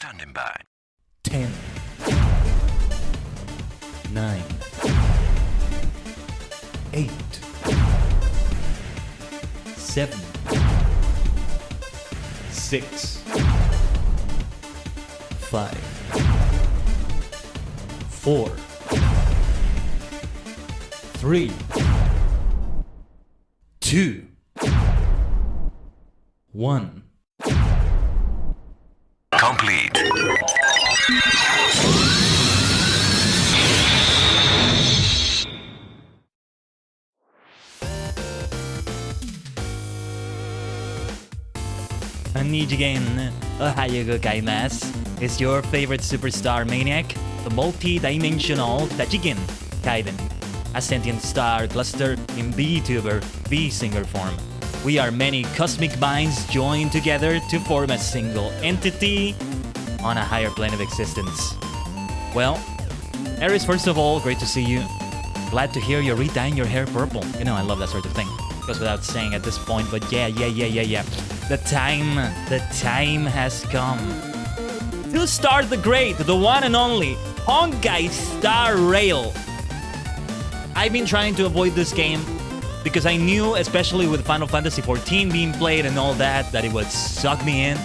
Standing by. 10, 9, 8, 7, 6, 5, 4, 3, 2, 1. Complete. Nijigen, ohayo gozaimasu. Is your favorite superstar maniac, the multi-dimensional Tajigen Khaiden, a sentient star cluster in VTuber V-singer form. We are many cosmic minds joined together to form a single entity on a higher plane of existence. Well, Aries, first of all, great to see you. Glad to hear you're re-dyeing your hair purple. You know, I love that sort of thing. Goes without saying at this point, but yeah. The time has come to start the great, the one and only Honkai Star Rail. I've been trying to avoid this game because I knew, especially with Final Fantasy XIV being played and all that it would suck me in.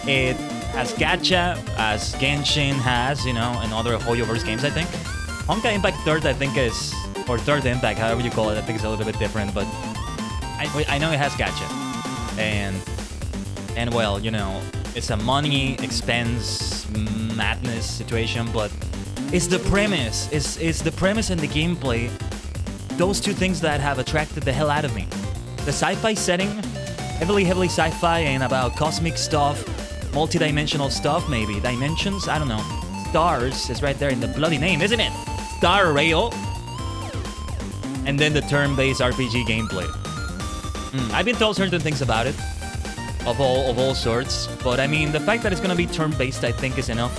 It has gacha, as Genshin has, you know, and other Hoyoverse games, I think. Honkai Impact 3rd, I think is, or 3rd Impact, however you call it, I think it's a little bit different, but I know it has gacha. And well, you know, it's a money expense madness situation, but it's the premise. It's the premise and the gameplay. Those two things that have attracted the hell out of me. The sci-fi setting, heavily sci-fi and about cosmic stuff, multi-dimensional stuff maybe. Dimensions? I don't know. Stars is right there in the bloody name, isn't it? Star Rail. And then the turn-based RPG gameplay. I've been told certain things about it, of all sorts, but I mean, the fact that it's gonna be turn-based, I think, is enough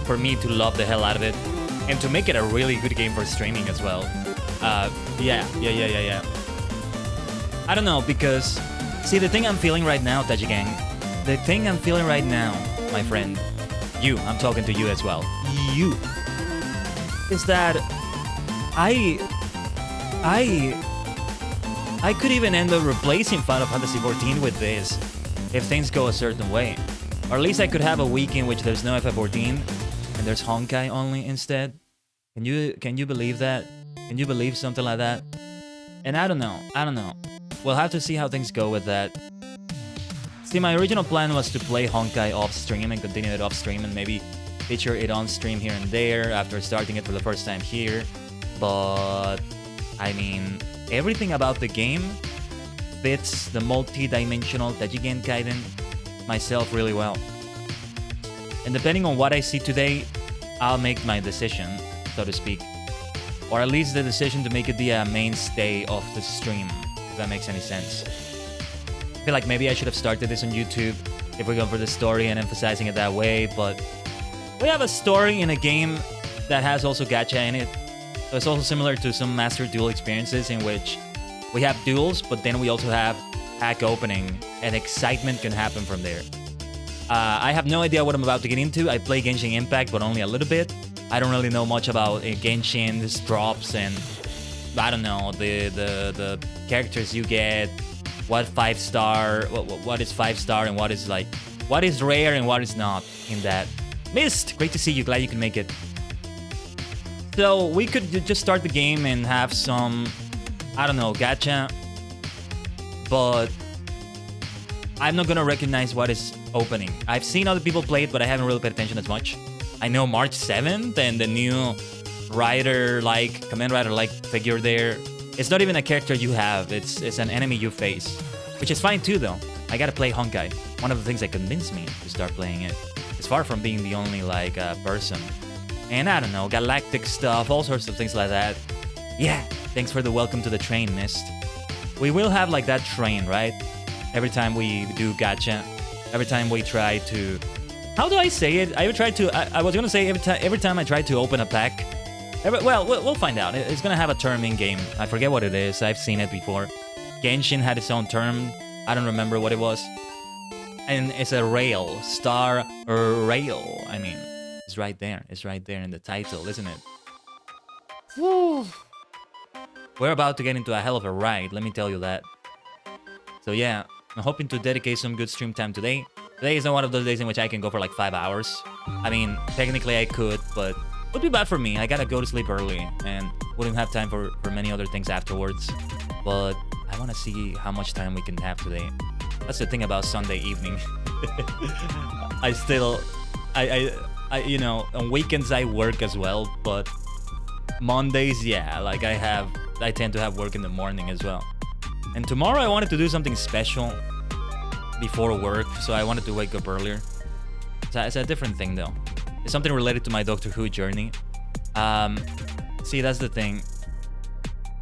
for me to love the hell out of it, and to make it a really good game for streaming as well. Yeah. I don't know, because, see, the thing I'm feeling right now, Taji Gang, the thing I'm feeling right now, my friend, you, I'm talking to you as well, you, is that I could even end up replacing Final Fantasy XIV with this if things go a certain way. Or at least I could have a week in which there's no FF14 and there's Honkai only instead. Can you believe that? Can you believe something like that? And I don't know. We'll have to see how things go with that. See, my original plan was to play Honkai off stream and continue it off stream and maybe feature it on stream here and there after starting it for the first time here. But I mean, everything about the game fits the multi-dimensional Tajigen Khaiden myself really well. And depending on what I see today, I'll make my decision, so to speak. Or at least the decision to make it the mainstay of the stream, if that makes any sense. I feel like maybe I should have started this on YouTube if we're going for the story and emphasizing it that way, but we have a story in a game that has also gacha in it. So it's also similar to some Master Duel experiences in which we have duels, but then we also have pack opening, and excitement can happen from there. I have no idea what I'm about to get into. I play Genshin Impact, but only a little bit. I don't really know much about Genshin's drops and, I don't know, the characters you get, what 5-star, what is 5-star and what is like, what is rare and what is not in that. Mist, great to see you, glad you can make it. So we could just start the game and have some, I don't know, gacha, but I'm not gonna recognize what is opening. I've seen other people play it, but I haven't really paid attention as much. I know March 7th and the new rider-like, command rider-like figure there. It's not even a character you have, it's an enemy you face, which is fine too though. I gotta play Honkai. One of the things that convinced me to start playing it. It's far from being the only like person. And I don't know, galactic stuff, all sorts of things like that. Yeah, thanks for the welcome to the train, Mist. We will have like that train, right? Every time we do gacha, every time we try to... How do I say it? I was gonna say every time I try to open a pack. Well, we'll find out. It's gonna have a term in game. I forget what it is. I've seen it before. Genshin had its own term. I don't remember what it was. And it's a rail, star rail. I mean, it's right there. It's right there in the title, isn't it? Woo. We're about to get into a hell of a ride, let me tell you that. So yeah, I'm hoping to dedicate some good stream time today. Today is not one of those days in which I can go for like 5 hours. I mean, technically I could, but it would be bad for me. I gotta go to sleep early and wouldn't have time for many other things afterwards. But I want to see how much time we can have today. That's the thing about Sunday evening. You know, on weekends I work as well, but Mondays, yeah, like I tend to have work in the morning as well. And tomorrow I wanted to do something special before work, so I wanted to wake up earlier. It's a different thing though. It's something related to my Doctor Who journey. See, that's the thing.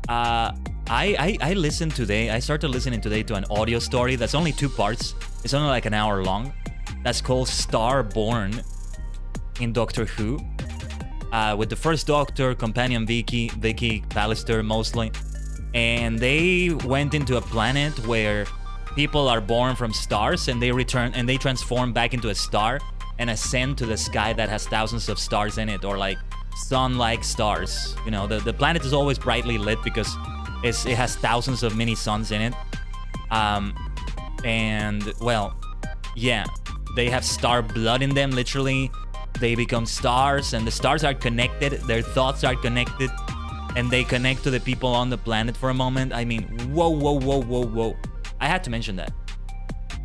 I listened today. I started listening today to an audio story that's only 2 parts. It's only like an hour long. That's called Starborn in Doctor Who. With the first Doctor, companion Vicky Pallister mostly. And they went into a planet where people are born from stars and they return and they transform back into a star and ascend to the sky that has thousands of stars in it, or like sun-like stars. You know, the planet is always brightly lit because it has thousands of mini suns in it. And well, yeah, they have star blood in them, literally. They become stars and the stars are connected, their thoughts are connected, and they connect to the people on the planet for a moment. I mean, whoa. I had to mention that.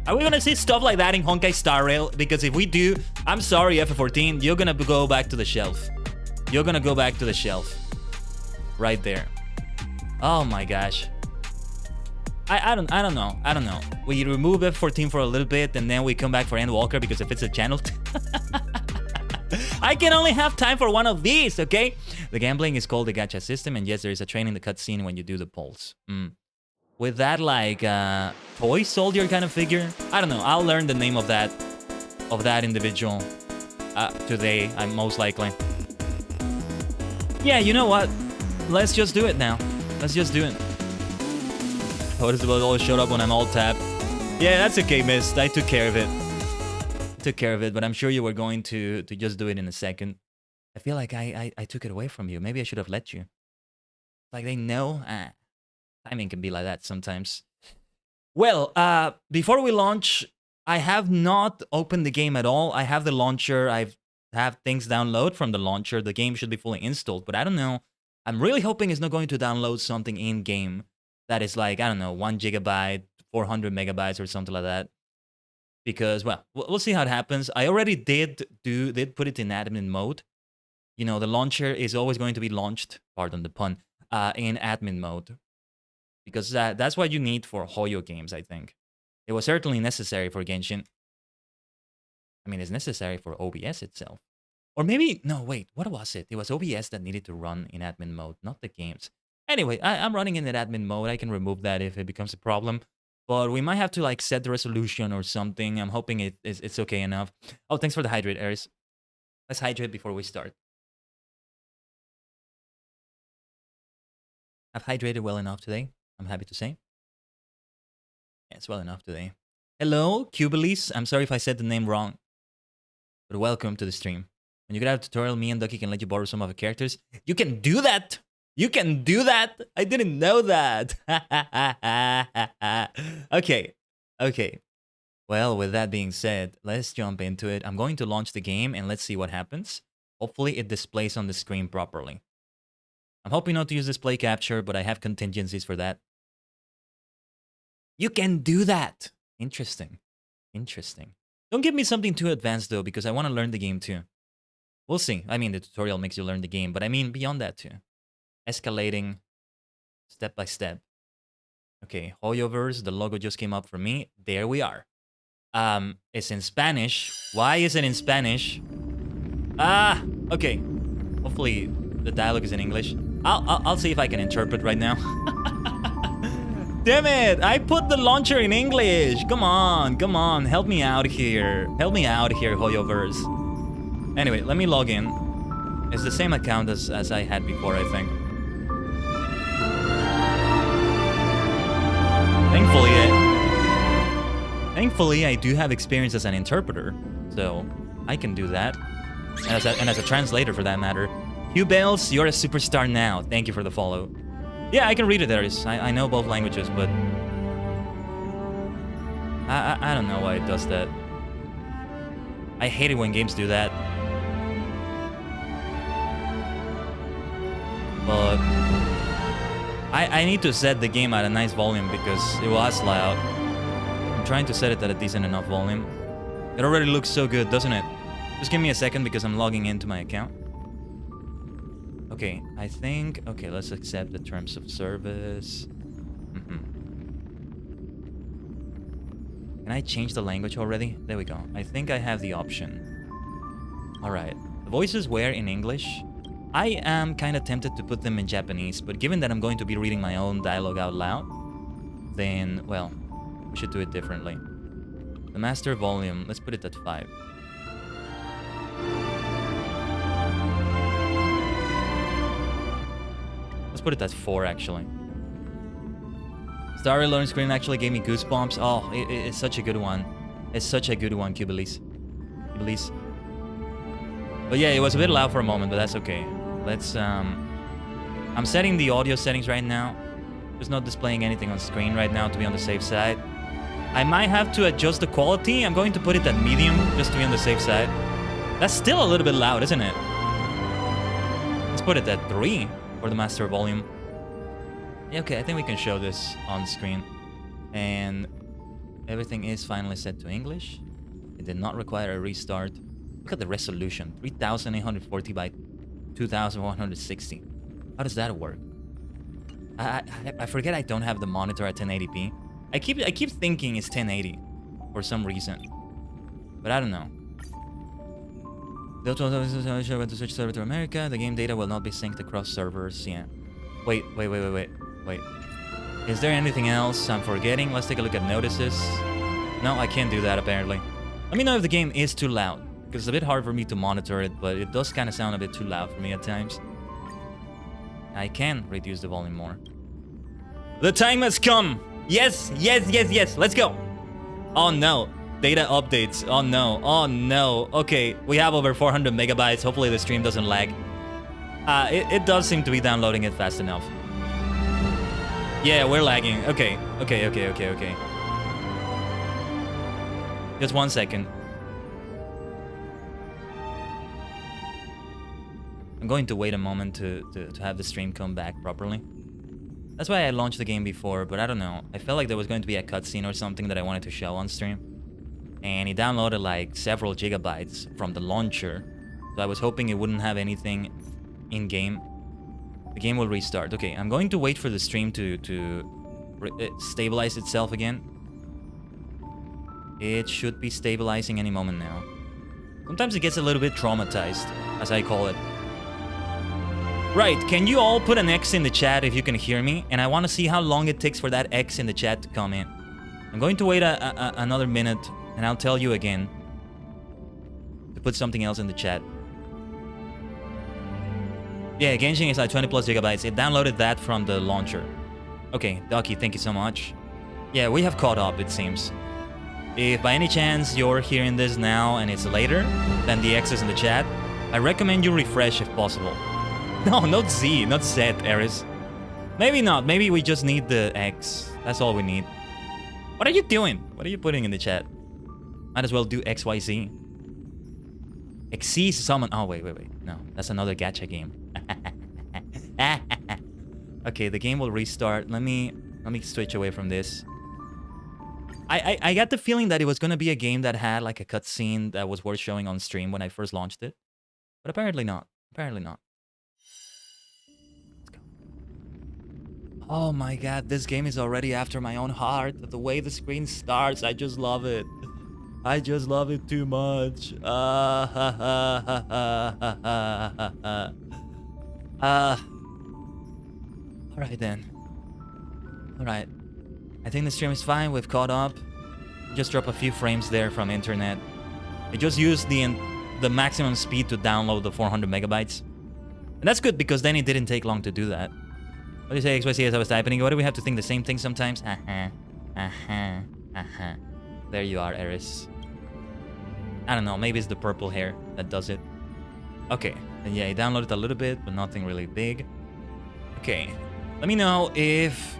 Are we gonna see stuff like that in Honkai Star Rail? Because if we do, I'm sorry, FF14, you're gonna go back to the shelf. You're gonna go back to the shelf. Right there. Oh my gosh. I don't know. We remove F14 for a little bit and then we come back for Endwalker because if it's a channel... I can only have time for one of these, okay? The gambling is called the gacha system, and yes, there is a train in the cutscene when you do the polls. With that, like, toy soldier kind of figure? I don't know. I'll learn the name of that individual today, I'm most likely. Yeah, you know what? Let's just do it now. Let's just do it. Oh, this will always show up when I'm all tapped. Yeah, that's okay, Mist. I took care of it. But I'm sure you were going to just do it in a second. I feel like I took it away from you. Maybe I should have let you. Like they know. Timing can be like that sometimes. Well, before we launch, I have not opened the game at all. I have the launcher. I have things download from the launcher. The game should be fully installed, but I don't know. I'm really hoping it's not going to download something in-game that is like, I don't know, 1 gigabyte, 400 megabytes or something like that. Because, well, we'll see how it happens. I already did put it in admin mode. You know, the launcher is always going to be launched, pardon the pun, in admin mode. Because that's what you need for Hoyo games, I think. It was certainly necessary for Genshin. I mean, it's necessary for OBS itself. Or maybe, no, wait, what was it? It was OBS that needed to run in admin mode, not the games. Anyway, I'm running in admin mode. I can remove that if it becomes a problem. But we might have to like set the resolution or something. I'm hoping it's okay enough. Oh, thanks for the hydrate, Eris. Let's hydrate before we start. I've hydrated well enough today, I'm happy to say. Yeah, it's well enough today. Hello, Cubilis. I'm sorry if I said the name wrong. But welcome to the stream. When you get out of tutorial, me and Ducky can let you borrow some of the characters. You can do that! You can do that? I didn't know that. Okay. Well, with that being said, let's jump into it. I'm going to launch the game and let's see what happens. Hopefully it displays on the screen properly. I'm hoping not to use display capture, but I have contingencies for that. You can do that. Interesting. Don't give me something too advanced though, because I want to learn the game too. We'll see. I mean, the tutorial makes you learn the game, but I mean beyond that too. Escalating step by step. Okay, Hoyoverse, the logo just came up for me. There we are. It's in Spanish. Why is it in Spanish? Okay. Hopefully the dialogue is in English. I'll see if I can interpret right now. Damn it! I put the launcher in English. Come on. Help me out here. Hoyoverse. Anyway, let me log in. It's the same account as I had before, I think. Thankfully, I do have experience as an interpreter, so I can do that. And as a translator, for that matter. Hugh Bells, you're a superstar now. Thank you for the follow. Yeah, I can read it, Aries. I know both languages, but... I don't know why it does that. I hate it when games do that. But... I need to set the game at a nice volume because it was loud. I'm trying to set it at a decent enough volume. It already looks so good, doesn't it? Just give me a second because I'm logging into my account. Okay, I think... Okay, let's accept the terms of service. Can I change the language already? There we go. I think I have the option. Alright. The voices were in English. I am kind of tempted to put them in Japanese, but given that I'm going to be reading my own dialogue out loud, then, well, we should do it differently. The master volume, let's put it at 5. Let's put it at 4, actually. Starry Lone Screen actually gave me goosebumps. Oh, it's such a good one. It's such a good one, Cubilis. But yeah, it was a bit loud for a moment, but that's okay. Let's, I'm setting the audio settings right now. Just not displaying anything on screen right now to be on the safe side. I might have to adjust the quality. I'm going to put it at medium just to be on the safe side. That's still a little bit loud, isn't it? Let's put it at 3 for the master volume. Yeah, okay, I think we can show this on screen. And everything is finally set to English. It did not require a restart. Look at the resolution, 3840 by 2160. How does that work? I forget I don't have the monitor at 1080p. I keep thinking it's 1080 for some reason, but I don't know. The auto went to switch server to America. The game data will not be synced across servers. Yeah. Wait. Is there anything else I'm forgetting? Let's take a look at notices. No, I can't do that apparently. Let me know if the game is too loud, because it's a bit hard for me to monitor it, but it does kind of sound a bit too loud for me at times. I can reduce the volume more. The time has come! Yes! Let's go! Oh no. Data updates. Oh no. Okay, we have over 400 megabytes. Hopefully the stream doesn't lag. It does seem to be downloading it fast enough. Yeah, we're lagging. Okay. Just 1 second. I'm going to wait a moment to have the stream come back properly. That's why I launched the game before, but I don't know. I felt like there was going to be a cutscene or something that I wanted to show on stream. And it downloaded like several gigabytes from the launcher. So I was hoping it wouldn't have anything in-game. The game will restart. Okay, I'm going to wait for the stream to stabilize itself again. It should be stabilizing any moment now. Sometimes it gets a little bit traumatized, as I call it. Right, can you all put an X in the chat if you can hear me? And I want to see how long it takes for that X in the chat to come in. I'm going to wait another minute, and I'll tell you again to put something else in the chat. Yeah, Genshin is like 20 plus gigabytes. It downloaded that from the launcher. Okay, Ducky, thank you so much. Yeah, we have caught up, it seems. If by any chance you're hearing this now and it's later than the X's in the chat, I recommend you refresh if possible. No, not Z, not Z, Aris. Maybe not. Maybe we just need the X. That's all we need. What are you doing? What are you putting in the chat? Might as well do XYZ. XC summon. Oh, wait. No, that's another gacha game. Okay, the game will restart. Let me switch away from this. I got the feeling that it was gonna be a game that had like a cutscene that was worth showing on stream when I first launched it, but apparently not. Apparently not. Let's go. Oh my god, this game is already after my own heart. The way the screen starts, I just love it. I just love it too much. Alright then. Alright. I think the stream is fine. We've caught up. Just drop a few frames there from internet. I just used the maximum speed to download the 400 megabytes. And that's good because then it didn't take long to do that. What do you say, XYZ, as I was typing? Why do we have to think the same thing sometimes? There you are, Eris. I don't know, maybe it's the purple hair that does it. Okay, and yeah, I downloaded a little bit, but nothing really big. Okay, let me know if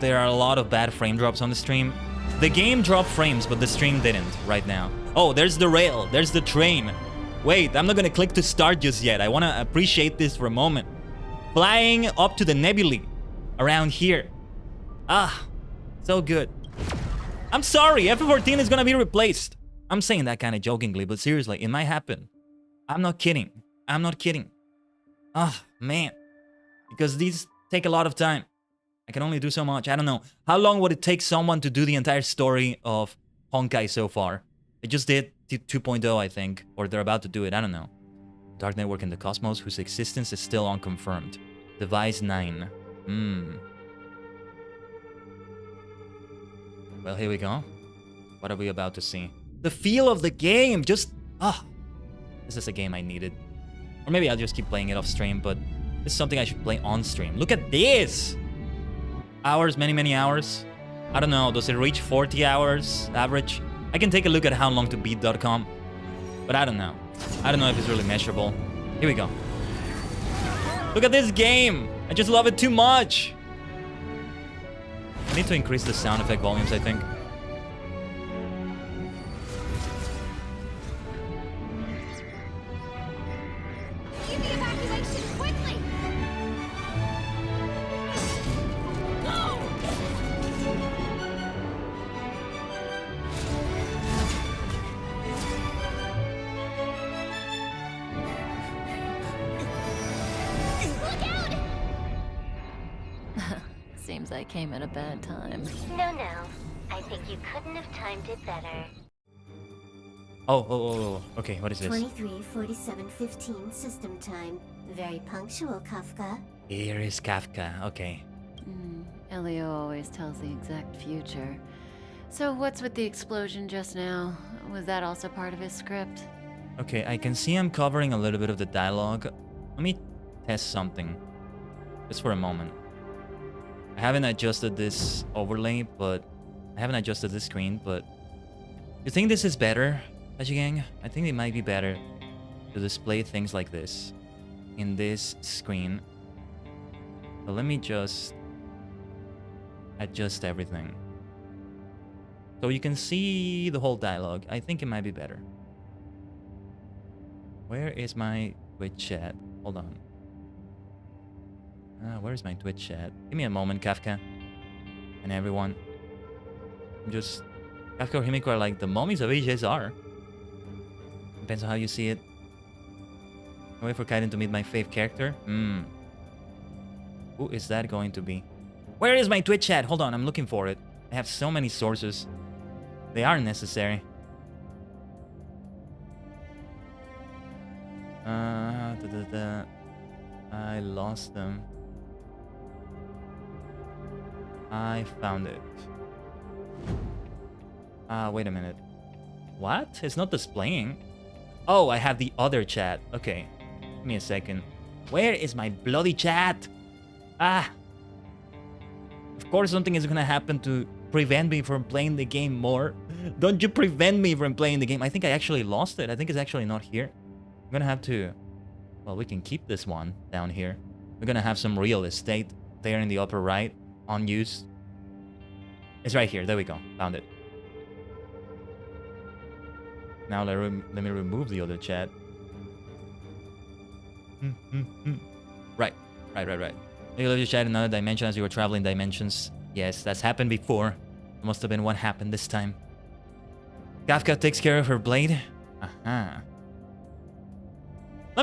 there are a lot of bad frame drops on the stream. The game dropped frames, but the stream didn't right now. Oh, there's the rail, there's the train. Wait, I'm not gonna click to start just yet. I wanna appreciate this for a moment. Flying up to the nebulae around here. Ah, so good. I'm sorry, FF14 is gonna be replaced. I'm saying that kind of jokingly, but seriously, it might happen. I'm not kidding. I'm not kidding. Ah, man. Because these take a lot of time. I can only do so much. I don't know. How long would it take someone to do the entire story of Honkai so far? They just did 2.0, I think. Or they're about to do it. I don't know. Dark network in the cosmos whose existence is still unconfirmed. Device 9. Well, here we go. What are we about to see? The feel of the game! Just... This is a game I needed. Or maybe I'll just keep playing it off stream, but this is something I should play on stream. Look at this! Hours, many hours. I don't know, does it reach 40 hours average? I can take a look at how long to beat.com, but I don't know. I don't know if it's really measurable. Here we go. Look at this game! I just love it too much! I need to increase the sound effect volumes, I think. Give me evacuation quickly! Go! Look out! Seems I came at a bad time. No. I think you couldn't have timed it better. Oh, okay, what is this? 23:47:15 system time. Very punctual, Kafka. Here is Kafka, okay. Elio always tells the exact future. So what's with the explosion just now? Was that also part of his script? Okay, I can see I'm covering a little bit of the dialogue. Let me test something. Just for a moment. I haven't adjusted this overlay, but... I haven't adjusted this screen, but... You think this is better, Gang? I think it might be better to display things like this in this screen. So let me just adjust everything. So you can see the whole dialogue. I think it might be better. Where is my Twitch chat? Hold on. Where's my Twitch chat? Give me a moment, Kafka. And everyone. I'm just... Kafka or Himiko are like the mummies of HSR. Depends on how you see it. I wait for Khaiden to meet my fave character. Who is that going to be? Where is my Twitch chat? Hold on, I'm looking for it. I have so many sources. They are necessary. I lost them. I found it. Wait a minute. What? It's not displaying. Oh, I have the other chat. Okay. Give me a second. Where is my bloody chat? Of course something is gonna happen to prevent me from playing the game more. Don't you prevent me from playing the game. I think I actually lost it. I think it's actually not here. I'm gonna have to... Well, we can keep this one down here. We're gonna have some real estate there in the upper right. Unused. It's right here. There we go. Found it. Now let me remove the other chat. Right. You left your chat in another dimension as you were traveling dimensions. Yes, that's happened before. It must have been what happened this time. Kafka takes care of her blade. Let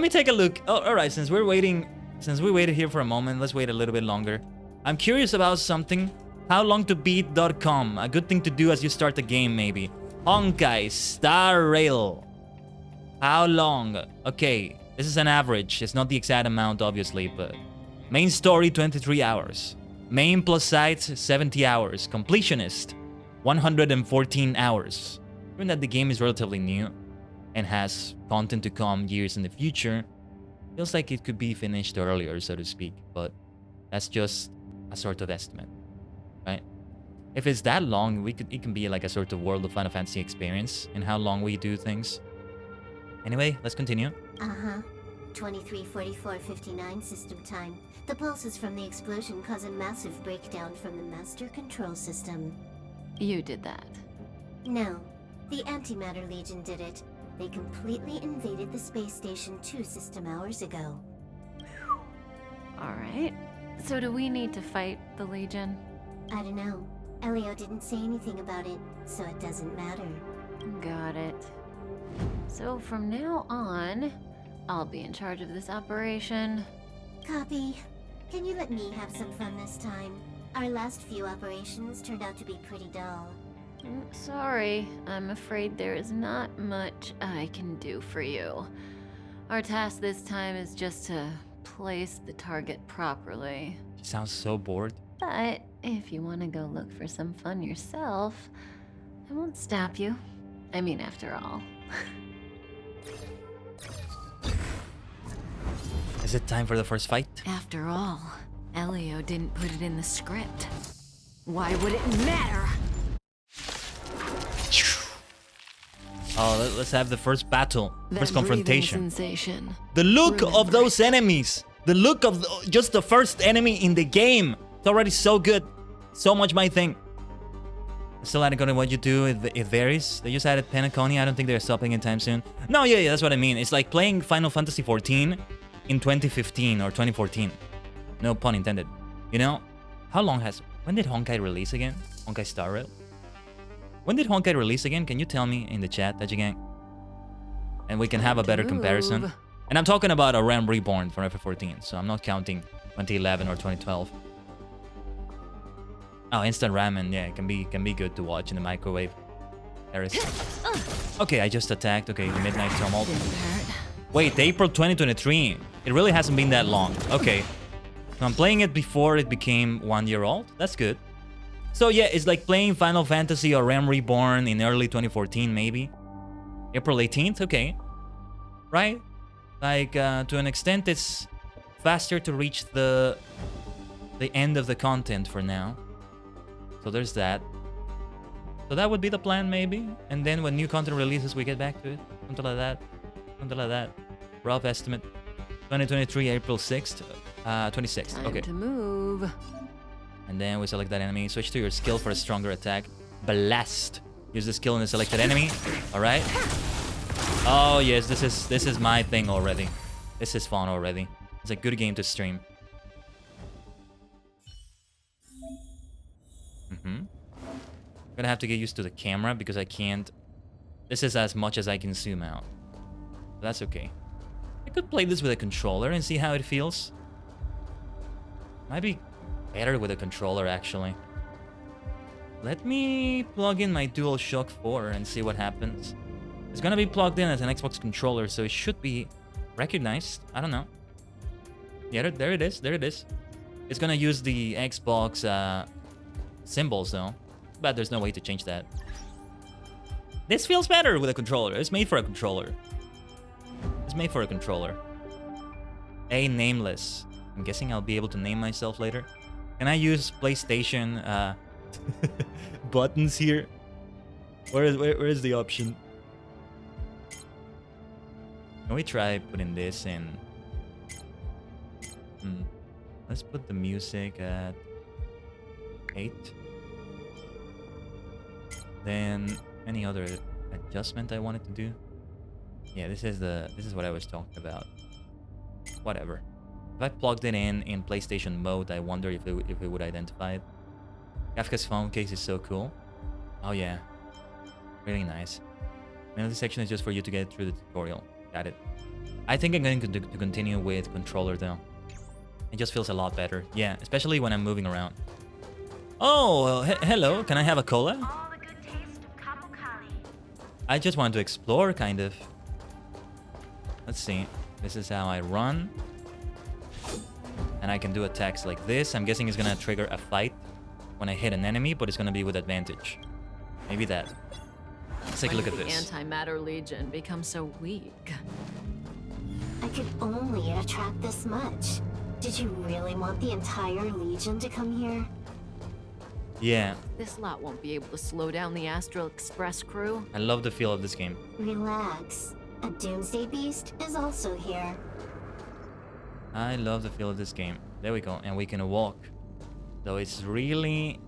me take a look. Oh, alright, since we waited here for a moment, let's wait a little bit longer. I'm curious about something. How long to beat.com? A good thing to do as you start the game, maybe. Honkai Star Rail. How long? Okay, this is an average. It's not the exact amount, obviously, but... Main story, 23 hours. Main plus sides, 70 hours. Completionist, 114 hours. Given that the game is relatively new and has content to come years in the future, feels like it could be finished earlier, so to speak, but that's just a sort of estimate, right? If it's that long, it can be like a sort of World of Final Fantasy experience in how long we do things. Anyway, let's continue. Uh-huh. 23:44:59 system time. The pulses from the explosion cause a massive breakdown from the master control system. You did that. No, the Antimatter Legion did it. They completely invaded the space station 2 system hours ago. Alright. So do we need to fight the Legion? I don't know. Elio didn't say anything about it, so it doesn't matter. Got it. So from now on, I'll be in charge of this operation. Copy. Can you let me have some fun this time? Our last few operations turned out to be pretty dull. Sorry, I'm afraid there is not much I can do for you. Our task this time is just to place the target properly. She sounds so bored. But if you want to go look for some fun yourself, I won't stop you. I mean, after all. Is it time for the first fight? After all, Elio didn't put it in the script. Why would it matter? Oh, let's have the first battle. First confrontation. Sensation. The look of those enemies. The look of just the first enemy in the game. It's already so good. So much my thing. Still adding on what you do, it varies. They just added Penacony. I don't think they're stopping anytime soon. No, yeah, that's what I mean. It's like playing Final Fantasy XIV in 2015 or 2014. No pun intended. You know? When did Honkai release again? Honkai Star Rail? When did Honkai release again? Can you tell me in the chat, Tajigang? And we can have a better comparison. And I'm talking about a Realm Reborn for FF14, so I'm not counting 2011 or 2012. Oh, instant ramen, yeah, it can be good to watch in the microwave. There is. Okay, I just attacked. Okay, the Midnight Tumult. Wait, April 2023. It really hasn't been that long. Okay. So I'm playing it before it became 1 year old. That's good. So yeah, it's like playing Final Fantasy or Realm Reborn in early 2014, maybe. April 18th, okay. Right? Like, to an extent, it's faster to reach the end of the content for now. So there's that. So that would be the plan, maybe. And then when new content releases, we get back to it. Something like that. Something like that. Rough estimate. 2023, April 6th. 26th. Okay. Time to move. And then we select that enemy. Switch to your skill for a stronger attack. Blast. Use the skill on the selected enemy. Alright. Oh yes, this is my thing already. This is fun already. It's a good game to stream. I'm gonna have to get used to the camera because I can't. This is as much as I can zoom out. That's okay. I could play this with a controller and see how it feels. Might be better with a controller actually. Let me plug in my DualShock 4 and see what happens. It's gonna be plugged in as an Xbox controller, so it should be recognized. I don't know. Yeah, there it is. There it is. It's gonna use the Xbox symbols though, but there's no way to change that. This feels better with a controller. It's made for a controller. It's made for a controller. A nameless. I'm guessing I'll be able to name myself later. Can I use PlayStation buttons here? Where is the option? Can we try putting this in? Let's put the music at 8. Then any other adjustment I wanted to do? Yeah, this is what I was talking about. Whatever. If I plugged it in PlayStation mode, I wonder if it would identify it. Kafka's phone case is so cool. Oh yeah, really nice. Now this section is just for you to get through the tutorial. Got it. I think I'm going to continue with controller though. It just feels a lot better. Yeah, especially when I'm moving around. Oh, hello. Can I have a cola? All the good taste of Kamokali. I just want to explore, kind of. Let's see. This is how I run. And I can do attacks like this. I'm guessing it's gonna trigger a fight when I hit an enemy, but it's gonna be with advantage. Maybe that. Let's take a look at this. The Antimatter Legion becomes so weak. I could only attract this much. Did you really want the entire Legion to come here? Yeah, This lot won't be able to slow down the Astral Express crew. I love the feel of this game. Relax. A doomsday beast is also here. I love the feel of this game. There we go, and we can walk. Though it's really...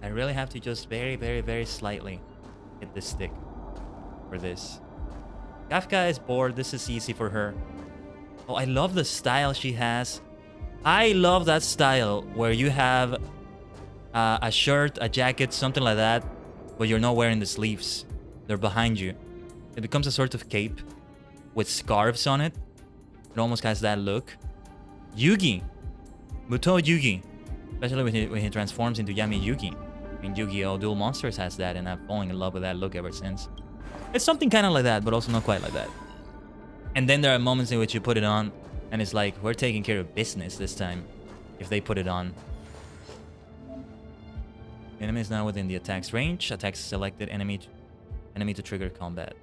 I really have to just very, very, very slightly hit the stick for this. Kafka is bored. This is easy for her. Oh, I love the style she has. I love that style where you have a shirt, a jacket, something like that, but you're not wearing the sleeves. They're behind you. It becomes a sort of cape with scarves on it. It almost has that look. Yugi. Muto Yugi. Especially when he transforms into Yami Yugi. In Yu-Gi-Oh! Duel Monsters has that, and I'm falling in love with that look ever since. It's something kind of like that, but also not quite like that. And then there are moments in which you put it on, and it's like, we're taking care of business this time, if they put it on. Enemy is now within the attack's range. Attacks selected enemy to trigger combat.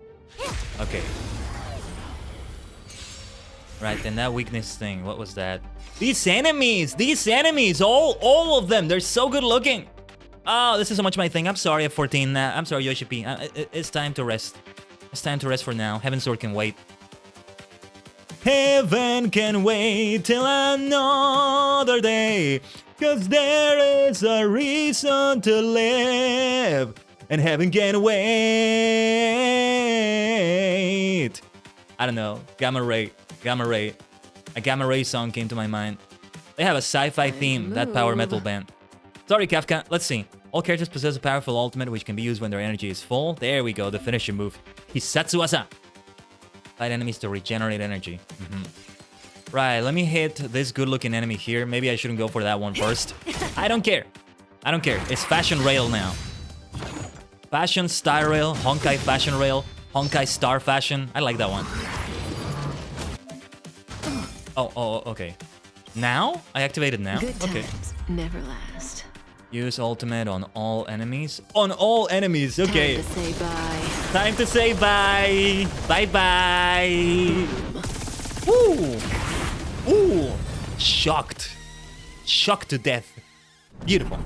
Okay. Right, and that weakness thing, what was that? These enemies, all of them, they're so good looking. Oh, this is so much my thing. I'm sorry, F14. I'm sorry, Yoshi P. It's time to rest. It's time to rest for now. Heaven's Sword can wait. Heaven can wait till another day, 'cause there is a reason to live, and heaven can wait. I don't know. Gamma Ray. A Gamma Ray song came to my mind. They have a sci-fi theme, that power metal band. Sorry, Kafka. Let's see. All characters possess a powerful ultimate which can be used when their energy is full. There we go, the finisher move. Hisatsuasa. Fight enemies to regenerate energy. Right, let me hit this good-looking enemy here. Maybe I shouldn't go for that one first. I don't care. It's Fashion Rail now. Fashion Star Rail, Honkai Fashion Rail, Honkai Star Fashion. I like that one. Oh, okay. Now? I activated now? Good Okay. times never last. Use ultimate on all enemies. On all enemies, okay. Time to say bye. Time to say bye. Bye-bye. Ooh. Ooh. Shocked. Shocked to death. Beautiful.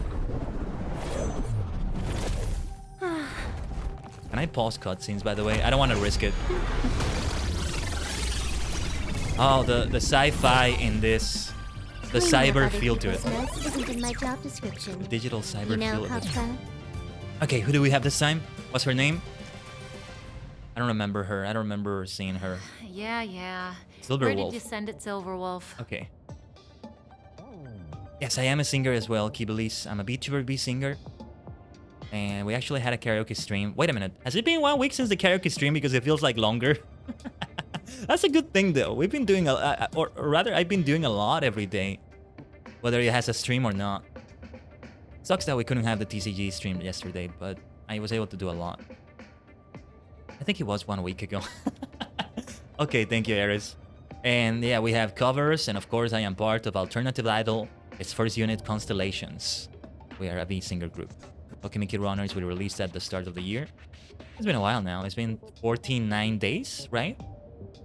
Can I pause cutscenes, by the way? I don't want to risk it. Oh, the sci-fi in this. The cyber feel to it. Isn't in my job description. Digital cyber You know, feel of it. Kafka? Okay, who do we have this time? What's her name? I don't remember her. I don't remember seeing her. Yeah. Silver Where Wolf. did you send it, Silverwolf? Okay. Yes, I am a singer as well, Kibelis. I'm a VTuber singer. And we actually had a karaoke stream. Wait a minute. Has it been 1 week since the karaoke stream? Because it feels like longer. That's a good thing, though. We've been doing or rather, I've been doing a lot every day. Whether it has a stream or not. Sucks that we couldn't have the TCG stream yesterday, but I was able to do a lot. I think it was 1 week ago. Okay, thank you, Eris. And yeah, we have covers, and of course I am part of Alternative Idol, its first unit, Constellations. We are a V-singer group. Okimiki Runners we released at the start of the year. It's been a while now. It's been 49 days, right?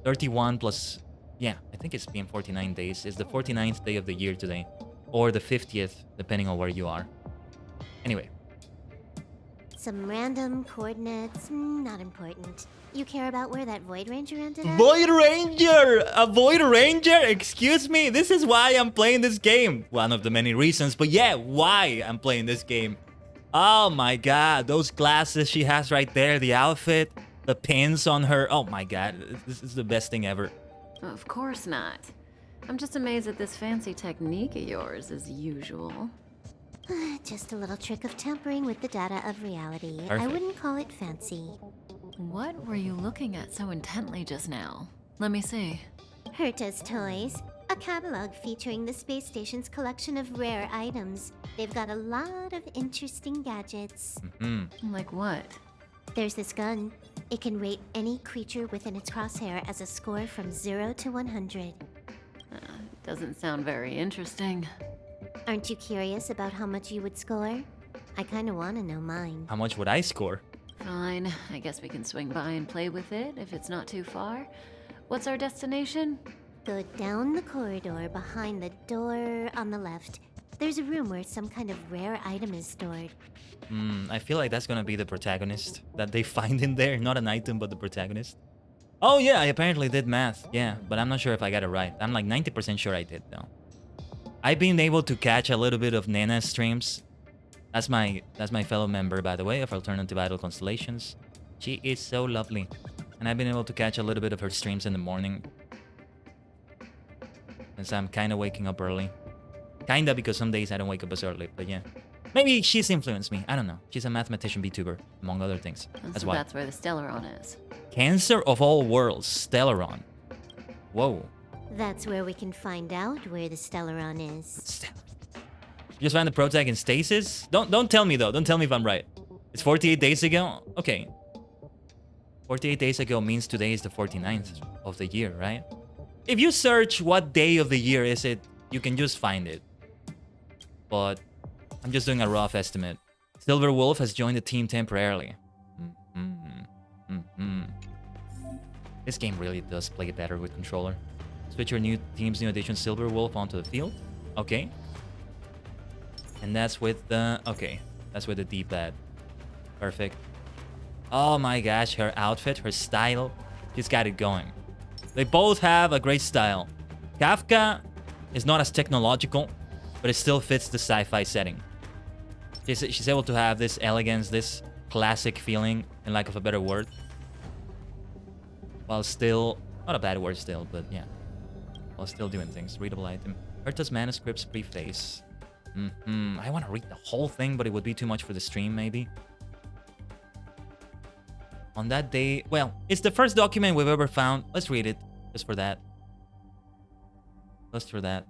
31 plus... Yeah, I think it's been 49 days. It's the 49th day of the year today. Or the 50th, depending on where you are. Anyway. Some random coordinates, not important. You care about where that Void Ranger ended up? Void Ranger! A Void Ranger? Excuse me? This is why I'm playing this game. One of the many reasons, but yeah, why I'm playing this game. Oh my god, those glasses she has right there, the outfit, the pins on her. Oh my god, this is the best thing ever. Of course not. I'm just amazed at this fancy technique of yours, as usual. Just a little trick of tampering with the data of reality. I Perfect. wouldn't call it fancy. What were you looking at so intently just now? Let me see. Herta's Toys, a catalog featuring the space station's collection of rare items. They've got a lot of interesting gadgets. Like what? There's this gun. It can rate any creature within its crosshair as a score from 0 to 100. Doesn't sound very interesting. Aren't you curious about how much you would score? I kinda wanna know mine. How much would I score? Fine, I guess we can swing by and play with it if it's not too far. What's our destination? Go down the corridor behind the door on the left. There's a room where some kind of rare item is stored. I feel like that's gonna be the protagonist that they find in there. Not an item, but the protagonist. Oh yeah, I apparently did math. Yeah, but I'm not sure if I got it right. I'm like 90% sure I did though. I've been able to catch a little bit of Nana's streams. That's my fellow member, by the way, of Alternative Idol Constellations. She is so lovely. And I've been able to catch a little bit of her streams in the morning. Since I'm kind of waking up early. Kinda, because some days I don't wake up as early, but yeah. Maybe she's influenced me. I don't know. She's a mathematician VTuber, among other things. That's why. That's where the Stellaron is. Cancer of all worlds, Stellaron. Whoa. That's where we can find out where the Stellaron is. You just found the protag in stasis? Don't tell me though. Don't tell me if I'm right. It's 48 days ago? Okay. 48 days ago means today is the 49th of the year, right? If you search what day of the year is it, you can just find it. But I'm just doing a rough estimate. Silver Wolf has joined the team temporarily. This game really does play better with controller. Switch your new team's new addition Silver Wolf onto the field. Okay. And that's with the... Okay. That's with the D-pad. Perfect. Oh my gosh, her outfit, her style. She's got it going. They both have a great style. Kafka is not as technological, but it still fits the sci-fi setting. She's able to have this elegance, this classic feeling, in lack of a better word. While still... Not a bad word still, but yeah. While still doing things. Readable item. Herta's manuscripts preface. I want to read the whole thing, but it would be too much for the stream, maybe. On that day... Well, it's the first document we've ever found. Let's read it. Just for that. Just for that.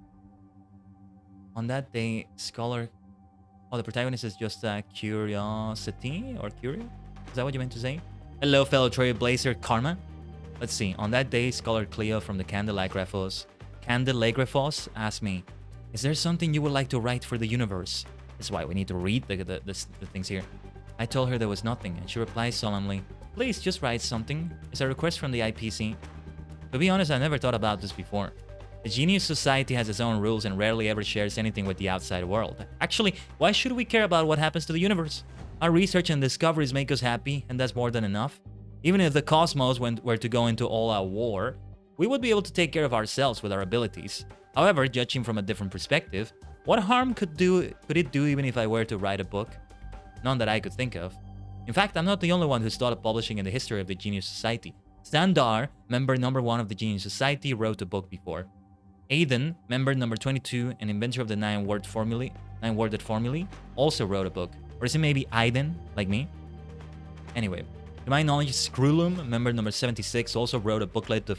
On that day, Scholar... Oh, the protagonist is just curiosity or curious? Is that what you meant to say? Hello, fellow Trailblazer Karma. Let's see. On that day, Scholar Cleo from the Candelagraphos asked me, is there something you would like to write for the universe? That's why we need to read the things here. I told her there was nothing, and she replies solemnly, please just write something. It's a request from the IPC. To be honest, I never thought about this before. The Genius Society has its own rules and rarely ever shares anything with the outside world. Actually, why should we care about what happens to the universe? Our research and discoveries make us happy, and that's more than enough. Even if the cosmos were to go into all-out war, we would be able to take care of ourselves with our abilities. However, judging from a different perspective, what harm could it do even if I were to write a book? None that I could think of. In fact, I'm not the only one who's thought of publishing in the history of the Genius Society. Sandar, member number 1 of the Genius Society, wrote a book before. Khaiden, member number 22 and inventor of the 9-worded formulae, also wrote a book. Or is it maybe Khaiden, like me? Anyway, to my knowledge, Screwloom, member number 76, also wrote a booklet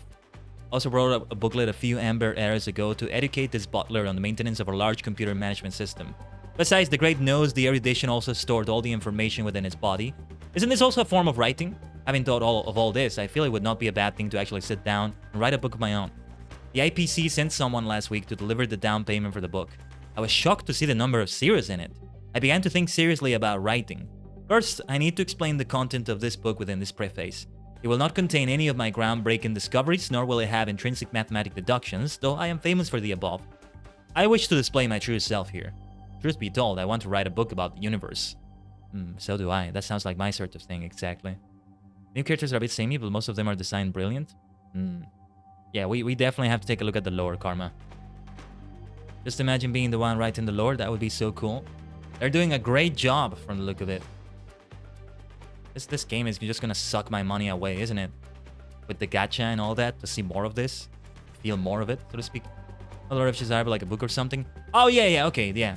a few Amber eras ago to educate this butler on the maintenance of a large computer management system. Besides the great nose, the erudition also stored all the information within its body. Isn't this also a form of writing? Having thought of all this, I feel it would not be a bad thing to actually sit down and write a book of my own. The IPC sent someone last week to deliver the down payment for the book. I was shocked to see the number of zeros in it. I began to think seriously about writing. First, I need to explain the content of this book within this preface. It will not contain any of my groundbreaking discoveries, nor will it have intrinsic mathematic deductions, though I am famous for the above. I wish to display my true self here. Truth be told, I want to write a book about the universe. So do I. That sounds like my sort of thing, exactly. New characters are a bit samey, but most of them are designed brilliant. Yeah, we definitely have to take a look at the lore, Karma. Just imagine being the one writing the lore. That would be so cool. They're doing a great job from the look of it. This game is just gonna suck my money away, isn't it? With the gacha and all that, to see more of this. Feel more of it, so to speak. A lot of desirable, like a book or something. Oh, yeah, okay, yeah.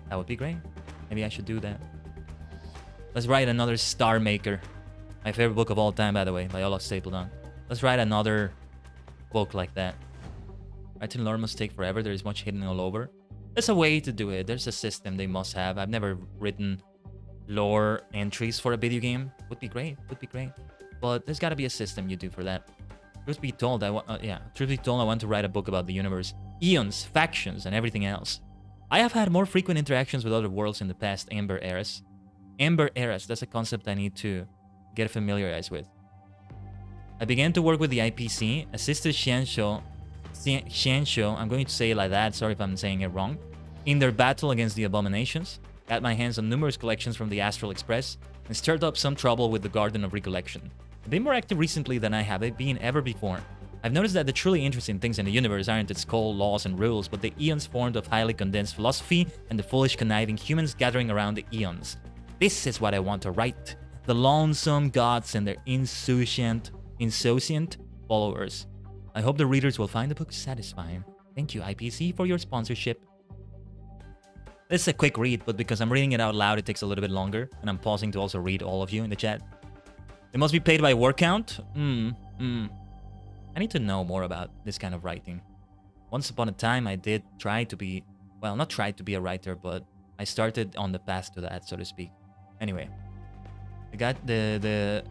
That would be great. Maybe I should do that. Let's write another Star Maker. My favorite book of all time, by the way, by Olaf Stapledon. Let's write another book like that. Writing lore must take forever. There is much hidden all over. There's a way to do it. There's a system they must have. I've never written lore entries for a video game. Would be great. Would be great. But there's got to be a system you do for that. Truth be told, I want to write a book about the universe, eons, factions, and everything else. I have had more frequent interactions with other worlds in the past Amber eras. Amber eras, that's a concept I need to get familiarized with. I began to work with the IPC, assisted Xiansho, I'm going to say it like that, sorry if I'm saying it wrong, in their battle against the abominations, got my hands on numerous collections from the Astral Express, and stirred up some trouble with the Garden of Recollection. I've been more active recently than I have been ever before. I've noticed that the truly interesting things in the universe aren't its cold laws and rules, but the eons formed of highly condensed philosophy and the foolish conniving humans gathering around the eons. This is what I want to write. The lonesome gods and their insouciant followers. I hope the readers will find the book satisfying. Thank you, IPC, for your sponsorship. This is a quick read, but because I'm reading it out loud, it takes a little bit longer, and I'm pausing to also read all of you in the chat. They must be paid by word count? I need to know more about this kind of writing. Once upon a time, I did try to be... Well, not try to be a writer, but I started on the path to that, so to speak. Anyway. The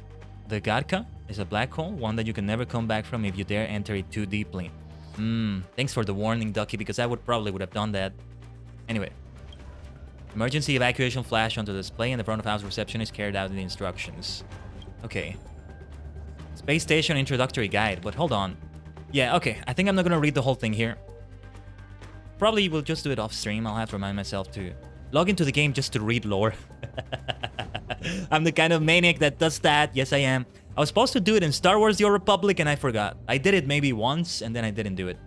Gadka is a black hole, one that you can never come back from if you dare enter it too deeply. Thanks for the warning, Ducky, because I probably would have done that. Anyway. Emergency evacuation flash onto display and the front of house receptionist carried out the instructions. Okay. Space Station Introductory Guide, but hold on. Yeah, okay, I think I'm not gonna read the whole thing here. Probably we'll just do it off stream. I'll have to remind myself to log into the game just to read lore. I'm the kind of maniac that does that. Yes, I am. I was supposed to do it in Star Wars The Old Republic and I forgot. I did it maybe once and then I didn't do it.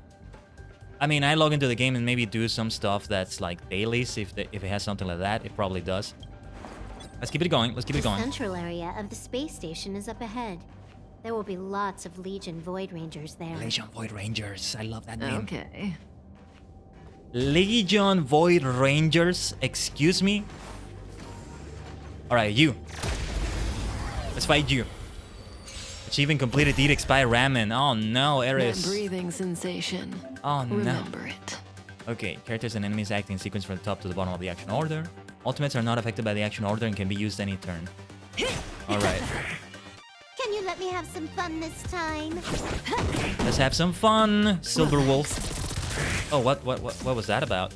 I mean, I log into the game and maybe do some stuff that's like dailies. If it has something like that, it probably does. Let's keep it going. Let's keep it going. The central area of the space station is up ahead. There will be lots of Legion Void Rangers there. Legion Void Rangers. I love that name. Okay. Legion Void Rangers. Excuse me? Alright, you. Let's fight you. Achieving completed Eat Expire Ramen. Oh no, Eris. That breathing sensation. Oh no. Remember it. Okay, characters and enemies act in sequence from the top to the bottom of the action order. Ultimates are not affected by the action order and can be used any turn. Alright. Can you let me have some fun this time? Let's have some fun, Silver Wolf. Oh, what was that about?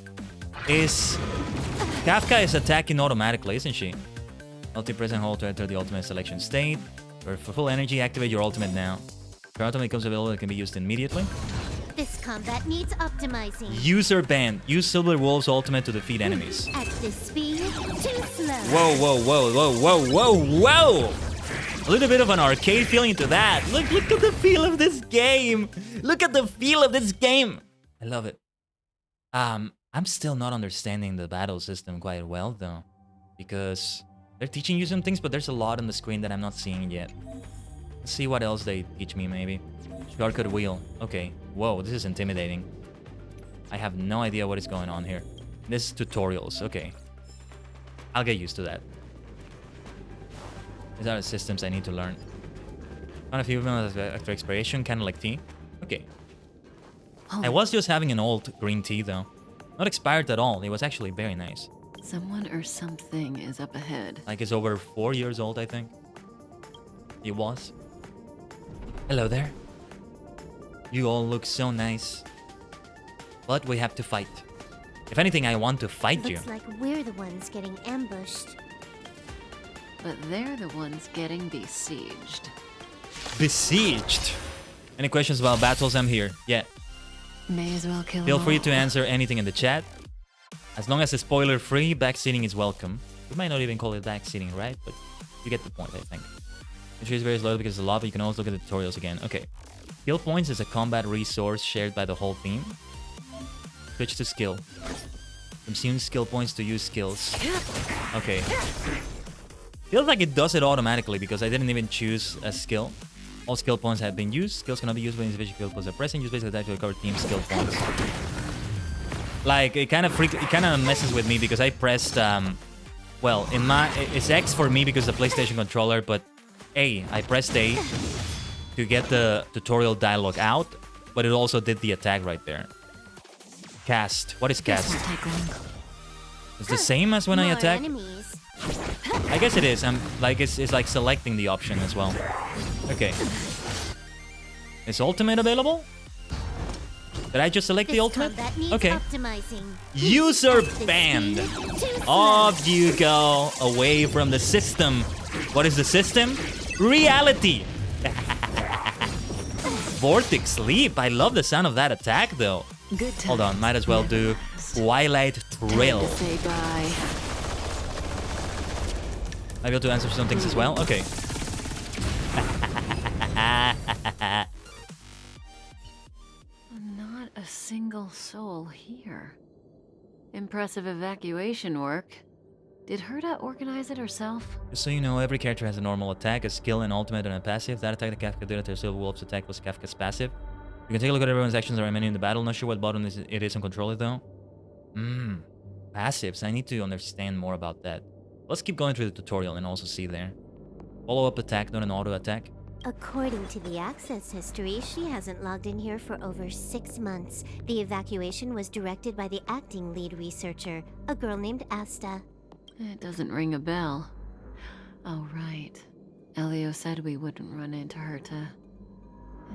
Kafka is attacking automatically, isn't she? Multi-press and hold to enter the ultimate selection state. For full energy, activate your ultimate now. Your ultimate becomes available, it can be used immediately. This combat needs optimizing. User banned. Use Silver Wolf's ultimate to defeat enemies. At this speed, too slow. Whoa, whoa, whoa, whoa, whoa, whoa, whoa! A little bit of an arcade feeling to that. Look at the feel of this game. Look at the feel of this game. I love it. I'm still not understanding the battle system quite well though, because they're teaching you some things, but there's a lot on the screen that I'm not seeing yet. Let's see what else they teach me maybe. Shortcut wheel. Okay. Whoa, this is intimidating. I have no idea what is going on here. This is tutorials. Okay. I'll get used to that. These are the systems I need to learn. Found a few minutes after expiration, kind of like tea. Okay. I was just having an old green tea though. Not expired at all. It was actually very nice. Someone or something is up ahead. Like it's over 4 years old, I think. It was. Hello there. You all look so nice. But we have to fight. If anything, I want to fight you. Looks like we're the ones getting ambushed. But they're the ones getting besieged. Besieged? Any questions about battles? I'm here. Yeah. May as well kill Feel them free all. to answer anything in the chat. As long as it's spoiler-free, backseating is welcome. We might not even call it backseating, right? But you get the point, I think. Entry is very slow because it's a lot, but you can always look at the tutorials again. Okay. Skill points is a combat resource shared by the whole team. Switch to skill. Consume skill points to use skills. Okay. Feels like it does it automatically because I didn't even choose a skill. All skill points have been used. Skills cannot be used when individual skill points are pressing. Use basically attack to recover team skill points. Like it kind of messes with me because I pressed well, it's X for me because the PlayStation controller, but A, I pressed A to get the tutorial dialogue out, but it also did the attack right there. Cast. What is cast? It's the same as when I attack. Enemies. I guess it is. It's like selecting the option as well. Okay. Is ultimate available? Did I just select the ultimate? Okay. User banned. Off you go. Away from the system. What is the system? Reality. Vortex Leap. I love the sound of that attack though. Good Hold on. Might as well do Twilight Thrill. Time to say bye. I'll be able to answer some things as well? Okay. Not a single soul here. Impressive evacuation work. Did Herta organize it herself? Just so you know, every character has a normal attack, a skill, an ultimate, and a passive. That attack that Kafka did at the Silver Wolf's attack was Kafka's passive. You can take a look at everyone's actions or menu in the battle. Not sure what button it is on controller though. Passives. I need to understand more about that. Let's keep going through the tutorial and also see there. Follow-up attack, not an auto attack. According to the access history, she hasn't logged in here for over 6 months. The evacuation was directed by the acting lead researcher, a girl named Asta. It doesn't ring a bell. Oh, right. Elio said we wouldn't run into Herta.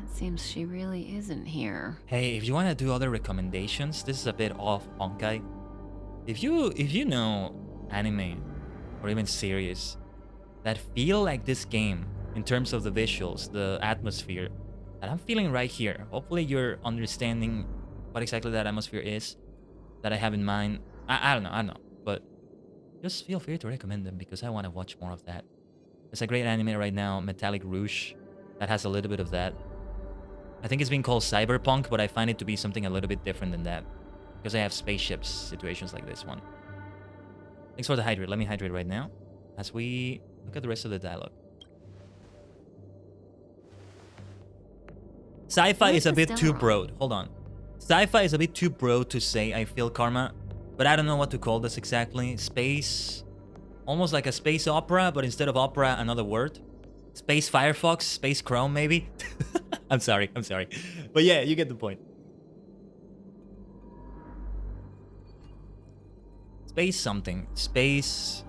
It seems she really isn't here. Hey, if you want to do other recommendations, this is a bit off Honkai. If you know anime or even series that feel like this game in terms of the visuals, the atmosphere that I'm feeling right here, hopefully you're understanding what exactly that atmosphere is that I have in mind. I don't know, but just feel free to recommend them because I want to watch more of that. There's a great anime right now, Metallic Rouge, that has a little bit of that. I think it's being called cyberpunk, but I find it to be something a little bit different than that because I have spaceships situations like this one. Thanks for the hydrate. Let me hydrate right now as we look at the rest of the dialogue. Sci-fi is a bit too broad. Hold on. Sci-fi is a bit too broad to say I feel karma, but I don't know what to call this exactly. Space, almost like a space opera, but instead of opera, another word. Space Firefox, Space Chrome, maybe? I'm sorry. But yeah, you get the point. Space something. Space...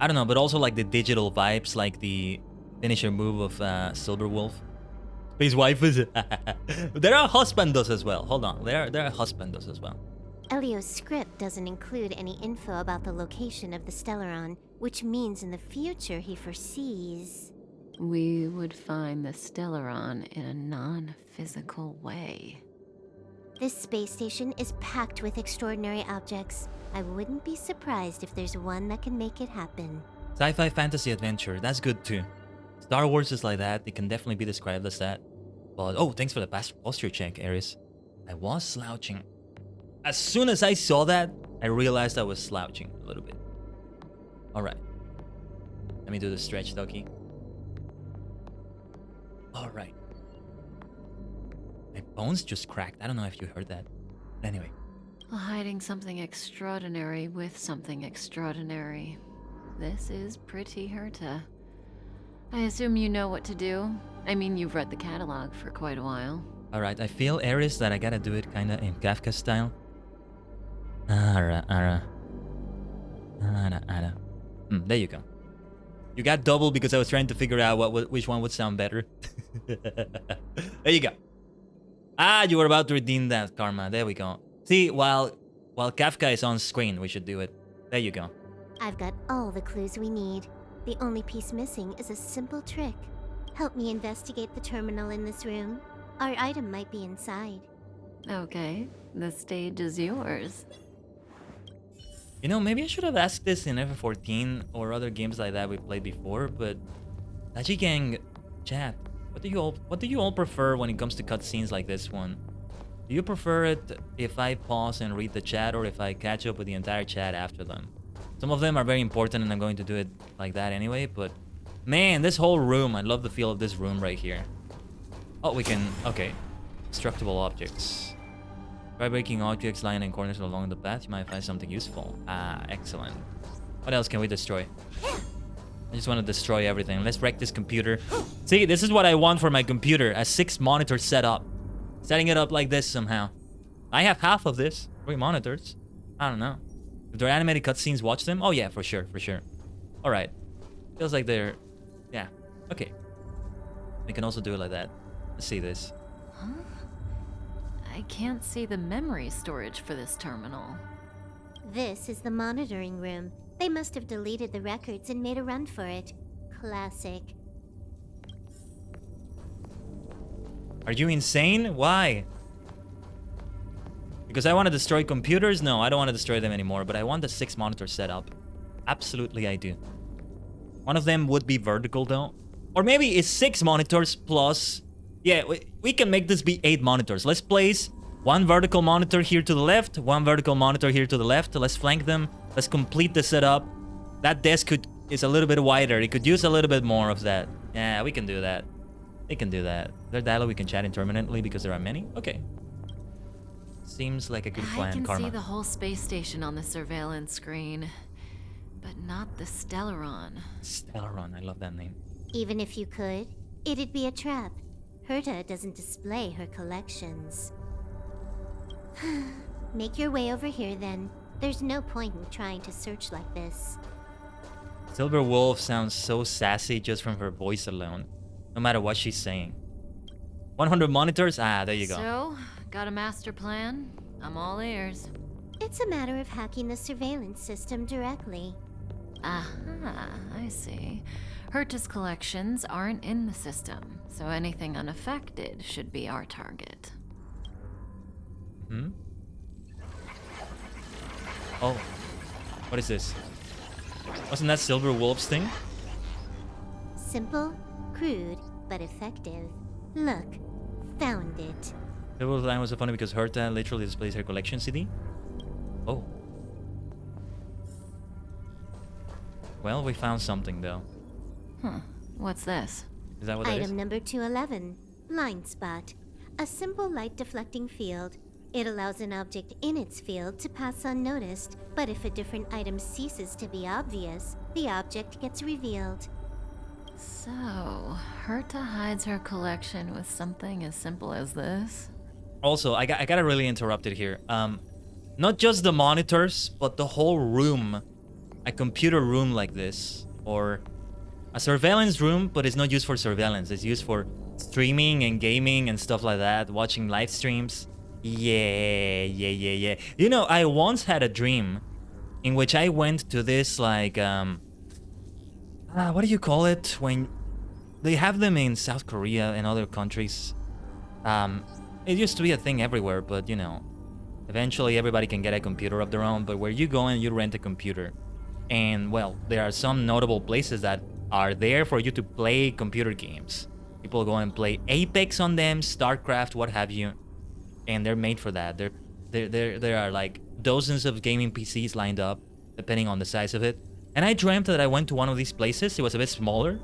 I don't know, but also like the digital vibes, like the finisher move of Silver Wolf. Space waifus. There are husbandos as well. Hold on. There are husbandos as well. Elio's script doesn't include any info about the location of the Stellaron, which means in the future he foresees... We would find the Stellaron in a non-physical way. This space station is packed with extraordinary objects. I wouldn't be surprised if there's one that can make it happen. Sci-fi fantasy adventure, that's good too. Star Wars is like that, it can definitely be described as that. But, oh, thanks for the posture check, Ares. I was slouching. As soon as I saw that, I realized I was slouching a little bit. Alright. Let me do the stretch, doggy. Alright. My bones just cracked. I don't know if you heard that. But anyway. Hiding something extraordinary with something extraordinary. This is pretty Herta. I assume you know what to do. I mean, you've read the catalog for quite a while. Alright, I feel, Ares, that I gotta do it kinda in Kafka style. Ara. There you go. You got double because I was trying to figure out which one would sound better. There you go. Ah, you were about to redeem that karma. There we go. See, while Kafka is on screen, we should do it. There you go. I've got all the clues we need. The only piece missing is a simple trick. Help me investigate the terminal in this room. Our item might be inside. Okay, the stage is yours. You know, maybe I should have asked this in FF14 or other games like that we played before, but Tachigang chat, what do you all prefer when it comes to cutscenes like this one? Do you prefer it if I pause and read the chat or if I catch up with the entire chat after them? Some of them are very important and I'm going to do it like that anyway, but man, this whole room, I love the feel of this room right here. Oh, we can, okay. Destructible objects. By breaking objects lying in corners along the path, you might find something useful. Ah, excellent. What else can we destroy? I just want to destroy everything. Let's wreck this computer. See, this is what I want for my computer. A 6-monitor setup. Setting it up like this somehow. I have half of this. 3 monitors. I don't know. If they're animated cutscenes, watch them? Oh yeah, for sure. Alright. Feels like they're... Yeah. Okay. We can also do it like that. Let's see this. Huh? I can't see the memory storage for this terminal. This is the monitoring room. They must have deleted the records and made a run for it. Classic. Are you insane? Why? Because I want to destroy computers? No, I don't want to destroy them anymore, but I want the 6 monitors set up. Absolutely, I do. One of them would be vertical, though. Or maybe it's 6 monitors plus... Yeah, we can make this be 8 monitors. Let's place 1 vertical monitor here to the left, 1 vertical monitor here to the left. Let's flank them. Let's complete the setup. That desk is a little bit wider. It could use a little bit more of that. Yeah, we can do that. We can do that. Their dialogue we can chat intermittently because there are many. Okay. Seems like a good plan, I can Karma. see the whole space station on the surveillance screen, but not the Stellaron. Stellaron, I love that name. Even if you could, it'd be a trap. Herta doesn't display her collections. Make your way over here then. There's no point in trying to search like this. Silver Wolf sounds so sassy just from her voice alone, no matter what she's saying. 100 monitors? Ah, there you go. So, got a master plan? I'm all ears. It's a matter of hacking the surveillance system directly. Aha, I see. Herta's collections aren't in the system, so anything unaffected should be our target. Hmm? Oh. What is this? Wasn't that Silver Wolf's thing? Simple, crude, but effective. Look, found it. Silver Wolf's line was so funny because Herta literally displays her collection CD. Oh. Well, we found something though. Huh. What's this? Is that what that is? Item number 211, blind spot. A simple light deflecting field. It allows an object in its field to pass unnoticed, but if a different item ceases to be obvious, the object gets revealed. So, Herta hides her collection with something as simple as this? Also, I gotta really interrupt it here. Not just the monitors, but the whole room. A computer room like this, or a surveillance room, but it's not used for surveillance. It's used for streaming and gaming and stuff like that, watching live streams. Yeah. You know, I once had a dream in which I went to this, like, what do you call it? When they have them in South Korea and other countries. It used to be a thing everywhere, but, you know, eventually everybody can get a computer of their own, but where you go and you rent a computer. And, well, there are some notable places that are there for you to play computer games. People go and play Apex on them, StarCraft, what have you. And they're made for that. There are like dozens of gaming PCs lined up, depending on the size of it. And I dreamt that I went to one of these places. It was a bit smaller.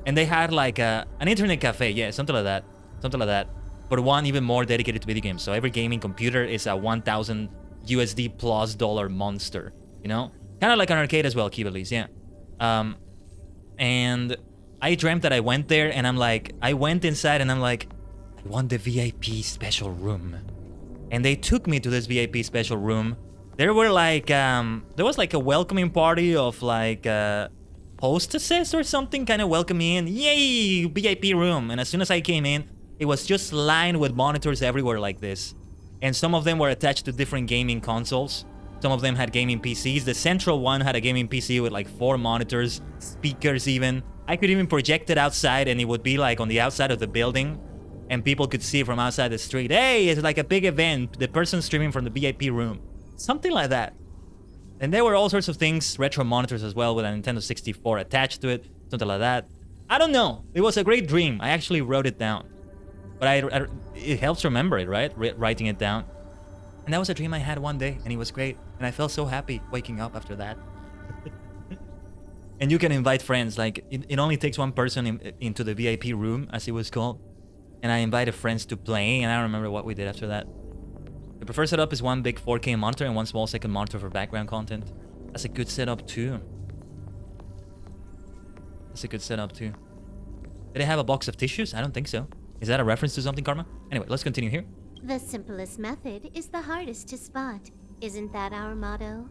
And they had like an internet cafe. Yeah, something like that. Something like that. But one even more dedicated to video games. So every gaming computer is a 1,000 USD plus dollar monster. You know? Kind of like an arcade as well, Kibbelis, yeah. And I dreamt that I went there and I'm like, I went inside and I'm like, I want the VIP special room. And they took me to this VIP special room. There were like, there was like a welcoming party of like hostesses or something kind of welcome me in. Yay, VIP room. And as soon as I came in, it was just lined with monitors everywhere like this. And some of them were attached to different gaming consoles. Some of them had gaming PCs. The central one had a gaming PC with like 4 monitors, speakers even. I could even project it outside and it would be like on the outside of the building. And people could see from outside the street, hey, it's like a big event. The person streaming from the VIP room. Something like that. And there were all sorts of things, retro monitors as well with a Nintendo 64 attached to it. Something like that. I don't know. It was a great dream. I actually wrote it down. But it helps remember it, right? Writing it down. And that was a dream I had one day, and it was great. And I felt so happy waking up after that. And you can invite friends. Like, it only takes one person into the VIP room, as it was called. And I invited friends to play, and I don't remember what we did after that. The preferred setup is one big 4K monitor and one small second monitor for background content. That's a good setup, too. That's a good setup, too. Did they have a box of tissues? I don't think so. Is that a reference to something, Karma? Anyway, let's continue here. The simplest method is the hardest to spot. Isn't that our motto?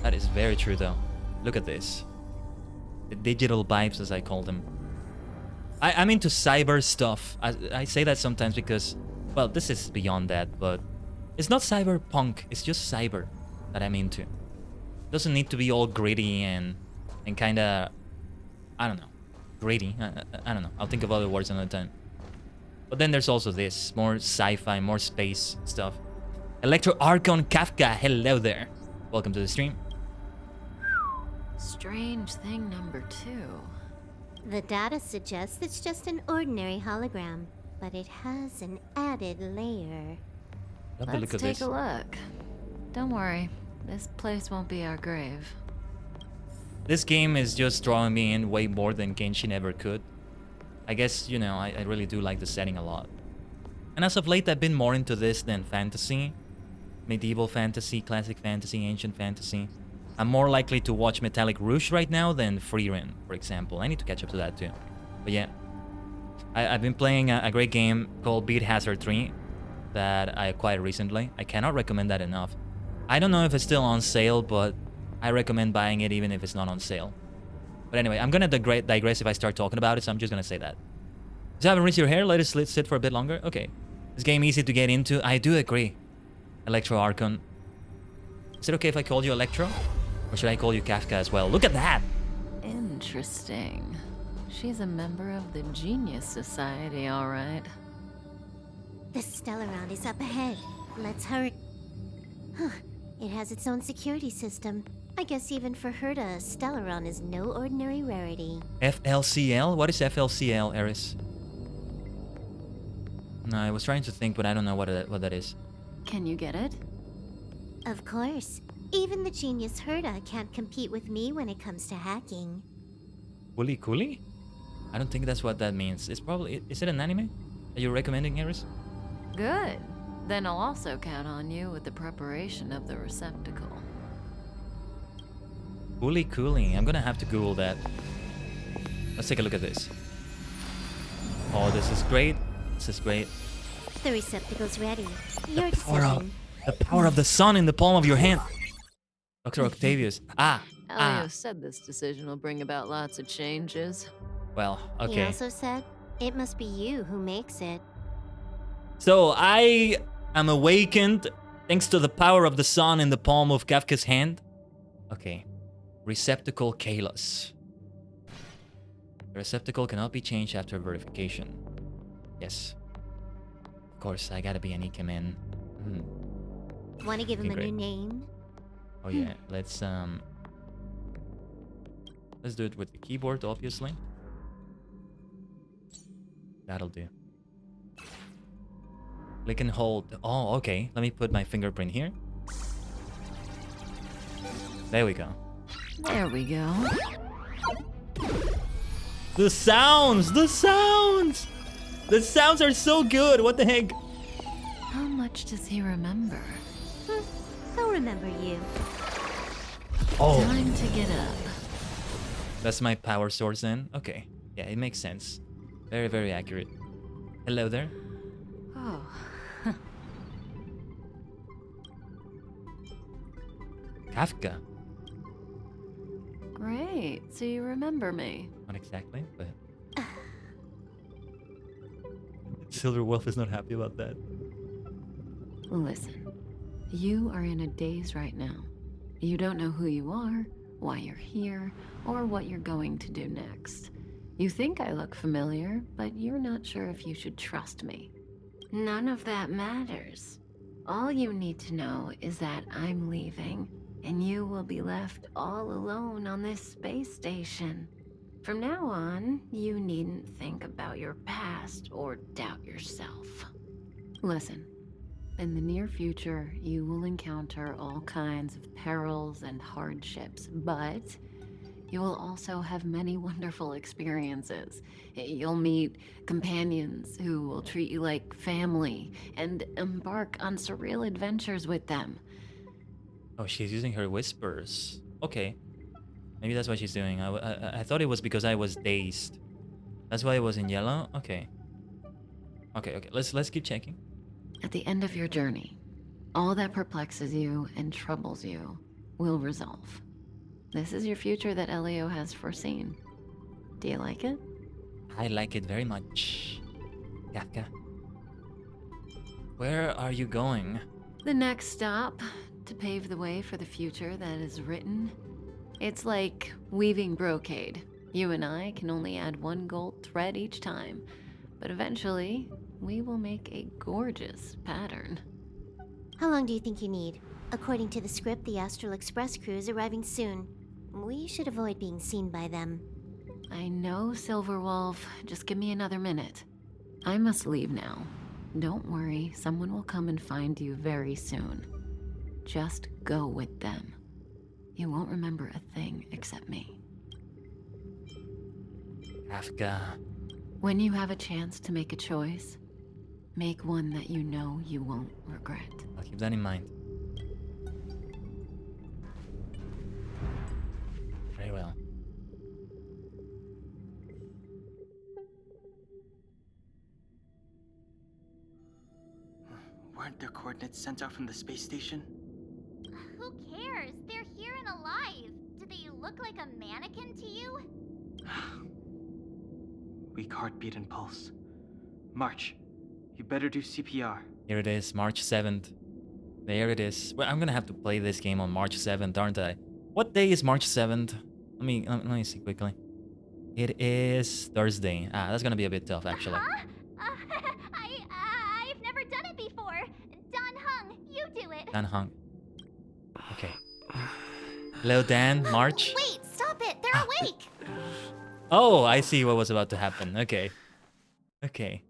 That is very true, though. Look at this. The digital vibes, as I call them. I'm into cyber stuff. I say that sometimes because, well, this is beyond that, but it's not cyberpunk. It's just cyber that I'm into. It doesn't need to be all gritty and kind of, I don't know, gritty. I don't know. I'll think of other words another time. But then there's also this, more sci-fi, more space stuff. Electro Archon Kafka, hello there. Welcome to the stream. Strange thing number 2. The data suggests it's just an ordinary hologram, but it has an added layer. Love the look Let's of take this. a look. Don't worry, this place won't be our grave. This game is just drawing me in way more than Genshin ever could. I guess, you know, I really do like the setting a lot. And as of late, I've been more into this than fantasy. Medieval fantasy, classic fantasy, ancient fantasy. I'm more likely to watch Metallic Rouge right now than Freerun, for example. I need to catch up to that too. But yeah, I've been playing a great game called Beat Hazard 3 that I acquired recently. I cannot recommend that enough. I don't know if it's still on sale, but I recommend buying it even if it's not on sale. But anyway, I'm gonna digress if I start talking about it, so I'm just gonna say that. So I haven't rinsed your hair, let it sit for a bit longer. Okay. This game easy to get into. I do agree. Electro Archon. Is it okay if I call you Electro? Or should I call you Kafka as well? Look at that! Interesting. She's a member of the Genius Society, alright. The Stellaron is up ahead. Let's hurry. Huh. It has its own security system. I guess even for her, a Stellaron is no ordinary rarity. FLCL? What is FLCL, Eris? No, I was trying to think, but I don't know what that is. Can you get it? Of course. Even the genius Herda can't compete with me when it comes to hacking. Wooly Cooly? I don't think that's what that means. It's probably... Is it an anime? Are you recommending, Eris? Good. Then I'll also count on you with the preparation of the receptacle. Wooly Cooly. I'm gonna have to Google that. Let's take a look at this. Oh, this is great. This is great. The receptacle's ready. Your The power of the sun in the palm of your hand. Dr. Octavius. Elio said this decision will bring about lots of changes. Well, He okay. also said, it must be you who makes it. So I am awakened thanks to the power of the sun in the palm of Kafka's hand. Okay. Receptacle Kalos. The receptacle cannot be changed after verification. Yes. Of course, I gotta be an Ikemen. Want to give him a Great. new name? Oh yeah, let's do it with the keyboard, obviously. That'll do. Click and hold. Oh, okay. Let me put my fingerprint here. There we go. There we go. The sounds! The sounds! The sounds are so good! What the heck? How much does he remember? He'll remember you. Oh, Time to get up. that's my power source then? Okay. Yeah, it makes sense. Very, very accurate. Hello there. Oh. Kafka. Great. So you remember me. Not exactly, but... Silver Wolf is not happy about that. Listen, you are in a daze right now. You don't know who you are, why you're here, or what you're going to do next. You think I look familiar, but you're not sure if you should trust me. None of that matters. All you need to know is that I'm leaving, and you will be left all alone on this space station. From now on, you needn't think about your past or doubt yourself. Listen, in the near future, you will encounter all kinds of perils and hardships, but you will also have many wonderful experiences. You'll meet companions who will treat you like family and embark on surreal adventures with them. Oh, she's using her whispers. Okay. Maybe that's what she's doing. I thought it was because I was dazed. That's why it was in yellow? Okay. Okay. Let's keep checking. At the end of your journey, all that perplexes you and troubles you will resolve. This is your future that Elio has foreseen. Do you like it? I like it very much. Kafka. Where are you going? The next stop, to pave the way for the future that is written. It's like weaving brocade. You and I can only add one gold thread each time, but eventually, we will make a gorgeous pattern. How long do you think you need? According to the script, the Astral Express crew is arriving soon. We should avoid being seen by them. I know, Silverwolf. Just give me another minute. I must leave now. Don't worry, someone will come and find you very soon. Just go with them. You won't remember a thing except me. Kafka. When you have a chance to make a choice, make one that you know you won't regret. I'll keep that in mind. Very well. Weren't their coordinates sent out from the space station? Who cares? They're here and alive. Do they look like a mannequin to you? Weak heartbeat and pulse. March, you better do CPR. Here it is, March 7th. There it is. Well, I'm gonna have to play this game on March 7th, aren't I? What day is March 7th? Let me see quickly. It is Thursday. Ah, that's gonna be a bit tough, actually. Huh? I've never done it before. Don Hung, you do it. Dan Hung. Okay. Hello, Dan. March. Wait, stop it. They're awake. Oh, I see what was about to happen. Okay. Okay.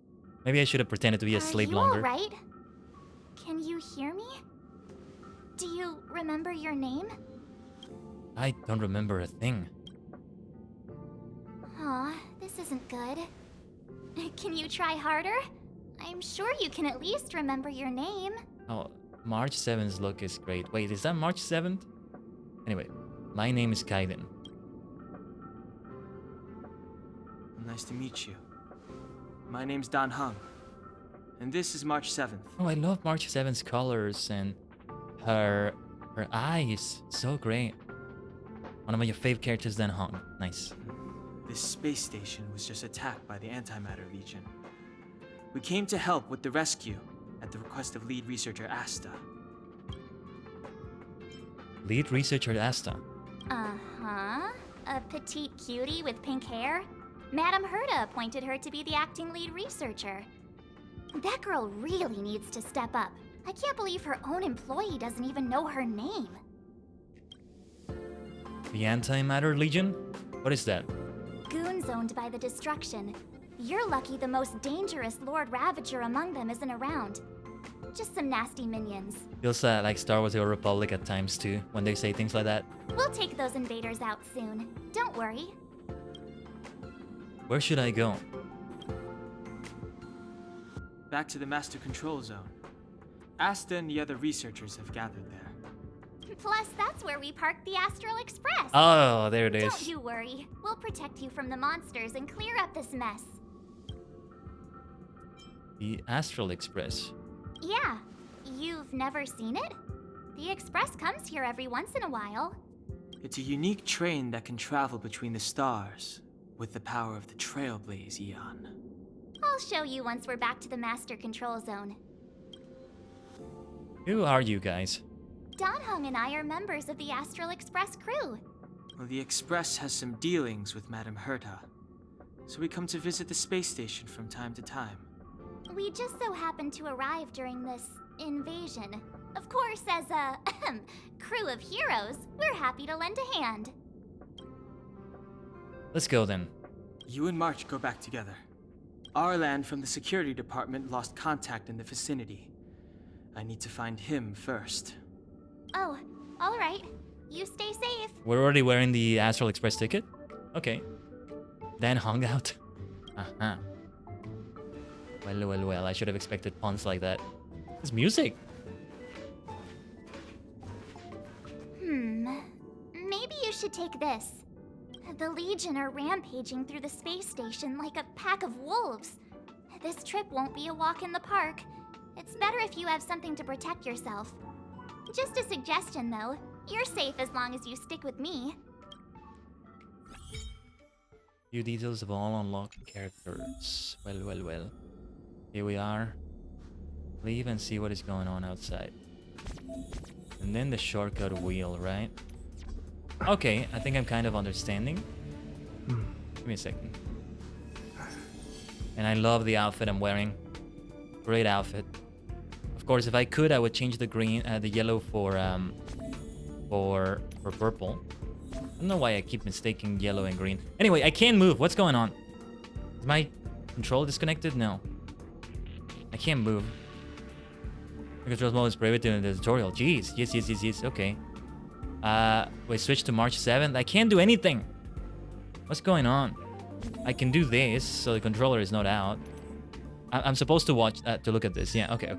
Maybe I should have pretended to be asleep Are you longer. all right? Can you hear me? Do you remember your name? I don't remember a thing. Aw, this isn't good. Can you try harder? I'm sure you can at least remember your name. Oh, March 7th's look is great. Wait, is that March 7th? Anyway, my name is Khaiden. Nice to meet you. My name's Don Hung. And this is March 7th. Oh, I love March 7th's colors and her eyes. So great. One of my favorite characters, Dan Hung. Nice. This space station was just attacked by the Antimatter Legion. We came to help with the rescue at the request of lead researcher Asta. Lead researcher Asta. Uh-huh. A petite cutie with pink hair? Madame Herta appointed her to be the acting lead researcher. That girl really needs to step up. I can't believe her own employee doesn't even know her name. The Antimatter Legion? What is that? Goons owned by the Destruction. You're lucky the most dangerous Lord Ravager among them isn't around. Just some nasty minions. Feels like Star Wars: The Old Republic at times too, when they say things like that. We'll take those invaders out soon. Don't worry. Where should I go? Back to the Master Control Zone. Asta and the other researchers have gathered there. Plus, that's where we parked the Astral Express. Oh, there it Don't is. you worry. We'll protect you from the monsters and clear up this mess. The Astral Express. Yeah. You've never seen it? The Express comes here every once in a while. It's a unique train that can travel between the stars with the power of the Trailblaze Eon. I'll show you once we're back to the Master Control Zone. Who are you guys? Don Hung and I are members of the Astral Express crew. Well, the Express has some dealings with Madame Herta, so we come to visit the space station from time to time. We just so happened to arrive during this invasion. Of course, as a crew of heroes, we're happy to lend a hand. Let's go then. You and March go back together. Arlan from the security department lost contact in the vicinity. I need to find him first. Oh, all right. You stay safe. We're already wearing the Astral Express ticket? Okay. Then hung out. Uh-huh. Well, I should have expected puns like that. It's music. Maybe you should take this. The Legion are rampaging through the space station like a pack of wolves. This trip won't be a walk in the park. It's better if you have something to protect yourself. Just a suggestion, though. You're safe as long as you stick with me. Few details of all unlocked characters. Well. Here we are. Leave and see what is going on outside. And then the shortcut wheel, right? Okay, I think I'm kind of understanding. Give me a second. And I love the outfit I'm wearing. Great outfit. Of course, if I could, I would change the green, the yellow for purple. I don't know why I keep mistaking yellow and green. Anyway, I can't move. What's going on? Is my control disconnected? No. I can't move. The controls mode is prohibited in the tutorial. Jeez. Yes. Okay. We switch to March 7th. I can't do anything. What's going on? I can do this, so the controller is not out. I'm supposed to watch, to look at this. Yeah, okay.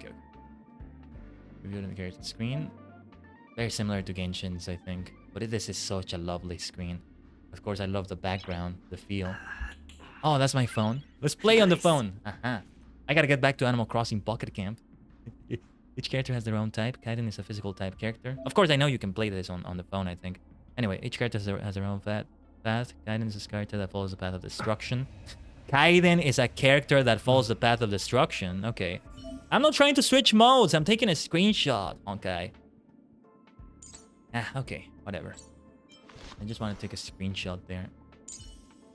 Review the character screen. Very similar to Genshin's, I think. But this is such a lovely screen. Of course, I love the background, the feel. Oh, that's my phone. Let's play on the phone. I gotta get back to Animal Crossing Pocket Camp. Each character has their own type. Khaiden is a physical type character. Of course, I know you can play this on the phone, I think. Anyway, each character has their own path. Khaiden is a character that follows the path of destruction. Khaiden is a character that follows the path of destruction. Okay. I'm not trying to switch modes. I'm taking a screenshot. Okay. Okay. Whatever. I just want to take a screenshot there.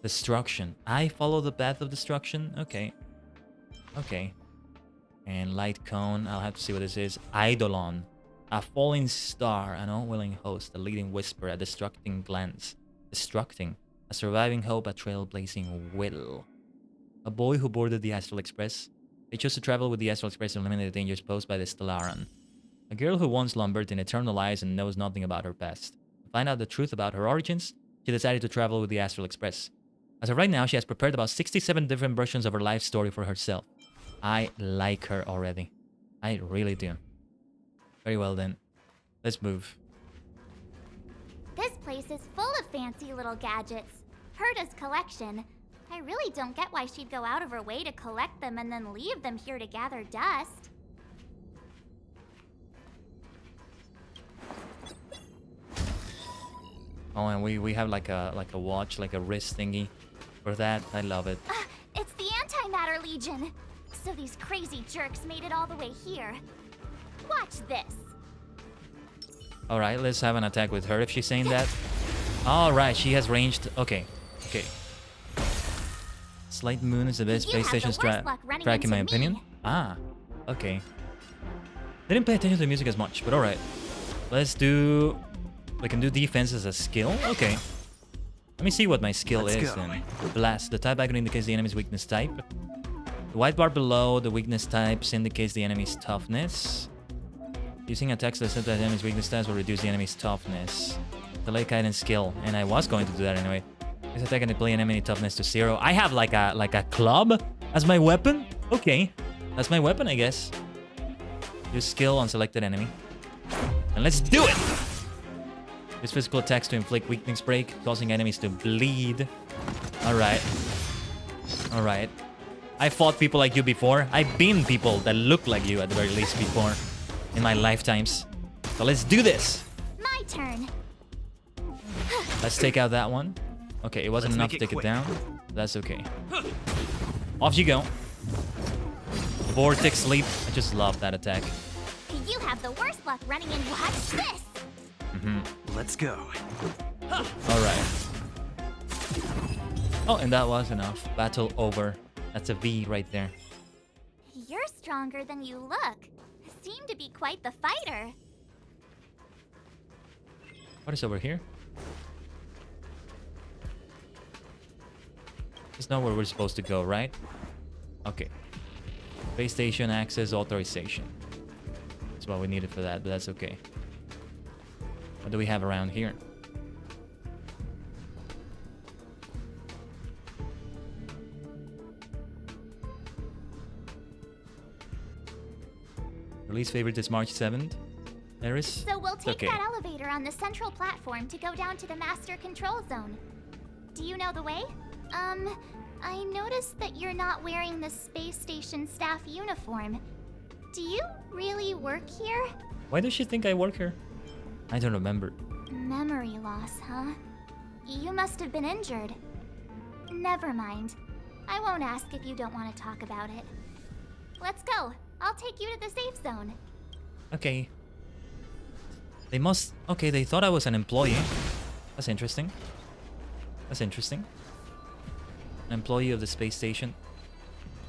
Destruction. I follow the path of destruction? Okay. Okay. And light cone. I'll have to see what this is. Eidolon. A falling star. An unwilling host. A leading whisper. A destructing glance. Destructing. A surviving hope. A trailblazing will. A boy who boarded the Astral Express. They chose to travel with the Astral Express to eliminate the dangers posed by the Stellaron. A girl who once slumbered in eternal lies and knows nothing about her past. To find out the truth about her origins, she decided to travel with the Astral Express. As of right now, she has prepared about 67 different versions of her life story for herself. I like her already. I really do. Very well then. Let's move. This place is full of fancy little gadgets. Herta's collection. I really don't get why she'd go out of her way to collect them and then leave them here to gather dust. Oh, and we have like a watch, like a wrist thingy for that. I love it. It's the Antimatter Legion. So these crazy jerks made it all the way here. Watch this. All right, let's have an attack with her if she's saying that. All right, she has ranged. Okay. Slight Moon is the best space station track in my opinion. Okay. Didn't pay attention to the music as much, but all right. Let's do. We can do defense as a skill. Okay. Let me see what my skill is then. Blast. The type icon indicates the enemy's weakness type. The white bar below the weakness types indicates the enemy's toughness. Using attacks that set the enemy's weakness types will reduce the enemy's toughness. Delay Khaiden skill, and I was going to do that anyway. This attack can display an enemy toughness to 0. I have like a club as my weapon. Okay, that's my weapon, I guess. Use skill on selected enemy, and let's do it. Use physical attacks to inflict weakness break, causing enemies to bleed. All right. I fought people like you before. I've been people that look like you at the very least before in my lifetimes. So let's do this. My turn. Let's take out that one. Okay, it wasn't enough to take it down. That's okay. Off you go. Vortex Leap. I just love that attack. You have the worst luck running in. Watch this. Let's go. Alright. Oh, and that was enough. Battle over. That's a V right there. You're stronger than you look. Seem to be quite the fighter. What is over here? It's not where we're supposed to go, right? Okay. Base station access authorization. That's what we needed for that, but that's okay. What do we have around here? Release favorite is March 7th. There is. So we'll take that elevator on the central platform to go down to the master control zone. Do you know the way? I noticed that you're not wearing the space station staff uniform. Do you really work here? Why does she think I work here? I don't remember. Memory loss, huh? You must have been injured. Never mind. I won't ask if you don't want to talk about it. Let's go. I'll take you to the safe zone. Okay. They must... Okay, they thought I was an employee. That's interesting. An employee of the space station.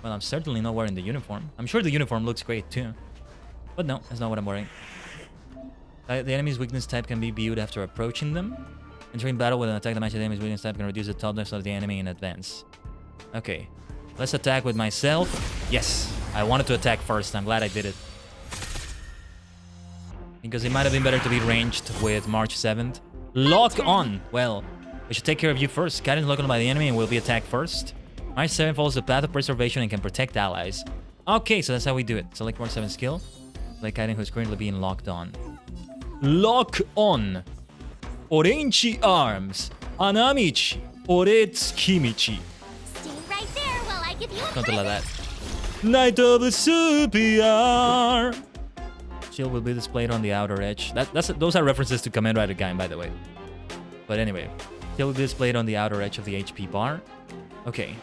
Well, I'm certainly not wearing the uniform. I'm sure the uniform looks great too. But no, that's not what I'm wearing. The enemy's weakness type can be viewed after approaching them. Entering battle with an attack that matches the enemy's weakness type can reduce the toughness of the enemy in advance. Okay. Let's attack with myself. Yes! I wanted to attack first. I'm glad I did it. Because it might have been better to be ranged with March 7th. Lock on! Well, we should take care of you first. Khaiden is locked on by the enemy and will be attacked first. March 7 follows the path of preservation and can protect allies. Okay, so that's how we do it. Select March 7 skill. Select Khaiden, who is currently being locked on. Lock on! Orenchi arms! Hanamichi! Oretsukimichi. Stay right there while I give you a Something like present. that. Night of the Superior! Shield will be displayed on the outer edge. Those are references to Kamen Rider Gaim, by the way. But anyway. Shield will be displayed on the outer edge of the HP bar. Okay.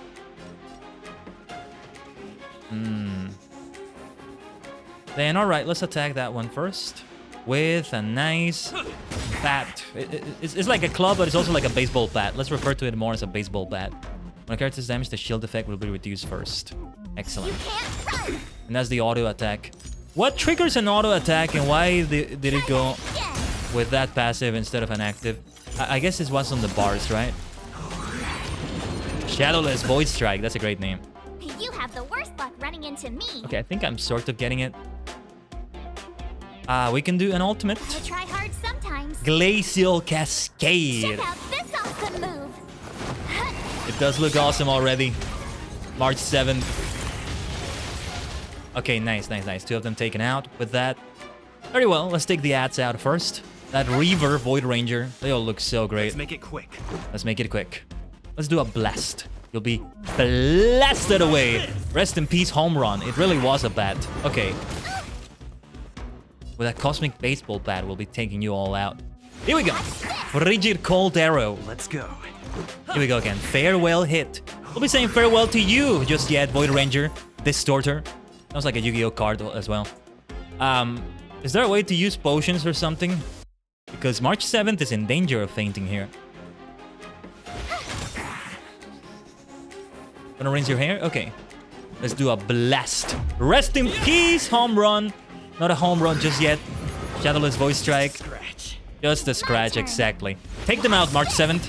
Then, alright, let's attack that one first. With a nice bat. It's like a club, but it's also like a baseball bat. Let's refer to it more as a baseball bat. When a character is damaged, the shield effect will be reduced first. Excellent. You can't run. And that's the auto attack. What triggers an auto attack and why did it go with that passive instead of an active? I guess it was on the bars, right? Shadowless Void Strike. That's a great name. You have the worst luck running into me. Okay, I think I'm sort of getting it. We can do an ultimate. I try hard sometimes. Glacial Cascade. Check out this awesome move. It does look awesome already. March 7th. Okay, nice. Two of them taken out with that. Very well, let's take the ads out first. That Reaver, Void Ranger, they all look so great. Let's make it quick. Let's make it quick. Let's do a blast. You'll be blasted away. Rest in peace, home run. It really was a bat. Okay. With a cosmic baseball bat, we'll be taking you all out. Here we go. Rigid Cold Arrow. Let's go. Here we go again. Farewell hit. We'll be saying farewell to you just yet, Void Ranger. Distorter. Sounds like a Yu-Gi-Oh card as well. Is there a way to use potions or something? Because March 7th is in danger of fainting here. Gonna rinse your hair? Okay. Let's do a blast. Rest in peace, home run. Not a home run just yet. Shadowless Voice Strike. Scratch. Just a scratch, exactly. Take them out, March 7th.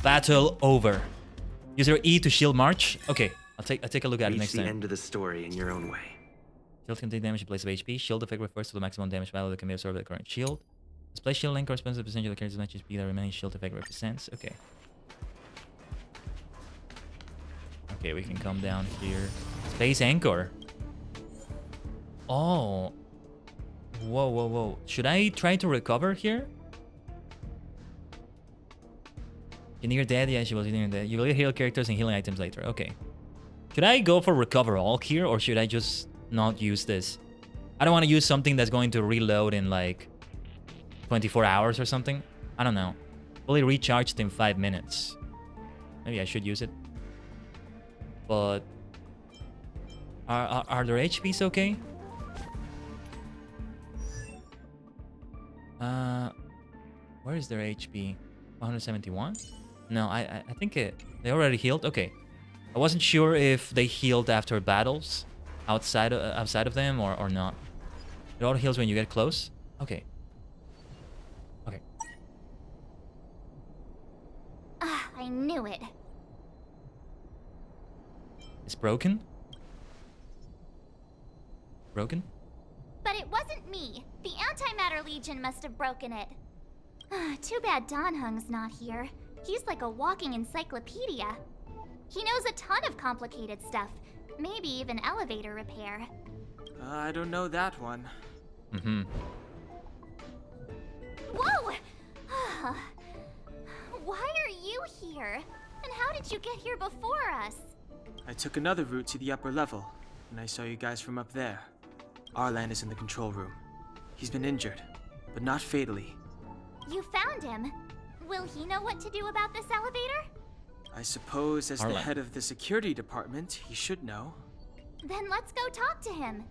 Battle over. Use your E to shield March. Okay, I'll take a look at it Reach next the time. end of the story in your own way. Shield can take damage in place of HP. Shield effect refers to the maximum damage value that can be absorbed by the current shield. Display shield link corresponds to the percentage of the character's match HP that remaining shield effect represents. Okay. Okay, we can come down here. Space Anchor. Oh. Whoa. Should I try to recover here? You're near dead? Yeah, she was near dead. You will heal characters and healing items later. Okay. Should I go for recover all here, or should I just not use this? I don't want to use something that's going to reload in like 24 hours or something. I don't know. Fully recharged in 5 minutes. Maybe I should use it. But are their HPs okay? Where is their HP? 171? No, I think they already healed. Okay, I wasn't sure if they healed after battles outside of them or not. It auto heals when you get close. Okay. Ah, I knew it. It's broken. Broken? But it wasn't me. The Antimatter Legion must have broken it. Too bad Don Hung's not here. He's like a walking encyclopedia. He knows a ton of complicated stuff. Maybe even elevator repair. I don't know that one. Mm-hmm. Whoa! Why are you here? And how did you get here before us? I took another route to the upper level, and I saw you guys from up there. Arlan is in the control room. He's been injured, but not fatally. You found him. Will he know what to do about this elevator? I suppose as the Arlan. head of the security department, he should know. Then let's go talk to him.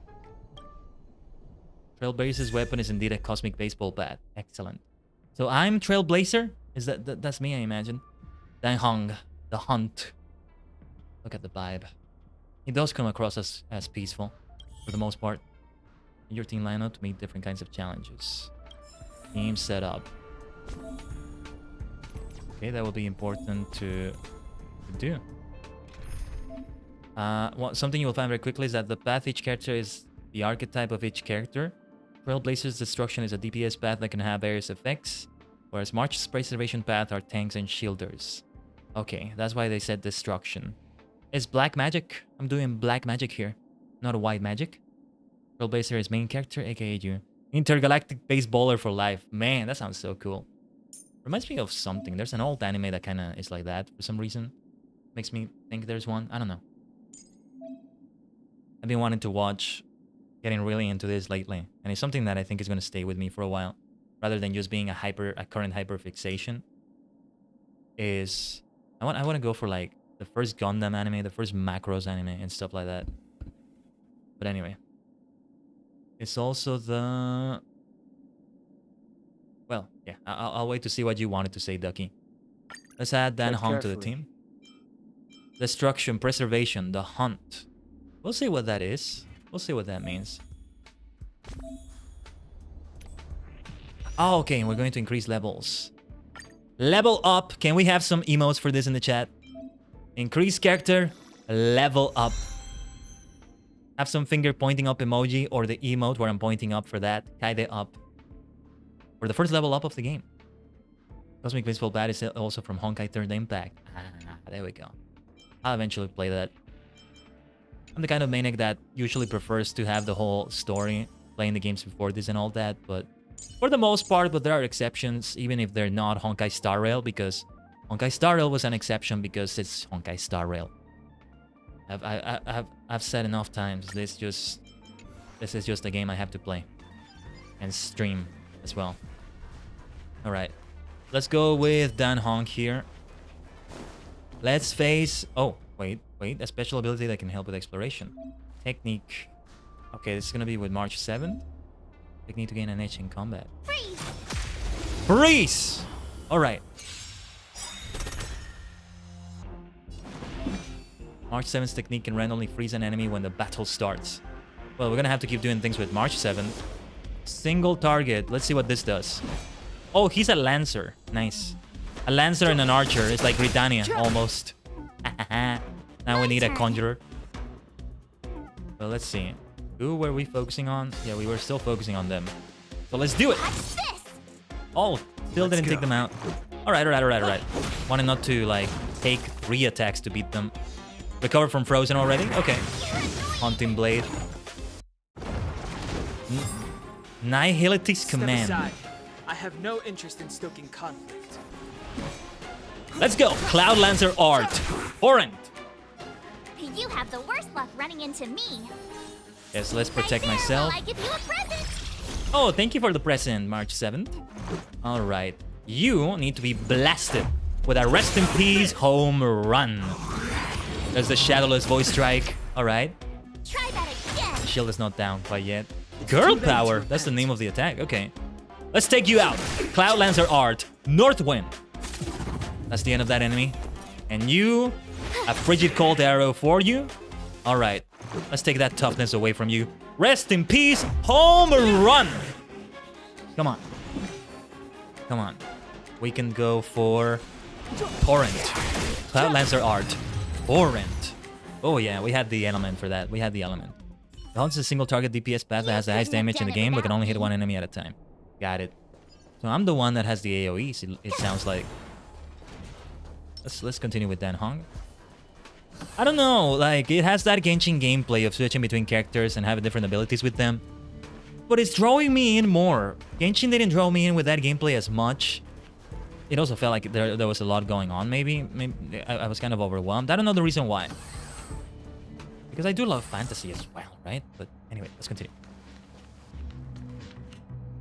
Trailblaze's weapon is indeed a cosmic baseball bat. Excellent. So I'm Trailblazer? Is that's me, I imagine. Dan Hung, the hunt. Look at the vibe. He does come across as peaceful, for the most part. Your team line up to meet different kinds of challenges. Team setup. Okay, that will be important to do. Something you will find very quickly is that the path each character is the archetype of each character. Trailblazer's destruction is a DPS path that can have various effects, whereas March's preservation path are tanks and shielders. Okay, that's why they said destruction. It's black magic. I'm doing black magic here, not a white magic. Trailblazer is main character, aka you. Intergalactic baseballer for life. Man, that sounds so cool. Reminds me of something. There's an old anime that kind of is like that for some reason. Makes me think there's one. I don't know. I've been wanting to watch, getting really into this lately, and it's something that I think is going to stay with me for a while, rather than just being a current hyperfixation. Is I want to go for like the first Gundam anime, the first Macross anime, and stuff like that. But anyway, it's also the... Well, yeah, I'll wait to see what you wanted to say, Ducky. Let's add Dan Hong to the team. Destruction, preservation, the hunt. We'll see what that is. We'll see what that means. Oh, okay, we're going to increase levels. Level up. Can we have some emotes for this in the chat? Increase character, level up. Have some finger pointing up emoji or the emote where I'm pointing up for that. Khaiden up. For the first level up of the game. Cosmic Baseball Bat is also from Honkai 3rd Impact. There we go. I'll eventually play that. I'm the kind of maniac that usually prefers to have the whole story, playing the games before this and all that, but for the most part, but there are exceptions, even if they're not Honkai Star Rail, because Honkai Star Rail was an exception because it's Honkai Star Rail. I've said enough times, this is just a game I have to play. And stream as well. Alright. Let's go with Dan Hong here. Let's face... Oh, wait. A special ability that can help with exploration. Technique. Okay, this is gonna be with March 7th. Technique to gain an edge in combat. Freeze! Freeze! Alright. March 7th's technique can randomly freeze an enemy when the battle starts. Well, we're gonna have to keep doing things with March 7th. Single target. Let's see what this does. Oh, he's a Lancer. Nice. A Lancer and an Archer. It's like Ridania, almost. Now we need a Conjurer. Well, let's see. Who were we focusing on? Yeah, we were still focusing on them. So let's do it. Oh, still didn't take them out. Alright. Wanted not to, like, take 3 attacks to beat them. Recover from Frozen already? Okay. Haunting Blade. Nihility's Command. Step aside. I have no interest in stoking conflict. Let's go. Cloud Lancer Art. Horrend. You have the worst luck running into me. Yes, let's protect Right there, myself. will I give you a present? Oh, thank you for the present, March 7th. Alright. You need to be blasted with a rest in peace home run. There's the Shadowless Voice Strike. Alright. Try that again. Shield is not down quite yet. Girl Power. That's the name of the attack. Okay. Let's take you out. Cloud Lancer Art. Northwind. That's the end of that enemy. And you, a frigid cold arrow for you. Alright. Let's take that toughness away from you. Rest in peace. Home run. Come on. Come on. We can go for Torrent. Cloud Lancer Art. Torrent. Oh yeah, we had the element for that. We had the element. The Hunt's a single target DPS path that has the highest damage in the game but can only hit one enemy at a time. Got it. So I'm the one that has the AoEs, it sounds like. Let's continue with Dan Hong. I don't know, like, it has that Genshin gameplay of switching between characters and having different abilities with them. But it's drawing me in more. Genshin didn't draw me in with that gameplay as much. It also felt like there was a lot going on, maybe I was kind of overwhelmed. I don't know the reason why. Because I do love fantasy as well, right? But anyway, let's continue.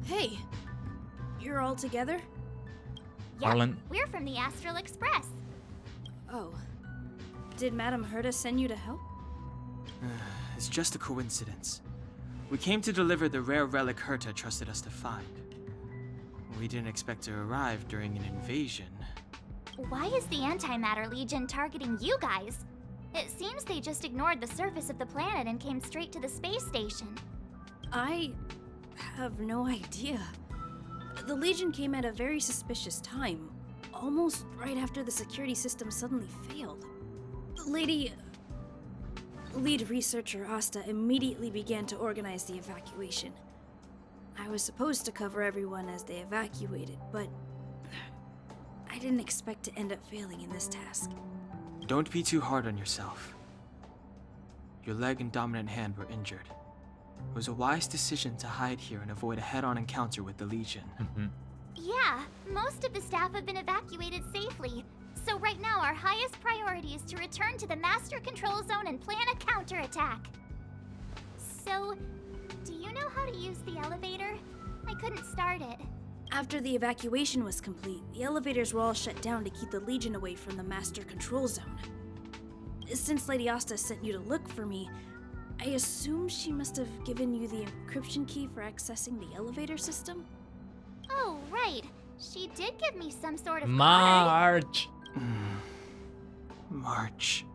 Hey, you're all together? Yeah, Harlan. we're from the Astral Express. Oh. Did Madame Herta send you to help? It's just a coincidence. We came to deliver the rare relic Herta trusted us to find. We didn't expect to arrive during an invasion. Why is the Antimatter Legion targeting you guys? It seems they just ignored the surface of the planet and came straight to the space station. I have no idea. The Legion came at a very suspicious time, almost right after the security system suddenly failed. Lead researcher Asta immediately began to organize the evacuation. I was supposed to cover everyone as they evacuated, but I didn't expect to end up failing in this task. Don't be too hard on yourself. Your leg and dominant hand were injured. It was a wise decision to hide here and avoid a head-on encounter with the Legion. Yeah, most of the staff have been evacuated safely. So right now our highest priority is to return to the master control zone and plan a counterattack. So, do you know how to use the elevator? I couldn't start it. After the evacuation was complete, the elevators were all shut down to keep the Legion away from the master control zone. Since Lady Asta sent you to look for me, I assume she must have given you the encryption key for accessing the elevator system? Oh, right. She did give me some sort of card. March. March.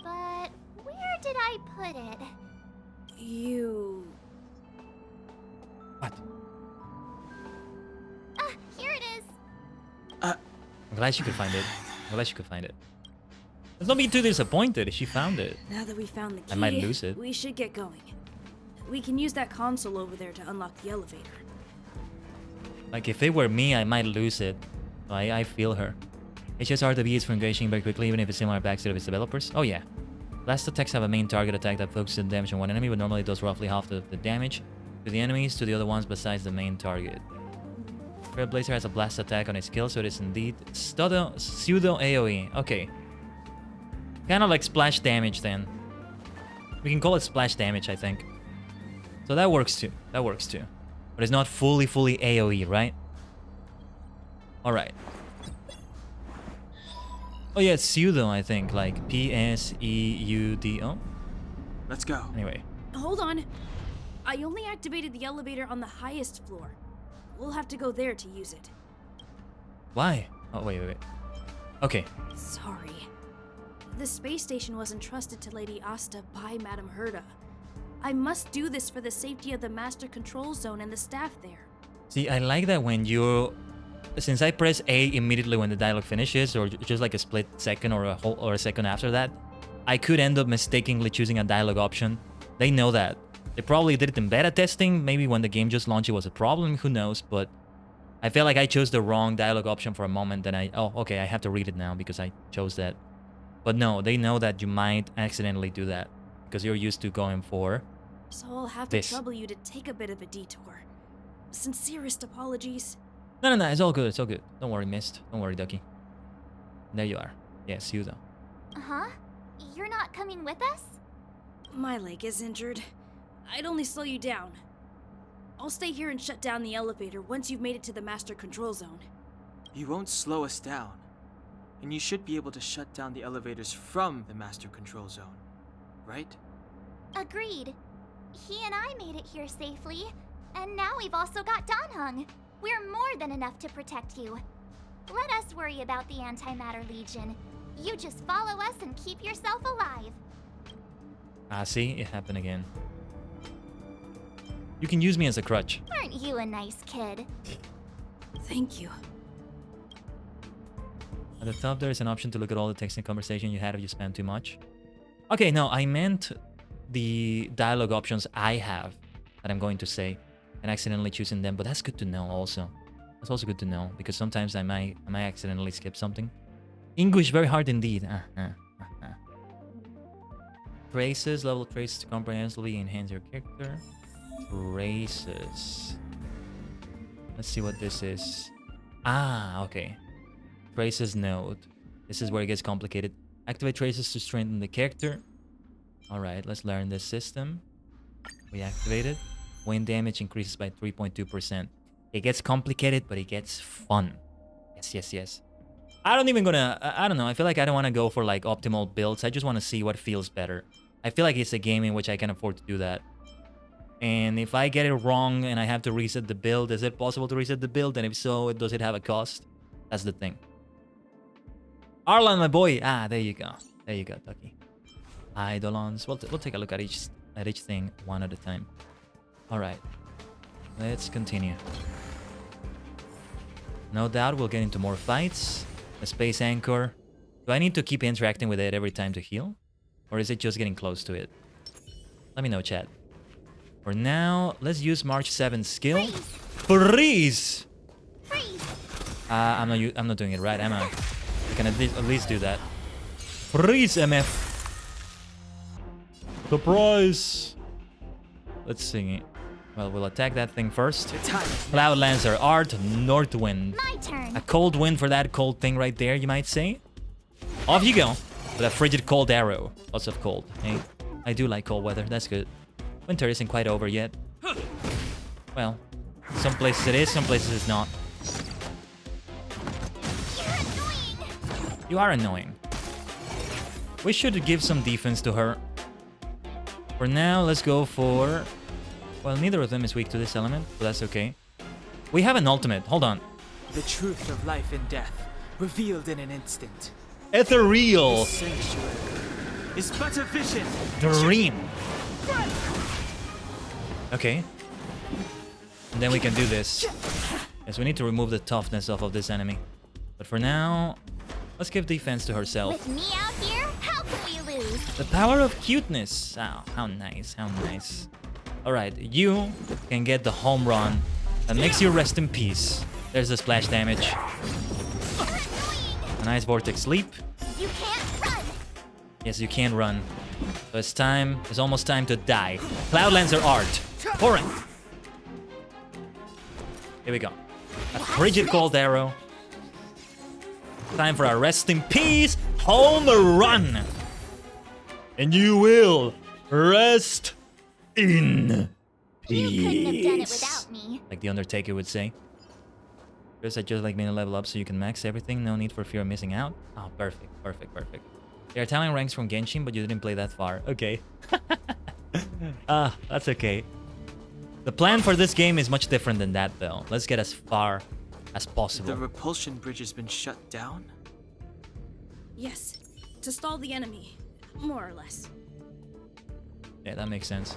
But where did I put it? You... What? Ah, here it is. I'm glad she could find it. I'm glad she could find it. Let's not be too disappointed. She found it. Now that we found the key, I might lose it. we should get going. We can use that console over there to unlock the elevator. Like, if it were me, I might lose it. So I feel her. It's just hard to beat for engaging very quickly, even if it's similar backseat of its developers. Oh yeah. Blast attacks have a main target attack that focuses on damage on one enemy, but normally does roughly half the damage to the enemies to the other ones besides the main target. Red Blazer has a blast attack on its skill, so it is indeed pseudo AoE. Okay. Kind of like splash damage then. We can call it splash damage, I think. So that works too. That works too. But it's not fully AoE, right? Alright. Oh yeah, it's pseudo, I think. Like P-S-E-U-D-O. Let's go. Anyway. Hold on. I only activated the elevator on the highest floor. We'll have to go there to use it. Why? Oh, wait. Okay. Sorry. The space station was entrusted to Lady Asta by Madame Herta. I must do this for the safety of the master control zone and the staff there. See, I like that when you... Since I press A immediately when the dialogue finishes, or just like a split second or a second after that, I could end up mistakenly choosing a dialogue option. They know that. They probably did it in beta testing. Maybe when the game just launched it was a problem, who knows, but I feel like I chose the wrong dialogue option for a moment, and oh, okay, I have to read it now because I chose that. But no, they know that you might accidentally do that because you're used to going for So I'll have to trouble you to take a bit of a detour. Sincerest apologies. No, it's all good, it's all good. Don't worry, mist. Don't worry, ducky. There you are. Yes, you though. Huh? You're not coming with us? My leg is injured. I'd only slow you down. I'll stay here and shut down the elevator once you've made it to the master control zone. You won't slow us down. And you should be able to shut down the elevators from the master control zone, right? Agreed. He and I made it here safely, and now we've also got Danhung. We're more than enough to protect you. Let us worry about the Antimatter Legion. You just follow us and keep yourself alive. Ah, see? It happened again. You can use me as a crutch. Aren't you a nice kid? Thank you. At the top, there is an option to look at all the text and conversation you had if you spam too much. Okay, no, I meant the dialogue options I have that I'm going to say and accidentally choosing them, but that's good to know also. That's also good to know because sometimes I might accidentally skip something. English, very hard indeed. Traces, level traces to comprehensively enhance your character. Traces. Let's see what this is. Ah, okay. Traces node. This is where it gets complicated. Activate traces to strengthen the character. Alright, let's learn this system. We activate it. Wind damage increases by 3.2%. It gets complicated, but it gets fun. Yes. I don't know. I feel like I don't want to go for like optimal builds. I just want to see what feels better. I feel like it's a game in which I can afford to do that. And if I get it wrong and I have to reset the build, is it possible to reset the build? And if so, does it have a cost? That's the thing. Arlan, my boy. Ah, there you go. There you go, Ducky. eidolons. We'll take a look at each thing one at a time. All right, let's continue. No doubt we'll get into more fights. A space anchor. Do I need to keep interacting with it every time to heal? Or is it just getting close to it? Let me know, chat. For now, let's use March 7's skill. Freeze! Freeze! I'm not doing it right, am I? I can at least do that. Freeze, MF! Surprise! Let's sing it. Well, we'll attack that thing first. Cloud Lancer, Art, Northwind. My turn. A cold wind for that cold thing right there, you might say. Off you go. With a frigid cold arrow. Lots of cold. Hey, I do like cold weather, that's good. Winter isn't quite over yet. Well, some places it is, some places it's not. You're annoying. You are annoying. We should give some defense to her. For now, let's go for... Well, neither of them is weak to this element, but that's okay. We have an ultimate. Hold on. The truth of life and death, revealed in an instant. Ethereal Sanctuary is but a vision. dream. Okay. And then we can do this. Yes, we need to remove the toughness off of this enemy. But for now, let's give defense to herself. With me out here, how can we lose? The power of cuteness. Oh, how nice, how nice. Alright, you can get the home run that makes you rest in peace. There's the splash damage. A nice vortex leap. You can't run. Yes, you can run. So it's time, it's almost time to die. Cloud Lancer Art. Torrent. Here we go. A frigid cold arrow. Time for a rest in peace home run. And you will rest in peace. You couldn't have done it without me. Like the Undertaker would say. First, I just like being a level up so you can max everything. No need for fear of missing out. Oh, perfect, perfect, perfect. There are Italian ranks from Genshin, but you didn't play that far. Okay. That's okay. The plan for this game is much different than that, though. Let's get as far as possible. The repulsion bridge has been shut down? Yes, to stall the enemy, more or less. Yeah, that makes sense.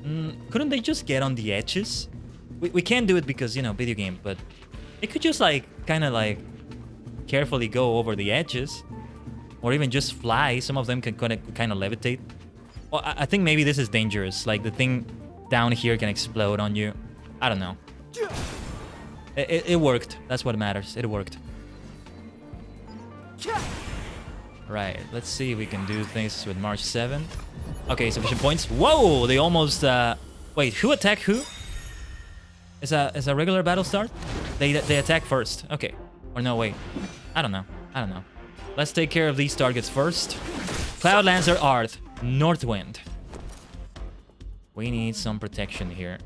Couldn't they just get on the edges? We can't do it because, you know, video game, but they could just, like, kind of, like, carefully go over the edges. Or even just fly. Some of them can kind of levitate. Well, I think maybe this is dangerous. Like, the thing down here can explode on you. I don't know. It worked. That's what matters. It worked. Right, let's see if we can do things with March 7. Okay, sufficient points. Whoa, they almost... Wait, who attacked who? Is a regular battle start? They attack first. Okay. Or no, wait. I don't know. Let's take care of these targets first. Cloud Lancer Art. Northwind. We need some protection here.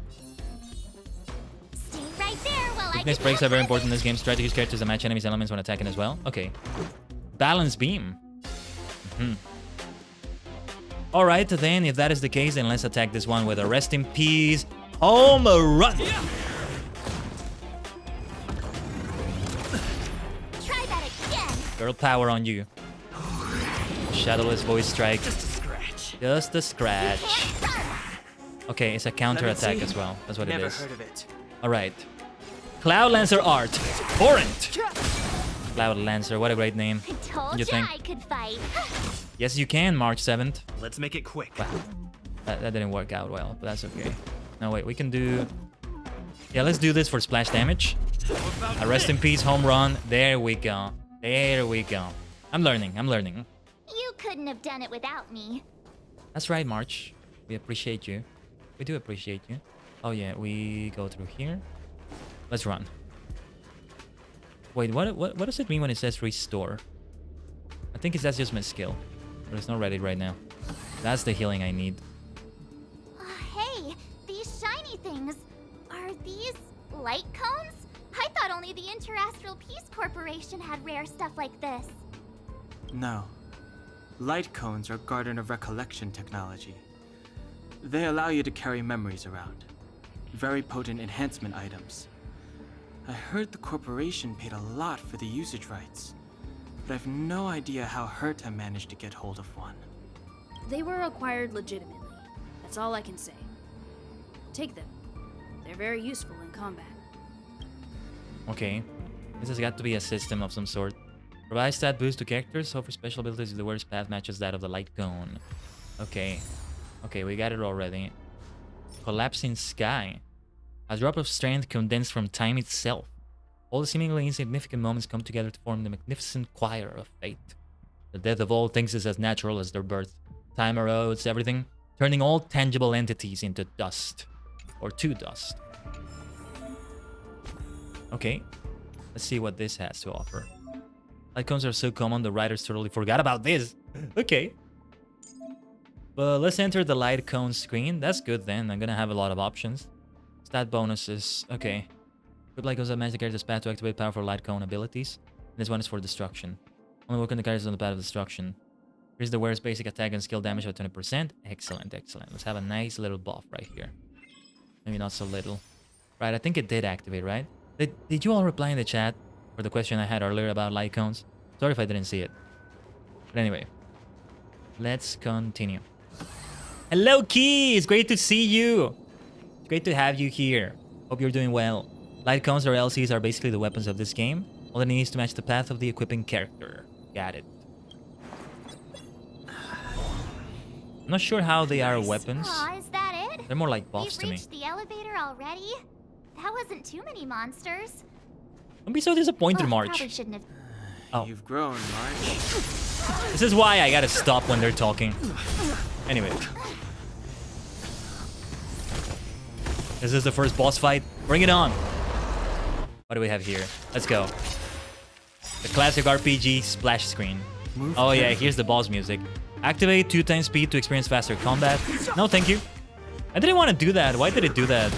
Stay right there while I Weakness get breaks that are very weapon. important in this game. Strategies characters that match enemies' elements when attacking as well. Okay. Balance beam. Alright, then if that is the case, then let's attack this one with a rest in peace home run. Try that again. Girl power on you. Shadowless voice strike. Just a scratch. Just a scratch. Can't run. Okay, it's a counter attack as well. That's what it Never is. heard of it. Alright. Cloud Lancer Art. Torrent. Cloud Lancer, what a great name. I told You you think? I could fight. Yes, you can, March 7th. Let's make it quick. Wow. That didn't work out well, but that's okay. No, wait, we can do... Yeah, let's do this for splash damage. A rest in peace home run. There we go. There we go. I'm learning. You couldn't have done it without me. That's right, March. We appreciate you. We do appreciate you. Oh yeah, we go through here. Let's run. Wait, what does it mean when it says restore? I think that's just my skill. But it's not ready right now. That's the healing I need. Hey, these shiny things. Are these light cones? I thought only the Interastral Peace Corporation had rare stuff like this. No. Light cones are Garden of Recollection technology. They allow you to carry memories around. Very potent enhancement items. I heard the corporation paid a lot for the usage rights. but I've no idea how Herta managed to get hold of one. They were acquired legitimately. That's all I can say. Take them. They're very useful in combat. Okay. This has got to be a system of some sort. Provide stat boost to characters. Offer special abilities if the worst path matches that of the light cone. Okay. Okay, we got it already. Collapsing sky. A drop of strength condensed from time itself. All the seemingly insignificant moments come together to form the magnificent choir of fate. The death of all things is as natural as their birth. Time erodes everything, turning all tangible entities into dust. Or to dust. Okay. Let's see what this has to offer. Light cones are so common, the writers totally forgot about this. Okay. But let's enter the light cone screen. That's good then. I'm gonna have a lot of options. Stat bonuses. Okay. Good light cones that match the character's path to activate powerful light cone abilities. And this one is for destruction. Only work on the characters on the path of destruction. Here's the wearer's basic attack and skill damage by 20%. Excellent, excellent. Let's have a nice little buff right here. Maybe not so little. Right, I think it did activate, right? Did you all reply in the chat for the question I had earlier about light cones? Sorry if I didn't see it. But anyway, let's continue. Hello, Key! It's great to see you! It's great to have you here. Hope you're doing well. Light cones or LCs are basically the weapons of this game. All it needs to match the path of the equipping character. Got it. I'm not sure how they are weapons. Aw, is that it? They're more like buffs You've to me. reached the elevator already? That wasn't too many monsters. Don't be so disappointed, Ugh, March. Probably shouldn't have. Oh. You've grown, March. This is why I gotta stop when they're talking. Anyway. This is the first boss fight. Bring it on. What do we have here? Let's go. The classic RPG splash screen. Oh yeah, here's the boss music. Activate 2 times speed to experience faster combat. No, thank you. I didn't want to do that. Why did it do that?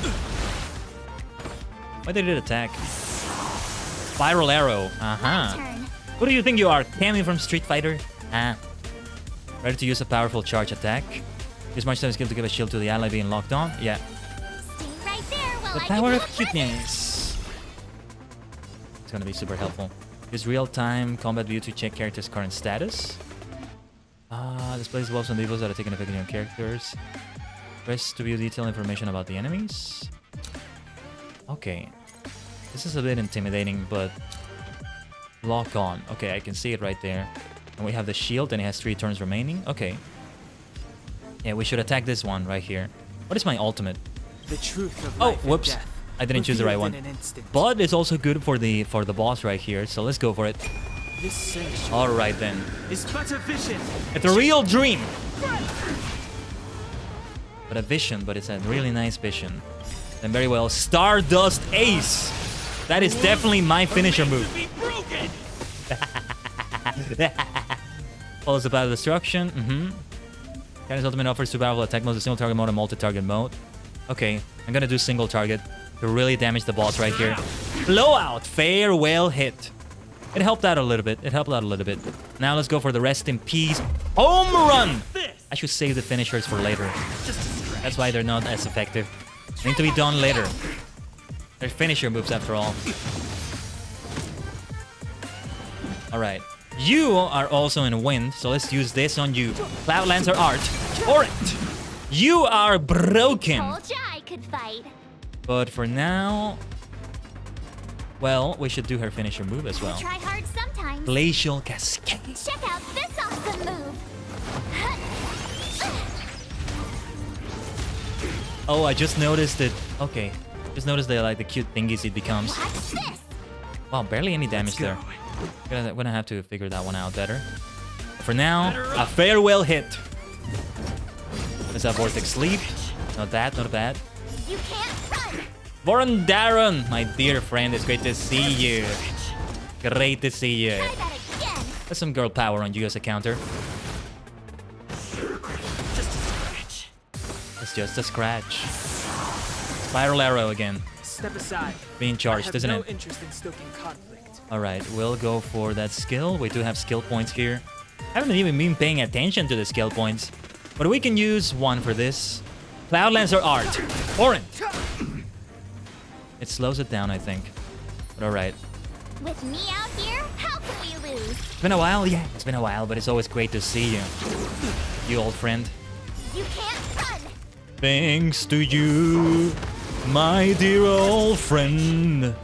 Why did it attack? Spiral arrow. Uh-huh. Turn. Who do you think you are? Cammy from Street Fighter? Ah. Ready to use a powerful charge attack. Use March time skill to give a shield to the ally being locked on. Yeah. Stay right there while The I power give of you a cuteness. It's gonna be super helpful. Use real-time combat view to check character's current status. Displays buffs and debuffs that are taken effect on your characters. Press to view detailed information about the enemies. Okay. This is a bit intimidating, but... Lock on. Okay, I can see it right there. And we have the shield, and it has 3 turns remaining. Okay. Yeah, we should attack this one right here. What is my ultimate? The truth of Oh, life and whoops. death, I didn't choose the right revealed one. in an instant. But it's also good for the boss right here, so let's go for it. This search Alright then. is but a vision. It's a real dream! But a vision, but it's a really nice vision. Then very well, Stardust Ace! That is definitely my finisher move. Follows the path of destruction. Kaiden's ultimate offers 2 powerful attack modes, a single target mode and multi-target mode. Okay, I'm gonna do single target to really damage the boss right here. Blowout! Farewell hit. It helped out a little bit. It helped out a little bit. Now let's go for the rest in peace. Home run! I should save the finishers for later. That's why they're not as effective. They need to be done later. They're finisher moves after all. Alright. You are also in wind, so let's use this on you. Cloud Lancer Art. For it! You are broken! Told ya I could fight. But for now... Well, we should do her finisher move as well. Try hard sometimes. Glacial Cascade. Check out this awesome move. Oh, I just noticed it. Okay. Just noticed the cute thingies it becomes. Watch this. Wow, barely any damage there. Gonna have to figure that one out better. For now, a farewell hit. Let's have Vortex Sleep. Not bad, not bad. You can't run. Vorandaron, my dear friend, it's great to see you. Great to see you. Try that again. There's some girl power on you as a counter. It's just a scratch. Spiral arrow again. Step aside. Being charged, isn't I have it? no interest in stoking conflict. Alright, we'll go for that skill. We do have skill points here. I haven't even been paying attention to the skill points. But we can use one for this. Cloud Lancer Art. Orange. It slows it down, I think. But alright. With me out here, how can we lose? lose. It's been a while? Yeah, it's been a while, but it's always great to see you. You old friend. You can't run. Thanks to you, my dear old friend.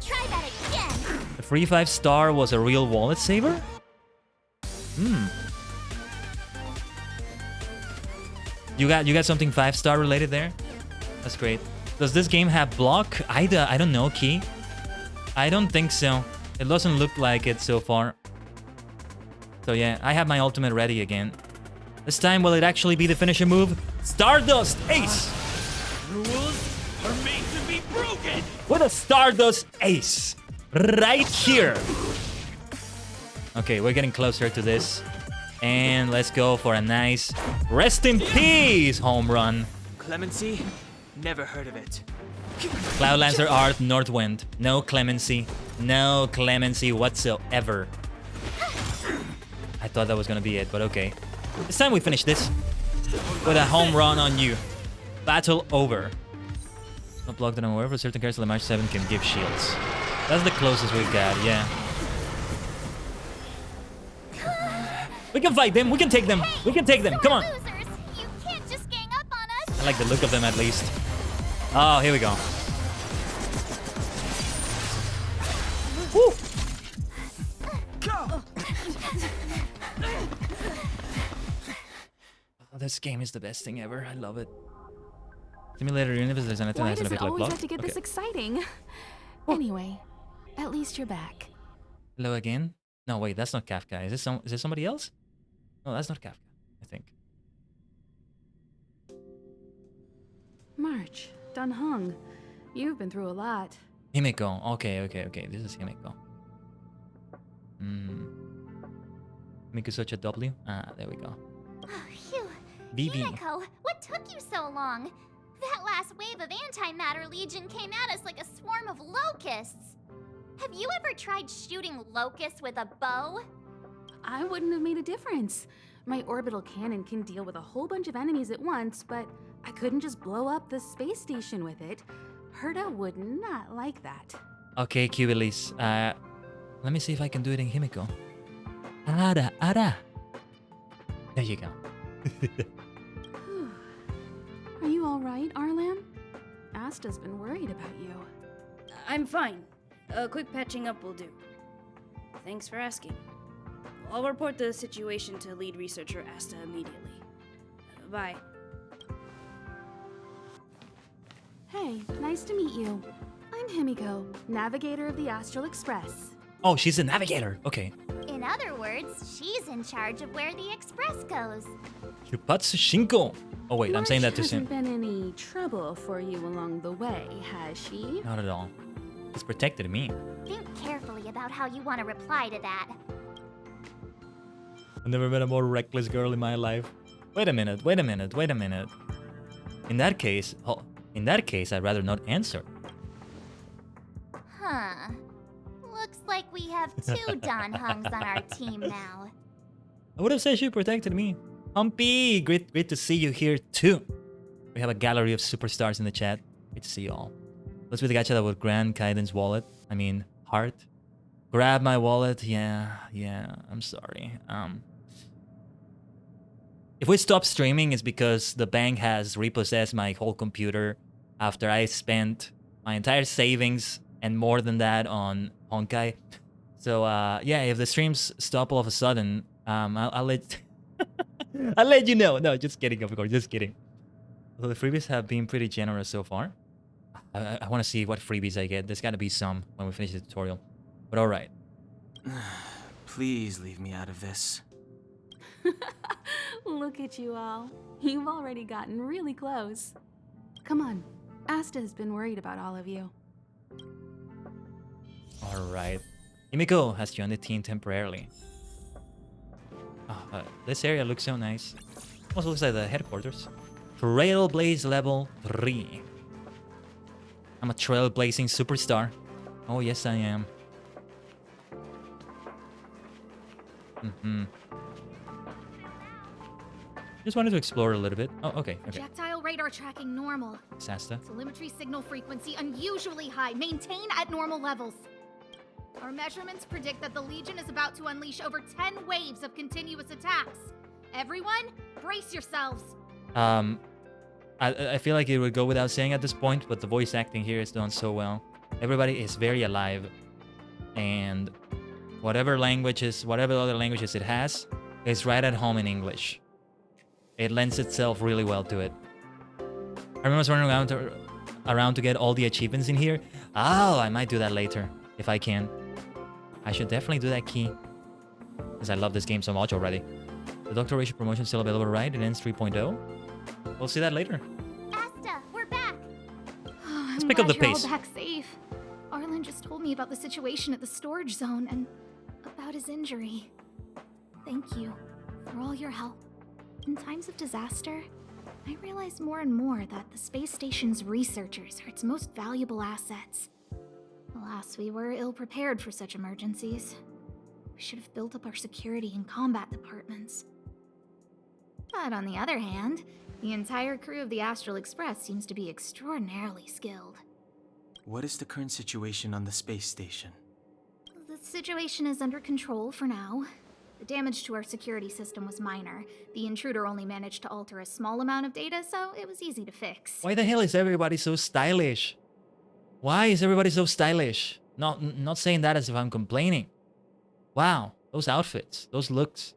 Try that again. The free 5-star was a real wallet saver? You got something 5-star related there? That's great. Does this game have block? I don't know, Key. I don't think so. It doesn't look like it so far. So yeah, I have my ultimate ready again. This time, will it actually be the finisher move? Stardust Ace! Rules are made to be broken! With a Stardust Ace! Right here! Okay, we're getting closer to this. And let's go for a nice rest in peace home run. Clemency? Never heard of it. Cloud Lancer Art Northwind. No clemency. No clemency whatsoever. I thought that was gonna be it, but okay. It's time we finish this with a home run on you. Battle over. Not blocked and aware, but certain characters in March 7 can give shields. That's the closest we've got, yeah. We can fight them, we can take them, we can take them, come on. Losers. You can't just gang up on us. I like the look of them at least. Oh, here we go. Woo! Oh, this game is the best thing ever. I love it. Simulator universe, there's anything Why that's does gonna it be like always block? have to get this Okay. exciting? Anyway, at least you're back. Hello again? No, wait, that's not Kafka. Is this somebody else? No, that's not Kafka, I think. March, Dunhung, you've been through a lot. Himiko. Okay. This is Himiko. Himiko's such a W. Ah, there we go. Oh, phew. Vivi. Himiko, what took you so long? That last wave of antimatter legion came at us like a swarm of locusts. Have you ever tried shooting locusts with a bow? I wouldn't have made a difference. My orbital cannon can deal with a whole bunch of enemies at once, but I couldn't just blow up the space station with it. Herta would not like that. Okay, Cubilis. Let me see if I can do it in Himiko. Ara. There you go. Are you all right, Arlam? Asta's been worried about you. I'm fine. A quick patching up will do. Thanks for asking. I'll report the situation to lead researcher Asta immediately. Bye. Hey, nice to meet you. I'm Himiko, navigator of the Astral Express. Oh, she's a navigator. Okay. In other words, she's in charge of where the express goes. Yupatsu Shinko. Oh wait, I'm saying that too soon. March hasn't been any trouble for you along the way, has she? Not at all. It's protected me. Think carefully about how you want to reply to that. I've never met a more reckless girl in my life. Wait a minute. In that case, I'd rather not answer. Huh. Looks like we have two Don Hungs on our team now. I would have said she protected me. Humpy, great to see you here too. We have a gallery of superstars in the chat. Great to see you all. Let's be the gacha that would grant Khaiden's wallet. I mean, heart. Grab my wallet. Yeah. I'm sorry. If we stop streaming, it's because the bank has repossessed my whole computer after I spent my entire savings and more than that on Honkai. So yeah, if the streams stop all of a sudden, I'll let I'll let you know. No, just kidding, of course, just kidding. So the freebies have been pretty generous so far. I want to see what freebies I get. There's got to be some when we finish the tutorial. But all right. Please leave me out of this. Look at you all. You've already gotten really close. Come on. Asta has been worried about all of you. All right. Himiko has joined the team temporarily. Oh, this area looks so nice. Also looks like the headquarters. Trailblaze level 3. I'm a trailblazing superstar. Oh, yes, I am. Just wanted to explore a little bit. Oh, okay. Projectile radar tracking normal. Sasta. Telemetry signal frequency unusually high. Maintain at normal levels. Our measurements predict that the Legion is about to unleash over 10 waves of continuous attacks. Everyone, brace yourselves. I feel like it would go without saying at this point, but the voice acting here is done so well. Everybody is very alive, and whatever other languages it has, is right at home in English. It lends itself really well to it. I remember running around to get all the achievements in here. Oh, I might do that later, if I can. I should definitely do that key, because I love this game so much already. The Dr. Ratio promotion is still available, right? It ends 3.0. We'll see that later. Asta, we're back. Let's pick up the pace. All back safe. Arlen just told me about the situation at the storage zone and about his injury. Thank you for all your help. In times of disaster, I realize more and more that the space station's researchers are its most valuable assets. Alas, we were ill-prepared for such emergencies. We should have built up our security and combat departments. But on the other hand, the entire crew of the Astral Express seems to be extraordinarily skilled. What is the current situation on the space station? The situation is under control for now. The damage to our security system was minor. The intruder only managed to alter a small amount of data, so it was easy to fix. Why the hell is everybody so stylish? Why is everybody so stylish? Not saying that as if I'm complaining. Wow, those outfits, those looks.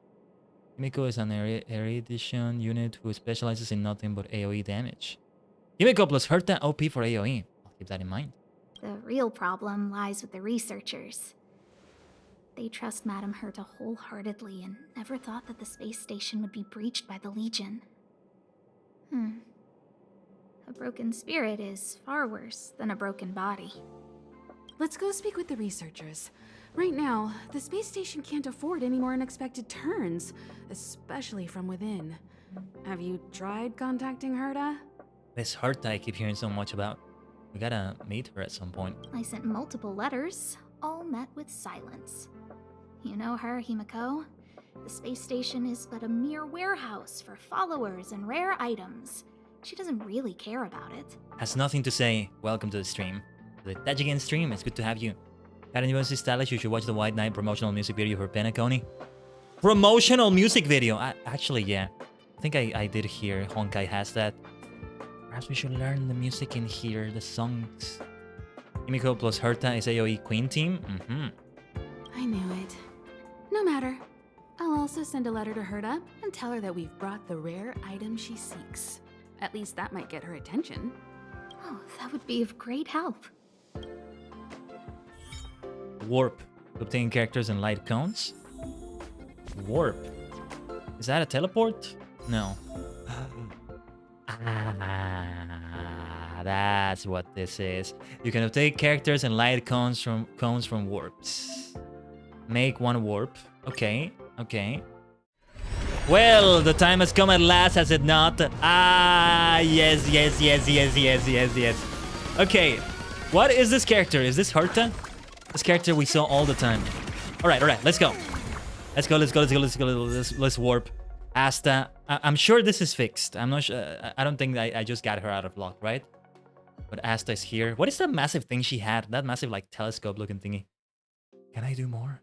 Himiko is an erudition unit who specializes in nothing but AoE damage. Himiko plus Herta OP for AoE. I'll keep that in mind. The real problem lies with the researchers. They trust Madame Herta wholeheartedly and never thought that the space station would be breached by the Legion. A broken spirit is far worse than a broken body. Let's go speak with the researchers. Right now, the space station can't afford any more unexpected turns, especially from within. Have you tried contacting Herta? This Herta I keep hearing so much about. We gotta meet her at some point. I sent multiple letters, all met with silence. You know her, Himiko. The space station is but a mere warehouse for followers and rare items. She doesn't really care about it. Has nothing to say. Welcome to the stream. The Tajigan stream, it's good to have you. Khaiden, you want to see stylish? You should watch the White Knight promotional music video for Penacony. Promotional music video? Actually, yeah. I think I did hear Honkai has that. Perhaps we should learn the music in here, the songs. Himiko plus Herta is AoE Queen team? I knew it. No matter. I'll also send a letter to Herta and tell her that we've brought the rare item she seeks. At least that might get her attention. Oh, that would be of great help. Warp. To obtain characters and light cones? Warp. Is that a teleport? No. That's what this is. You can obtain characters and light cones from warps. Make one warp. Okay. Well, the time has come at last, has it not? Yes. Okay, what is this character? Is this Herta? This character we saw all the time. All right, let's go. Let's warp. Asta, I'm sure this is fixed. I'm not sure. I don't think I just got her out of luck, right? But Asta is here. What is that massive thing she had? That massive, like, telescope-looking thingy. Can I do more?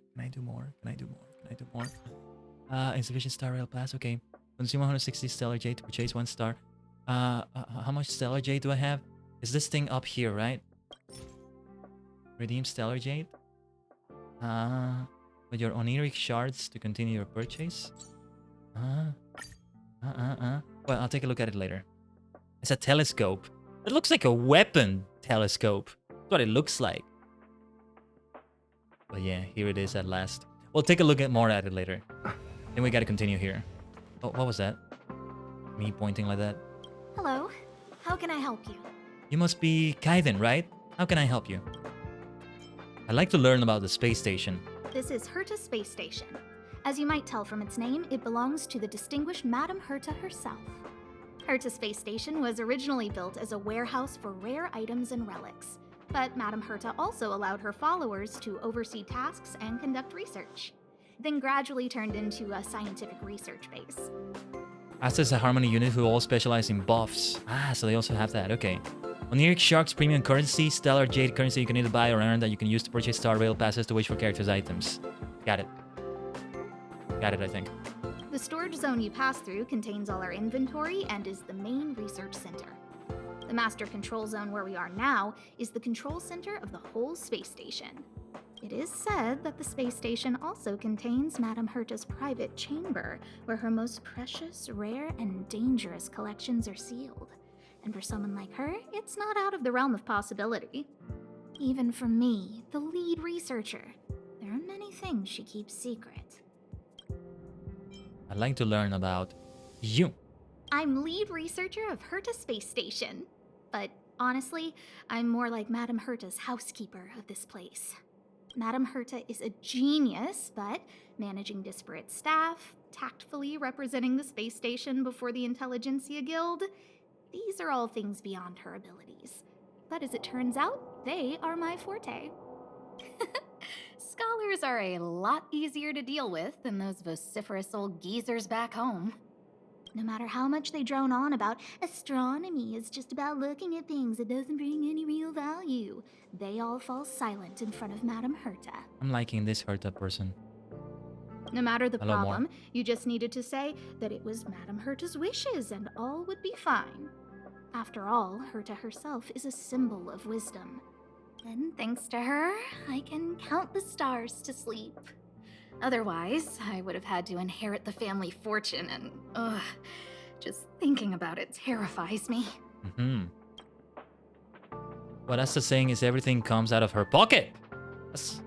Insufficient star rail pass. Okay. Consume 160 stellar jade to purchase 1 star. How much stellar jade do I have? Is this thing up here, right? Redeem stellar jade. With your oniric shards to continue your purchase. Well, I'll take a look at it later. It's a telescope. It looks like a weapon telescope. That's what it looks like. But yeah, here it is at last. We'll take a look more at it later. Then we gotta continue here. Oh, what was that? Me pointing like that? Hello. How can I help you? You must be Khaiden, right? How can I help you? I'd like to learn about the space station. This is Herta Space Station. As you might tell from its name, it belongs to the distinguished Madame Herta herself. Herta Space Station was originally built as a warehouse for rare items and relics. But Madame Herta also allowed her followers to oversee tasks and conduct research. Then gradually turned into a scientific research base. Asta is a Harmony unit who all specialize in buffs. So they also have that, okay. Oniric Shark's premium currency, Stellar Jade currency you can either buy or earn that you can use to purchase Star Rail passes to wish for characters' items. Got it. Got it, I think. The storage zone you pass through contains all our inventory and is the main research center. The master control zone where we are now is the control center of the whole space station. It is said that the space station also contains Madame Herta's private chamber, where her most precious, rare, and dangerous collections are sealed. And for someone like her, it's not out of the realm of possibility. Even for me, the lead researcher, there are many things she keeps secret. I'd like to learn about you. I'm lead researcher of Herta Space Station. But honestly, I'm more like Madame Herta's housekeeper of this place. Madame Herta is a genius, but managing disparate staff, tactfully representing the space station before the Intelligentsia Guild, these are all things beyond her abilities. But as it turns out, they are my forte. Scholars are a lot easier to deal with than those vociferous old geezers back home. No matter how much they drone on about astronomy is just about looking at things that doesn't bring any real value, they all fall silent in front of Madame Herta. I'm liking this Herta person. No matter the Hello, problem, more. you just needed to say that it was Madame Herta's wishes and all would be fine. After all, Herta herself is a symbol of wisdom. And thanks to her, I can count the stars to sleep. Otherwise, I would have had to inherit the family fortune and, just thinking about it terrifies me. Well, that's the saying is everything comes out of her pocket. That's...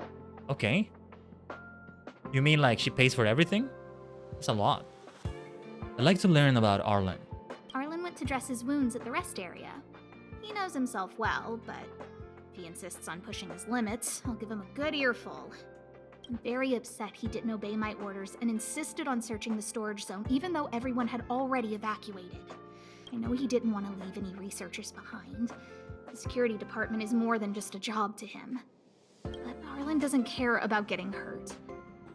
okay. You mean like she pays for everything? That's a lot. I'd like to learn about Arlen. Arlen went to dress his wounds at the rest area. He knows himself well, but if he insists on pushing his limits, I'll give him a good earful. I'm very upset he didn't obey my orders and insisted on searching the storage zone even though everyone had already evacuated. I know he didn't want to leave any researchers behind. The security department is more than just a job to him. But Arlen doesn't care about getting hurt.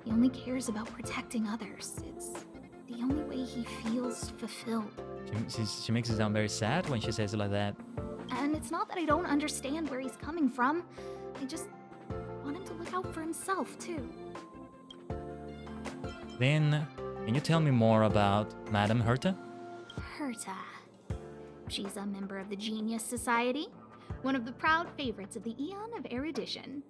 He only cares about protecting others. It's the only way he feels fulfilled. She makes it sound very sad when she says it like that. And it's not that I don't understand where he's coming from. I just want him to look out for himself, too. Then, can you tell me more about Madame Herta? Herta. She's a member of the Genius Society, one of the proud favorites of the Eon of Erudition.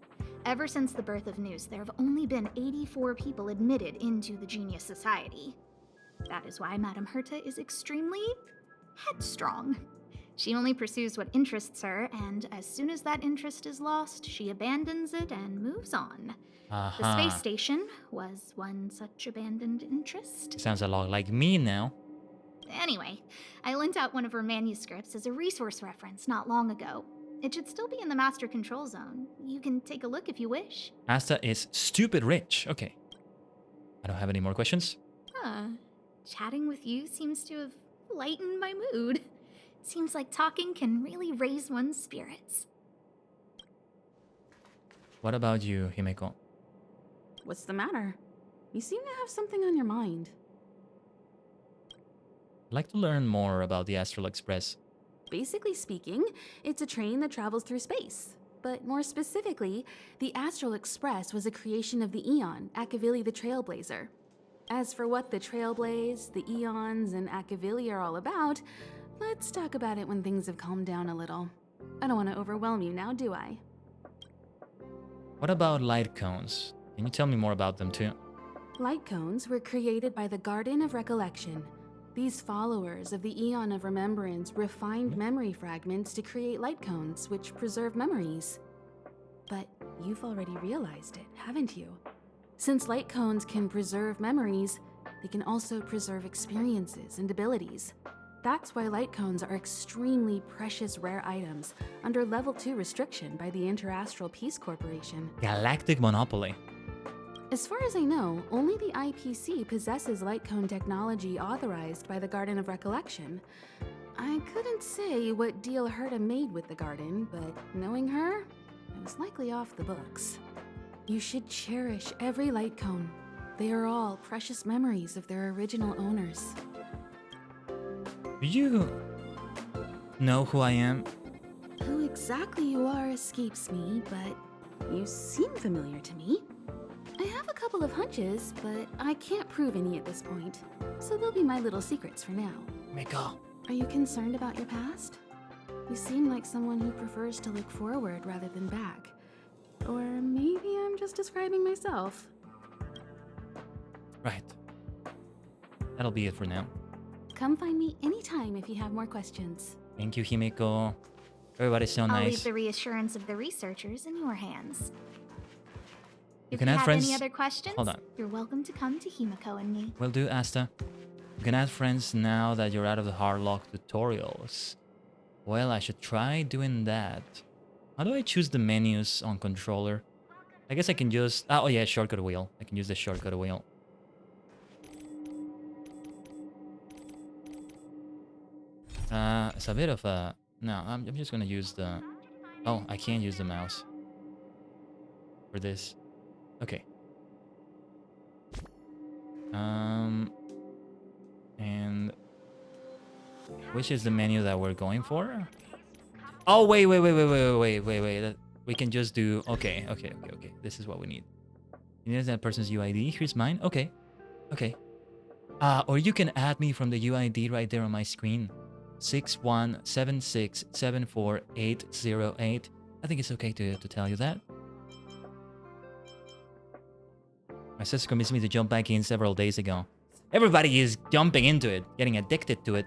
Ever since the birth of News, there have only been 84 people admitted into the Genius Society. That is why Madame Herta is extremely headstrong. She only pursues what interests her, and as soon as that interest is lost, she abandons it and moves on. The space station was one such abandoned interest. Sounds a lot like me now. Anyway, I lent out one of her manuscripts as a resource reference not long ago. It should still be in the master control zone. You can take a look if you wish. Asta is stupid rich. Okay. I don't have any more questions. Chatting with you seems to have lightened my mood. Seems like talking can really raise one's spirits. What about you, Himeko? What's the matter? You seem to have something on your mind. I'd like to learn more about the Astral Express. Basically speaking, it's a train that travels through space. But more specifically, the Astral Express was a creation of the Eon, Akavili the Trailblazer. As for what the Trailblaze, the Eons, and Akavili are all about, let's talk about it when things have calmed down a little. I don't want to overwhelm you now, do I? What about light cones? Can you tell me more about them too? Light cones were created by the Garden of Recollection. These followers of the Eon of Remembrance refined memory fragments to create light cones, which preserve memories. But you've already realized it, haven't you? Since light cones can preserve memories, they can also preserve experiences and abilities. That's why light cones are extremely precious rare items under Level 2 restriction by the Interastral Peace Corporation. Galactic monopoly. As far as I know, only the IPC possesses light cone technology authorized by the Garden of Recollection. I couldn't say what deal Herta made with the Garden, but knowing her, it was likely off the books. You should cherish every light cone. They are all precious memories of their original owners. Do you know who I am? exactly you are escapes me, but you seem familiar to me. I have a couple of hunches, but I can't prove any at this point. So they'll be my little secrets for now. Miko. Are you concerned about your past? You seem like someone who prefers to look forward rather than back. Or maybe I'm just describing myself. Right. That'll be it for now. Come find me anytime if you have more questions. Thank you, Himiko. Everybody's so I'll leave nice. the reassurance of the researchers in your hands. You If can you add have friends. any other questions, Hold on. you're welcome to come to Himiko and me. Will do, Asta. You can add friends now that you're out of the hardlock tutorials. Well, I should try doing that. How do I choose the menus on controller? I guess I can just... Oh, yeah, shortcut wheel. I can use the shortcut wheel. It's a bit of a... No, I'm just gonna use the... Oh, I can't use the mouse. For this. Okay. And... Which is the menu that we're going for? Oh, wait. That we can just do... Okay. This is what we need. You need that person's UID. Here's mine. Okay. Or you can add me from the UID right there on my screen. 617674808. I think it's okay to tell you that. My sister convinced me to jump back in several days ago. Everybody is jumping into it, getting addicted to it.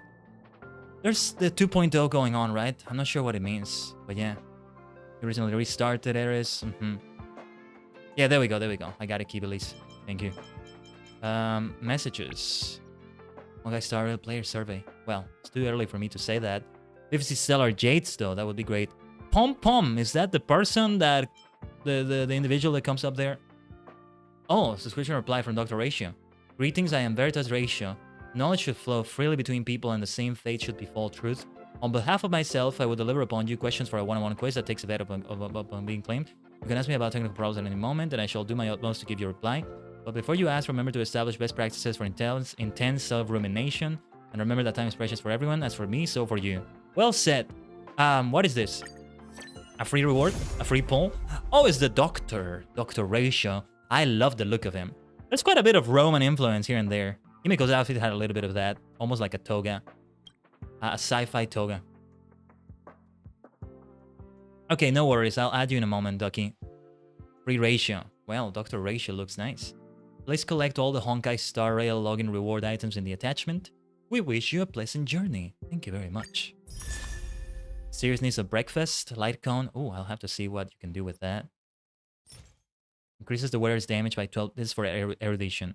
There's the 2.0 going on, right? I'm not sure what it means, but yeah. You recently restarted Eris. Yeah, there we go. I got it, Kibilis. Thank you. Messages. Honkai Star Player Survey. Well, it's too early for me to say that. 50 Stellar Jades, though, that would be great. Pom Pom, is that the person that... The individual that comes up there? Oh, subscription reply from Dr. Ratio. Greetings, I am Veritas Ratio. Knowledge should flow freely between people and the same fate should befall truth. On behalf of myself, I will deliver upon you questions for a one-on-one quiz that takes effect upon being claimed. You can ask me about technical problems at any moment, and I shall do my utmost to give you a reply. But before you ask, remember to establish best practices for intense self-rumination, and remember that time is precious for everyone. As for me, so for you. Well said. What is this? A free reward? A free poll? Oh, it's the Dr. Ratio. I love the look of him. There's quite a bit of Roman influence here and there. Himiko's outfit had a little bit of that. Almost like a toga. A sci-fi toga. Okay, no worries. I'll add you in a moment, Ducky. Free Ratio. Well, Dr. Ratio looks nice. Please collect all the Honkai Star Rail login reward items in the attachment. We wish you a pleasant journey. Thank you very much. Serious needs a breakfast. Light cone. Oh, I'll have to see what you can do with that. Increases the wearer's damage by 12. This is for erudition.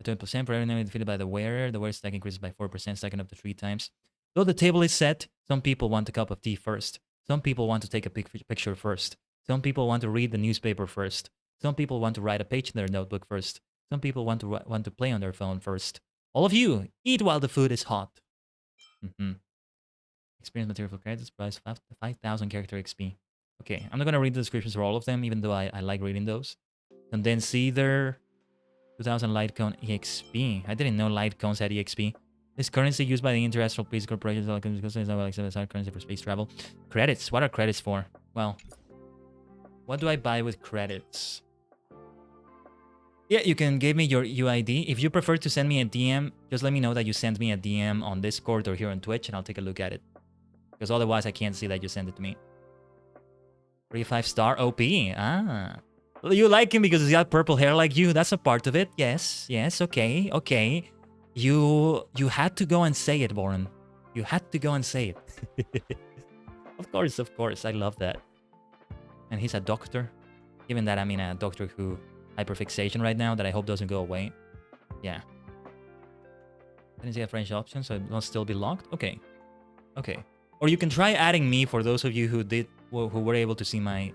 20% for every enemy defeated by the wearer. The wearer's stack increases by 4%, stacking up to 3 times. Though the table is set, some people want a cup of tea first. Some people want to take a picture first. Some people want to read the newspaper first. Some people want to write a page in their notebook first. Some people want to play on their phone first. All of you, eat while the food is hot. Experience material for credits, price 5,000 character XP. Okay, I'm not going to read the descriptions for all of them, even though I like reading those. Condense either 2,000 light cone EXP. I didn't know light cones had EXP. This currency used by the Interastral Police Corporation is like currency for space travel. Credits. What are credits for? Well, what do I buy with credits? Yeah, you can give me your UID. If you prefer to send me a DM, just let me know that you sent me a DM on Discord or here on Twitch, and I'll take a look at it. Because otherwise, I can't see that you sent it to me. 3-5-star OP. Ah. You like him because he's got purple hair like you. That's a part of it. Yes. Okay. You had to go and say it, Boren. You had to go and say it. Of course. I love that. And he's a doctor. Given that I'm in a Doctor Who hyperfixation right now that I hope doesn't go away. Yeah. I didn't see a French option, so it must still be locked. Okay. Or you can try adding me for those of you who were able to see my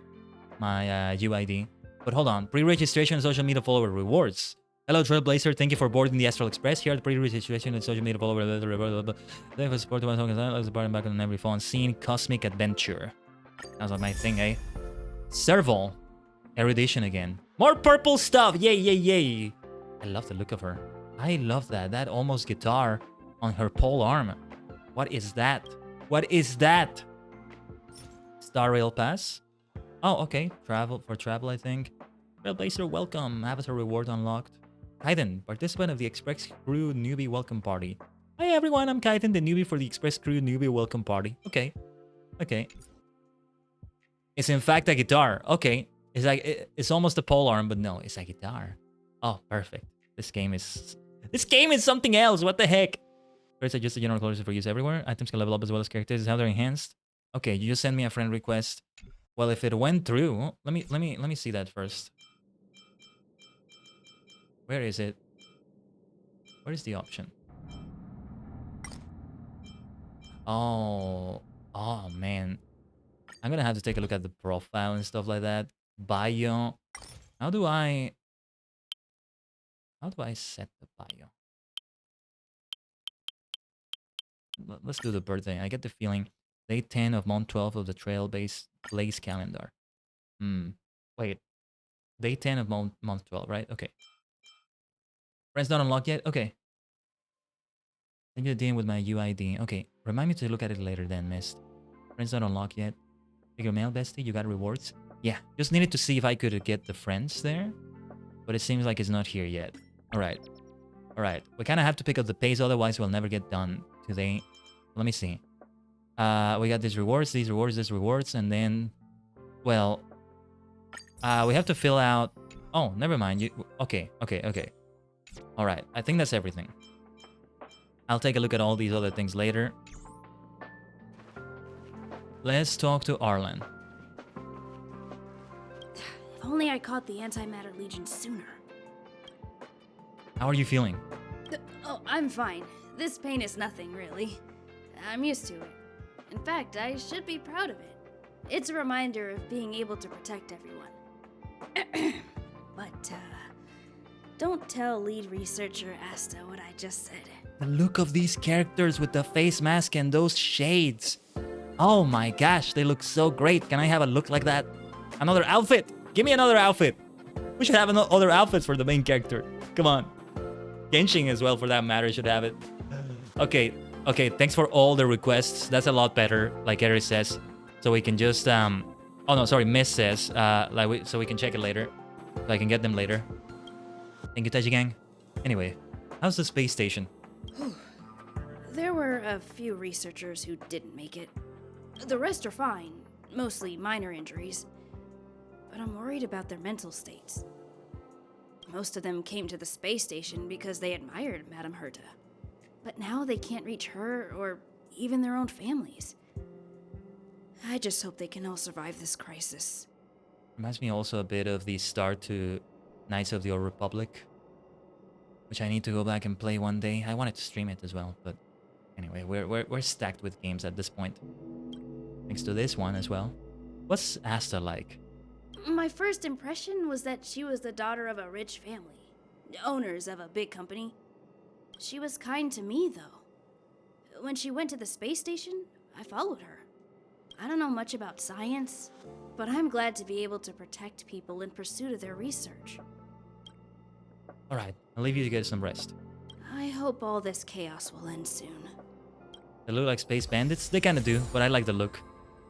UID. But hold on. Pre-registration and social media follower rewards. Hello, Trailblazer. Thank you for boarding the Astral Express. Here at the pre-registration and social media follower. Thank you for supporting my song. Let's part back on every phone. Scene Cosmic Adventure. Sounds like my thing, eh? Serval. Erudition again. More purple stuff. Yay. I love the look of her. I love that. That almost guitar on her pole arm. What is that? Star Rail Pass. Oh, okay. Travel, I think. Trailblazer, welcome. Avatar reward unlocked. Khaiden, participant of the Express Crew Newbie Welcome Party. Hi everyone, I'm Khaiden, the newbie for the Express Crew Newbie Welcome Party. Okay. Okay. It's in fact a guitar. Okay. It's like, it's almost a polearm, but no, it's a guitar. Oh, perfect. This game is something else. What the heck? First, I just a general colors for use everywhere. Items can level up as well as characters. How they're enhanced. Okay, you just send me a friend request. Well, if it went through, let me see that first. Where is it? Where is the option? Oh man. I'm gonna have to take a look at the profile and stuff like that. Bio. How do I set the bio? Let's do the birthday. I get the feeling day 10 of month 12 of the trail-based Blaze calendar. Wait. Day 10 of month 12, right? Okay. Friends not unlocked yet? Okay. I need to deal with my UID. Okay. Remind me to look at it later then, Mist. Friends not unlocked yet. Figure mail, bestie. You got rewards? Yeah. Just needed to see if I could get the friends there. But it seems like it's not here yet. Alright. Alright. We kind of have to pick up the pace, otherwise we'll never get done today. Let me see. We got these rewards, these rewards, and then... Well... we have to fill out... Oh, never mind. Okay. Alright. I think that's everything. I'll take a look at all these other things later. Let's talk to Arlen. If only I caught the Antimatter Legion sooner. How are you feeling? Oh, I'm fine. This pain is nothing, really. I'm used to it. In fact, I should be proud of it. It's a reminder of being able to protect everyone. But, don't tell lead researcher Asta what I just said. The look of these characters with the face mask and those shades. Oh my gosh, they look so great. Can I have a look like that? Another outfit! Give me another outfit! We should have other outfits for the main character. Come on. Genshin as well, for that matter, should have it. Okay, thanks for all the requests. That's a lot better, like Eri says. So we can just, oh no, sorry, Miss says, so we can check it later. So I can get them later. Thank you, Taiji Gang. Anyway, how's the space station? There were a few researchers who didn't make it. The rest are fine, mostly minor injuries. But I'm worried about their mental states. Most of them came to the space station because they admired Madame Herta. But now they can't reach her or even their own families. I just hope they can all survive this crisis. Reminds me also a bit of the start to Knights of the Old Republic, which I need to go back and play one day. I wanted to stream it as well, but anyway, we're stacked with games at this point. Thanks to this one as well. What's Asta like? My first impression was that she was the daughter of a rich family, owners of a big company. She was kind to me, though. When she went to the space station, I followed her. I don't know much about science, but I'm glad to be able to protect people in pursuit of their research. Alright, I'll leave you to get some rest. I hope all this chaos will end soon. They look like space bandits? They kinda do, but I like the look.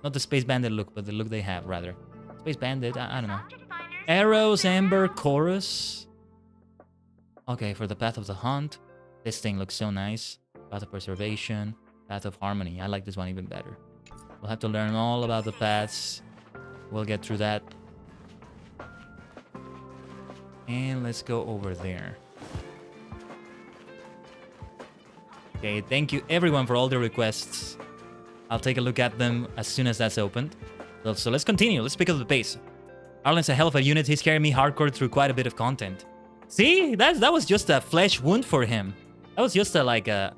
Not the space bandit look, but the look they have, rather. Space bandit, I don't know. Arrows, Amber, Chorus. Okay, for the Path of the Hunt. This thing looks so nice. Path of Preservation. Path of Harmony. I like this one even better. We'll have to learn all about the paths. We'll get through that. And let's go over there. Okay, thank you everyone for all the requests. I'll take a look at them as soon as that's opened. So let's continue. Let's pick up the pace. Arlen's a hell of a unit. He's carrying me hardcore through quite a bit of content. See? That was just a flesh wound for him. That was just a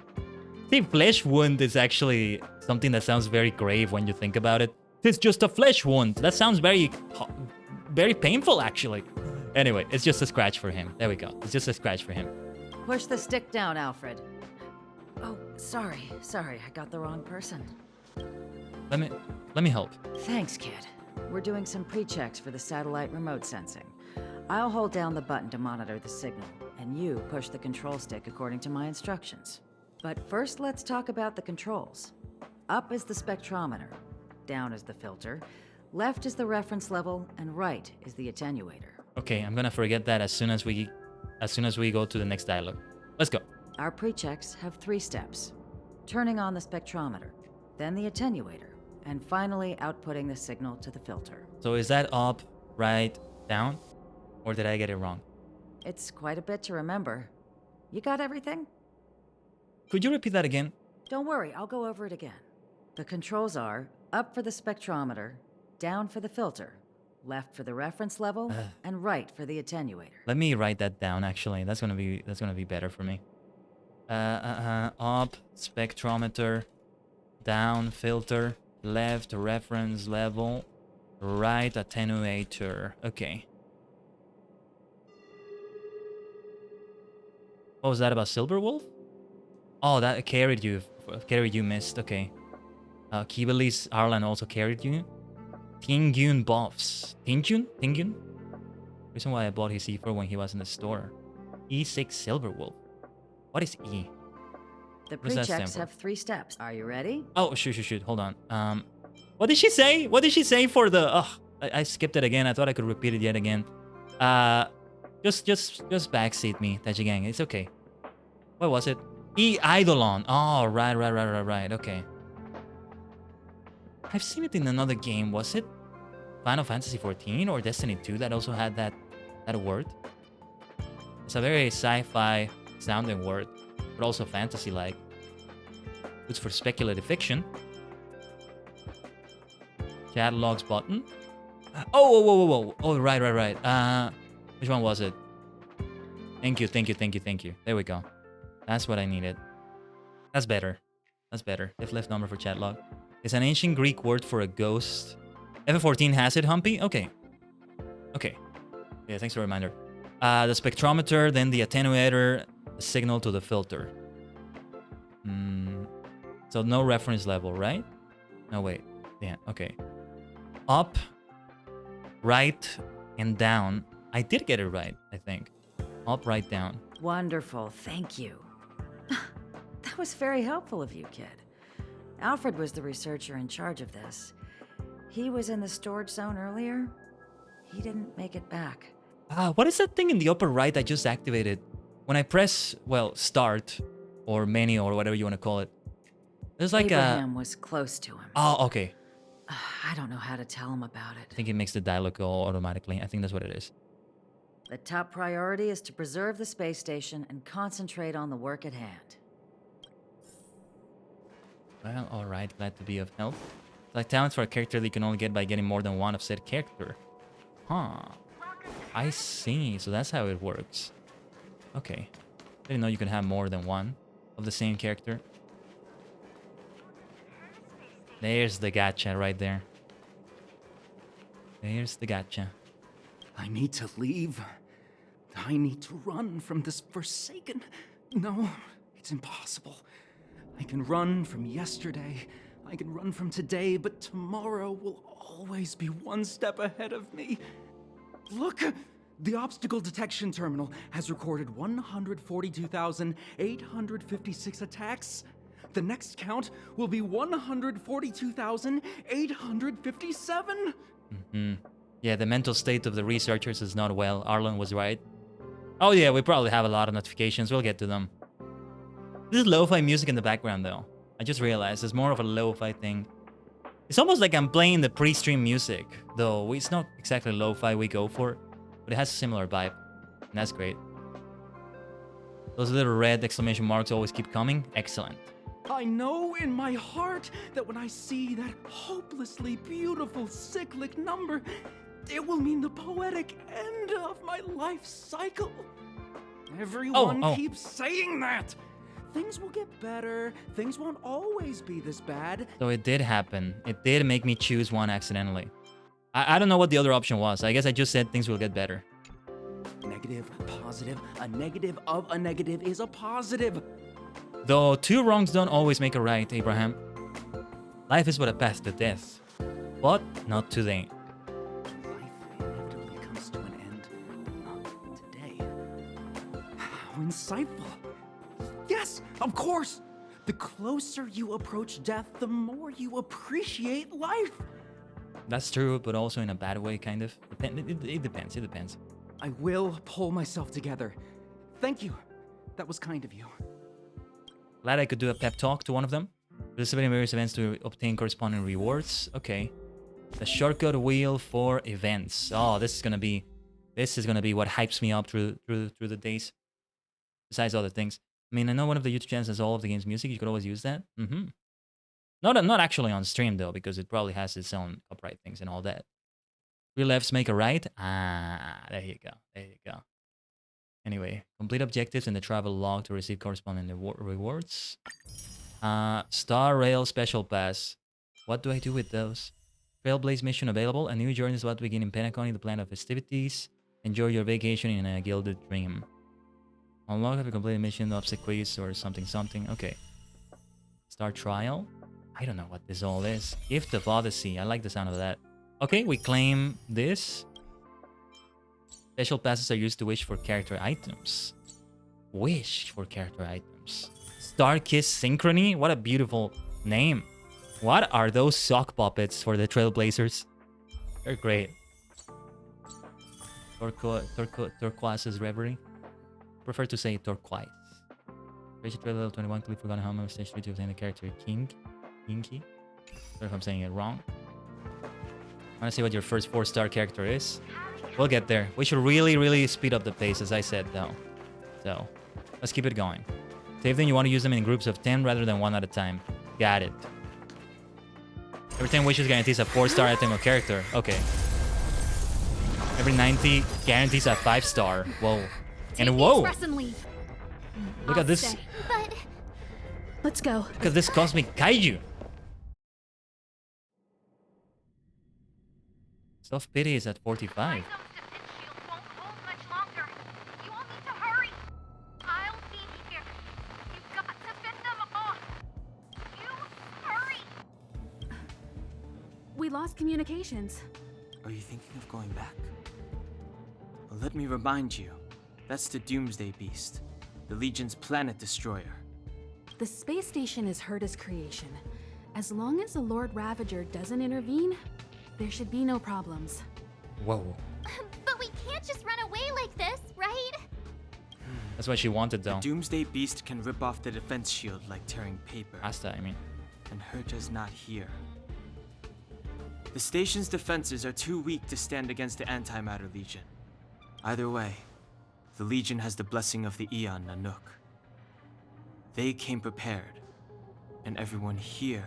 See, flesh wound is actually something that sounds very grave when you think about it. It's just a flesh wound. That sounds very painful, actually. Anyway, it's just a scratch for him. There we go. It's just a scratch for him. Push the stick down, Alfred. Oh, sorry, I got the wrong person. Let me help. Thanks, kid. We're doing some pre-checks for the satellite remote sensing. I'll hold down the button to monitor the signal, and you push the control stick according to my instructions. But first, let's talk about the controls. Up is the spectrometer. down is the filter, left is the reference level, and right is the attenuator. Okay, I'm gonna forget that as soon as we go to the next dialogue. Let's go. Our pre-checks have 3 steps. Turning on the spectrometer, then the attenuator, and finally outputting the signal to the filter. So is that up, right, down? Or did I get it wrong? It's quite a bit to remember. You got everything? Could you repeat that again? Don't worry, I'll go over it again. The controls are up for the spectrometer, down for the filter, left for the reference level, and right for the attenuator. Let me write that down actually. That's gonna be better for me. Up, spectrometer, down, filter, left, reference level, right, attenuator. Okay. What was that about Silver Wolf? Oh, that carried you. Carried you missed. Okay. Kibali's Arlan also carried you. Tingyun buffs. Tingyun? Reason why I bought his E4 when he was in the store. E6 Silver Wolf. What is E? The What does that stand pre-checks for? have 3 steps. Are you ready? Oh, shoot. Hold on. What did she say? What did she say for the... I skipped it again. I thought I could repeat it yet again. Just backseat me, Tajigang. It's okay. What was it? E Eidolon. Oh, right. Okay. I've seen it in another game. Was it Final Fantasy XIV or Destiny 2 that also had that word? It's a very sci-fi sounding word, but also fantasy-like. It's for speculative fiction. Chat logs button. Oh, right. Which one was it? Thank you. There we go. That's what I needed. That's better. If left number for chat log. It's an ancient Greek word for a ghost. FF14 has it, Humpy? Okay. Yeah, thanks for the reminder. The spectrometer, then the attenuator, the signal to the filter. So no reference level, right? No, wait. Yeah, okay. Up, right, and down. I did get it right, I think. Up, right, down. Wonderful, thank you. That was very helpful of you, kid. Alfred was the researcher in charge of this. He was in the storage zone earlier. He didn't make it back. What is that thing in the upper right I just activated? When I press, well, start, or menu, or whatever you want to call it. There's like Abraham was close to him. Oh, okay. I don't know how to tell him about it. I think it makes the dialogue go automatically. I think that's what it is. The top priority is to preserve the space station and concentrate on the work at hand. Well, alright. Glad to be of help. Like talents for a character that you can only get by getting more than one of said character. Huh. I see. So that's how it works. Okay. Didn't know you can have more than one of the same character. There's the gacha right there. There's the gacha. I need to leave. I need to run from this forsaken... No, it's impossible. I can run from yesterday. I can run from today, but tomorrow will always be one step ahead of me. Look! The obstacle detection terminal has recorded 142,856 attacks. The next count will be 142,857. Yeah, the mental state of the researchers is not well. Arlen was right. Oh yeah, we probably have a lot of notifications. We'll get to them. This is lo-fi music in the background though. I just realized it's more of a lo-fi thing. It's almost like I'm playing the pre-stream music, though it's not exactly lo-fi we go for, but it has a similar vibe, and that's great. Those little red exclamation marks always keep coming. Excellent. I know in my heart that when I see that hopelessly beautiful cyclic number, it will mean the poetic end of my life cycle. Everyone keeps saying that. Things will get better. Things won't always be this bad. So it did happen. It did make me choose one accidentally. I don't know what the other option was. I guess I just said things will get better. Negative, positive, a negative of a negative is a positive. Though 2 wrongs don't always make a right, Abraham. Life is but a path to death. But not today. Life inevitably comes to an end. Not today. How insightful. Yes, of course. The closer you approach death, the more you appreciate life. That's true, but also in a bad way, kind of. It depends. It depends. I will pull myself together. Thank you. That was kind of you. Glad I could do a pep talk to one of them. Participate in various events to obtain corresponding rewards. Okay. The shortcut wheel for events. Oh, this is gonna be what hypes me up through the days. Besides other things. I mean, I know one of the YouTube channels has all of the game's music. You could always use that. Not actually on stream though, because it probably has its own copyright things and all that. 3 lefts make a right. Ah, there you go. There you go. Anyway, complete objectives in the travel log to receive corresponding rewards. Star Rail Special Pass. What do I do with those? Trailblaze mission available. A new journey is about to begin in Pentacon, the plan of festivities. Enjoy your vacation in a gilded dream. Unlock have a completed mission, obsequies, or something. Okay. Start trial. I don't know what this all is. Gift of Odyssey. I like the sound of that. Okay, we claim this. Special passes are used to wish for character items. Wish for character items. Star Kiss Synchrony? What a beautiful name. What are those sock puppets for the Trailblazers? They're great. Turquoise's Reverie. Prefer to say turquoise. Ratio Trail level 21. Click forgotten how much stage 3 to obtain the character Kinky. Sorry if I'm saying it wrong. I want to see what your first 4-star character is. We'll get there. We should really speed up the pace, as I said, though. So, let's keep it going. Save them, you want to use them in groups of 10 rather than 1 at a time. Got it. Every 10 wishes guarantees a 4-star item or character. Okay. Every 90 guarantees a 5-star. Whoa. And whoa! Look at this. But let's go. Look at this cosmic kaiju. Soft pity is at 45. We lost communications. Are you thinking of going back? Well, let me remind you. That's the Doomsday Beast, the Legion's planet destroyer. The space station is Herta's creation. As long as the Lord Ravager doesn't intervene, there should be no problems. Whoa. But we can't just run away like this, right? That's what she wanted, though. The Doomsday Beast can rip off the defense shield like tearing paper. Asta, I mean. And Herta's not here. The station's defenses are too weak to stand against the Antimatter Legion. Either way, the Legion has the blessing of the Aeon Nanook. They came prepared, and everyone here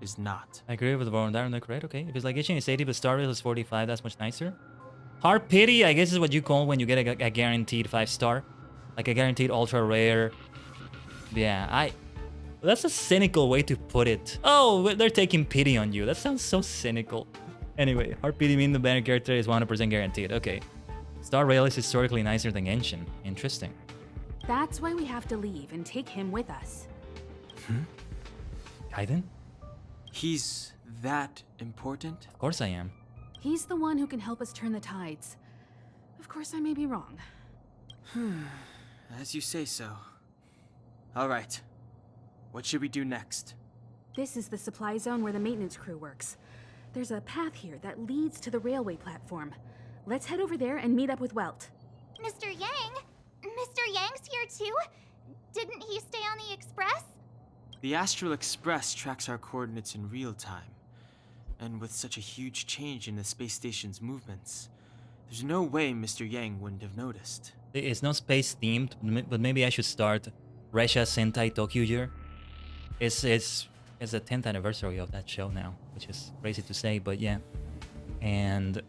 is not. I agree with Warren Darnock, right? Okay. If his legation is 80 but Star Rail is 45, that's much nicer. Hard pity, I guess is what you call when you get a guaranteed 5-star. Like a guaranteed ultra rare. Yeah, that's a cynical way to put it. Oh, they're taking pity on you. That sounds so cynical. Anyway, hard pity means the banner character is 100% guaranteed. Okay. Star Rail is historically nicer than Genshin. Interesting. That's why we have to leave and take him with us. Khaiden? He's that important? Of course I am. He's the one who can help us turn the tides. Of course, I may be wrong. As you say so. All right. What should we do next? This is the supply zone where the maintenance crew works. There's a path here that leads to the railway platform. Let's head over there and meet up with Welt. Mr. Yang? Mr. Yang's here too? Didn't he stay on the Express? The Astral Express tracks our coordinates in real time. And with such a huge change in the space station's movements, there's no way Mr. Yang wouldn't have noticed. It's not space themed, but maybe I should start Resha Sentai Tokyo Year. It's the 10th anniversary of that show now, which is crazy to say, but yeah. And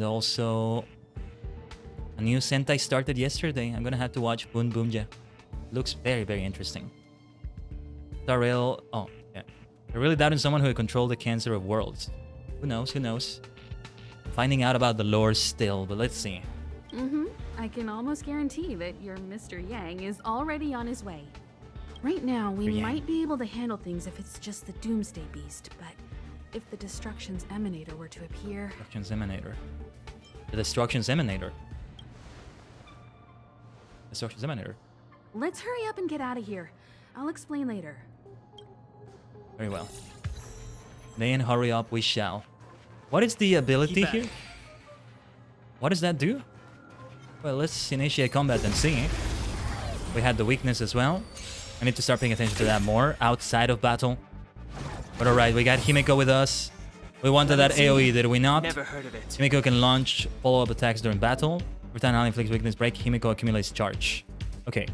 also a new Sentai started yesterday. I'm gonna have to watch Boon Boomja. Looks very, very interesting. Star Rail, oh yeah. They're really doubting someone who would control the cancer of worlds. Who knows, who knows? Finding out about the lore still, but let's see. I can almost guarantee that your Mr. Yang is already on his way. Right now, we might be able to handle things if it's just the Doomsday Beast, but if the Destruction's Emanator were to appear... Destruction's Emanator. The Destruction's Emanator. Destruction's Emanator. let's hurry up and get out of here. I'll explain later. Very well. Then hurry up we shall. What is the ability Keep here? What does that do? Well, let's initiate combat and see. We had the weakness as well. I need to start paying attention to that more outside of battle. But alright, we got Himeko with us. We wanted that AoE, did we not? Never heard of it. Himeko can launch follow-up attacks during battle. Every time ally inflicts weakness break, Himeko accumulates charge. Okay.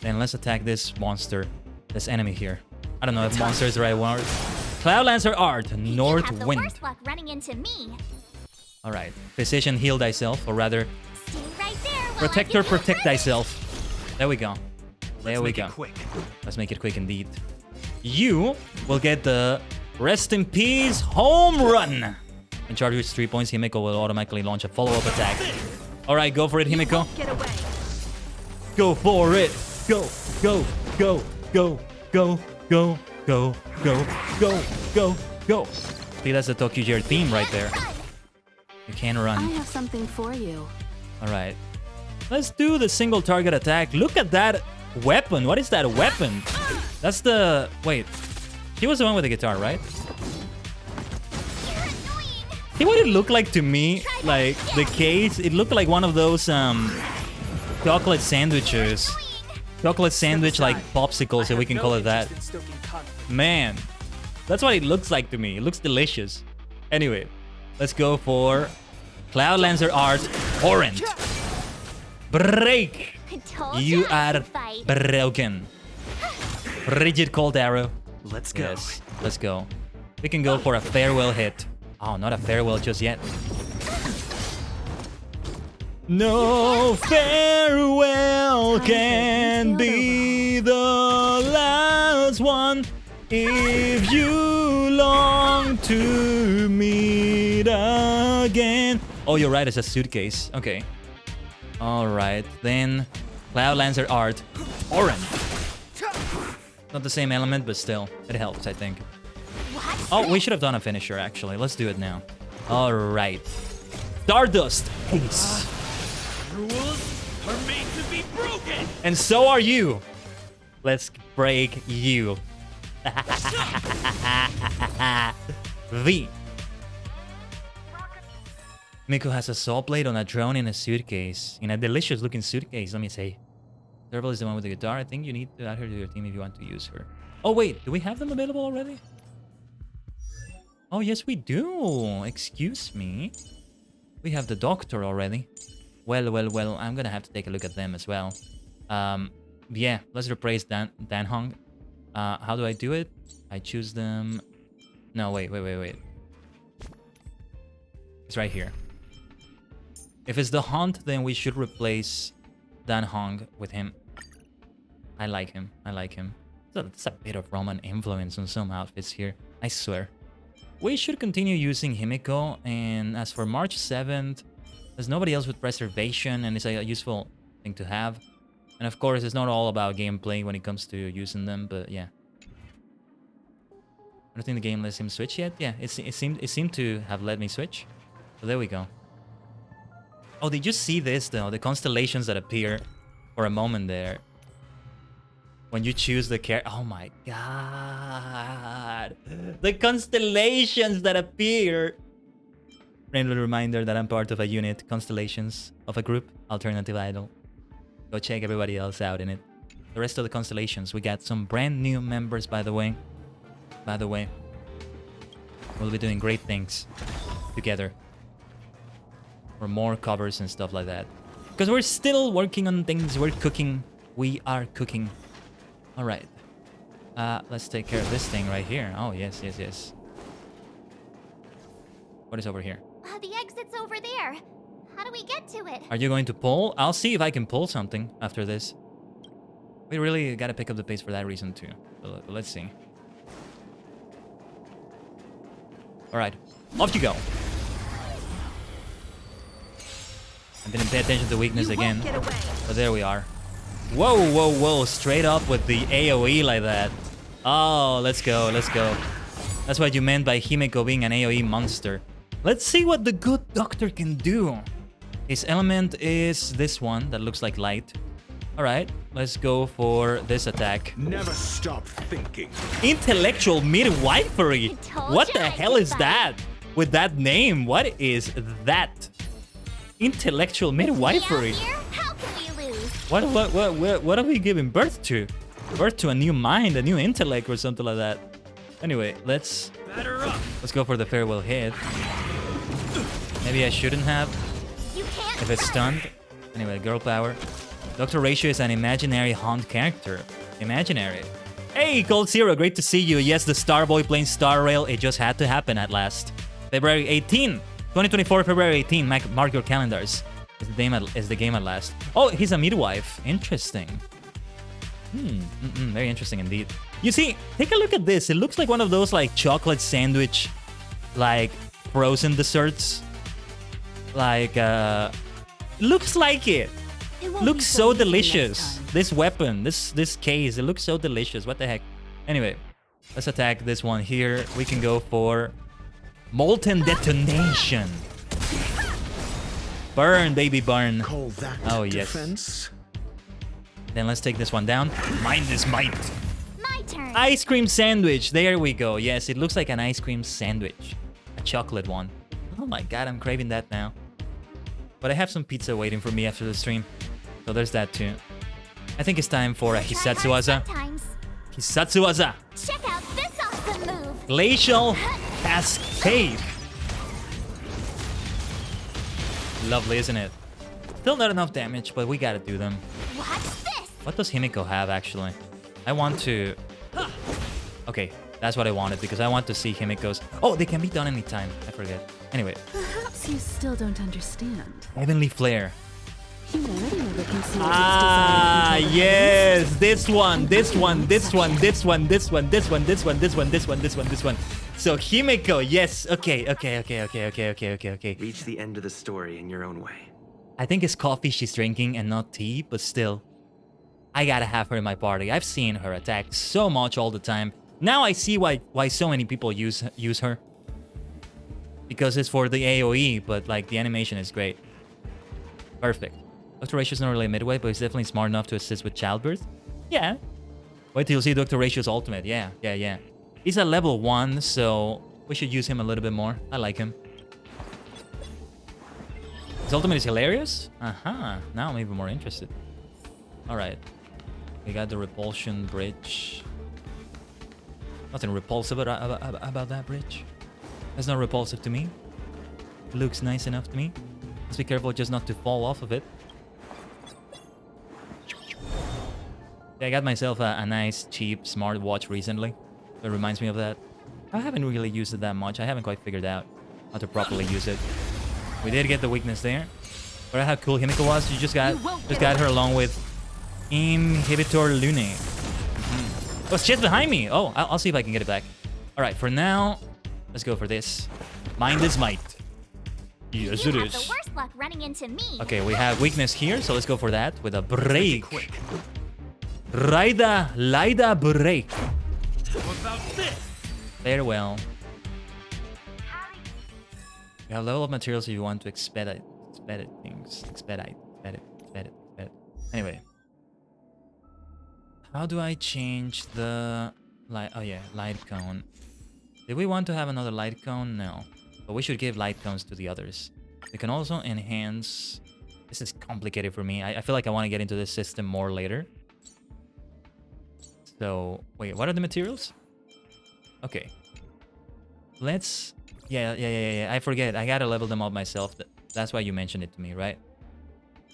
Then let's attack this monster. This enemy here. I don't know if monster is the right word. Cloud Lancer Art, North You have the Wind. worst luck running into me. Alright. Physician, heal thyself, or rather, Stay right there while I Protector, give you a protect break. thyself. There we go. There we go. Quick. Let's make it quick indeed. You will get the Rest in Peace Home Run. In charge with 3 points, Himeko will automatically launch a follow-up attack. Alright, go for it, Himeko. Get away. Go for it. Go, go, go, go, go, go, go, go, go, go, go. See, that's the Tokyo Gear theme right there. You can I run. have something for you. Alright. Let's do the single target attack. Look at that weapon. What is that weapon? That's the... Wait. She was the one with the guitar, right? See what it looked like to me? Like, the case, it looked like one of those, chocolate sandwiches. Chocolate sandwich, like, popsicles, if we can call it that. Man, that's what it looks like to me. It looks delicious. Anyway, let's go for Cloud Lancer Art Torrent. Break! I told You I are could fight. broken. Rigid Cold Arrow. Let's go. Yes, let's go. We can go for a farewell hit. Oh, not a farewell just yet. No farewell can be the last one if you long to meet again. Oh, you're right, it's a suitcase. Okay. Alright, then Cloud Lancer Art Orange. Not the same element, but still, it helps, I think. Oh, we should have done a finisher, actually. Let's do it now. Alright. Stardust Ace. Rules are made to be broken. And so are you. Let's break you. V. Miko has a saw blade on a drone in a suitcase. In a delicious looking suitcase, let me say. Serval is the one with the guitar. I think you need to add her to your team if you want to use her. Oh wait, do we have them available already? Oh yes, we do. Excuse me. We have the doctor already. Well, well, well. I'm gonna have to take a look at them as well. Yeah, let's replace Dan Hong. How do I do it? I choose them. No, wait. It's right here. If it's the Hunt, then we should replace Dan Hong with him. I like him. It's a bit of Roman influence on some outfits here. I swear. We should continue using Himeko, and as for March 7th, there's nobody else with preservation, and it's a useful thing to have. And of course, it's not all about gameplay when it comes to using them, but yeah. I don't think the game lets him switch yet. Yeah, it seemed to have let me switch. So there we go. Oh, did you see this though? The constellations that appear for a moment there. When you choose the character. Oh my god. The constellations that appear. Friendly reminder that I'm part of a unit. Constellations of a group. Alternative Idol. Go check everybody else out in it. The rest of the constellations. We got some brand new members, by the way. We'll be doing great things together. For more covers and stuff like that. Because we're still working on things. We're cooking. We are cooking. Alright. Let's take care of this thing right here. Oh, yes. What is over here? The exit's over there. How do we get to it? Are you going to pull? I'll see if I can pull something after this. We really gotta pick up the pace for that reason too. So let's see. Alright. Off you go. I didn't pay attention to weakness again. But there we are. Whoa. Straight up with the AoE like that. Oh, let's go. That's what you meant by Himeko being an AoE monster. Let's see what the good doctor can do. His element is this one that looks like light. Alright, let's go for this attack. Never stop thinking. Intellectual midwifery. Told What ya the I'd hell be is fun. that? With that name, what is that? Intellectual midwifery. Here, how can we lose? What are we giving birth to? Birth to a new mind, a new intellect, or something like that. Anyway, let's go for the farewell hit. Maybe I shouldn't have You can't. if it's stunned. Anyway, girl power. Dr. Ratio is an imaginary haunt character. Imaginary. Hey, Cold Zero, great to see you. Yes, the Starboy playing Star Rail. It just had to happen at last. February 18, 2024, February 18. Mark your calendars. Is the game at last? Oh, he's a midwife. Interesting. Very interesting indeed. You see, take a look at this. It looks like one of those like chocolate sandwich, like frozen desserts. Like, looks like it. Looks so delicious. This weapon, this case, it looks so delicious. What the heck? Anyway, let's attack this one here. We can go for Molten Detonation. Burn, baby, burn. Call that Oh, yes. defense? Then let's take this one down. Mind is might. My turn. Ice cream sandwich. There we go. Yes, it looks like an ice cream sandwich. A chocolate one. Oh my god, I'm craving that now. But I have some pizza waiting for me after the stream. So there's that too. I think it's time for a Hisatsu Waza. Sometimes. Hisatsu Waza. Check out this awesome move. Glacial Cascade. Lovely, isn't it? Still not enough damage, but we gotta do them. Watch this. What does Himiko have, actually? I want to... Okay, that's what I wanted, because I want to see Himiko's... Oh, they can be done anytime. I forget. Anyway. Perhaps you still don't understand. Heavenly Flare. Humanity never conceived Ah, its desire until yes! This one, this one, this one, this one, this one, this one, this one, this one, this one, this one, this one. So Himiko, yes. Okay. Reach the end of the story in your own way. I think it's coffee she's drinking and not tea, but still. I gotta have her in my party. I've seen her attack so much all the time. Now I see why so many people use her. Because it's for the AoE, but like the animation is great. Perfect. Dr. Ratio's not really a midway, but he's definitely smart enough to assist with childbirth. Yeah. Wait till you see Dr. Ratio's ultimate. Yeah. He's at level 1, so we should use him a little bit more. I like him. His ultimate is hilarious? Now I'm even more interested. Alright. We got the repulsion bridge. Nothing repulsive about that bridge. That's not repulsive to me. It looks nice enough to me. Let's be careful just not to fall off of it. Yeah, I got myself a nice, cheap smartwatch recently. It reminds me of that. I haven't really used it that much. I haven't quite figured out how to properly use it. We did get the weakness there. But how cool Himiko was. You just got her along with Inhibitor Lune. Oh, shit's behind me. Oh, I'll see if I can get it back. All right, for now, let's go for this. Mind is might. Yes, You it have is. the worst luck running into me. Okay, we have weakness here, so let's go for that with a break. Lida break. Farewell. We have level of materials if you want to expedite things. Expedite. Anyway. How do I change the light? Oh yeah, light cone. Did we want to have another light cone? No. But we should give light cones to the others. We can also enhance... This is complicated for me. I feel like I want to get into this system more later. So, wait, what are the materials? Okay. Let's... Yeah. I forget. I gotta level them up myself. That's why you mentioned it to me, right?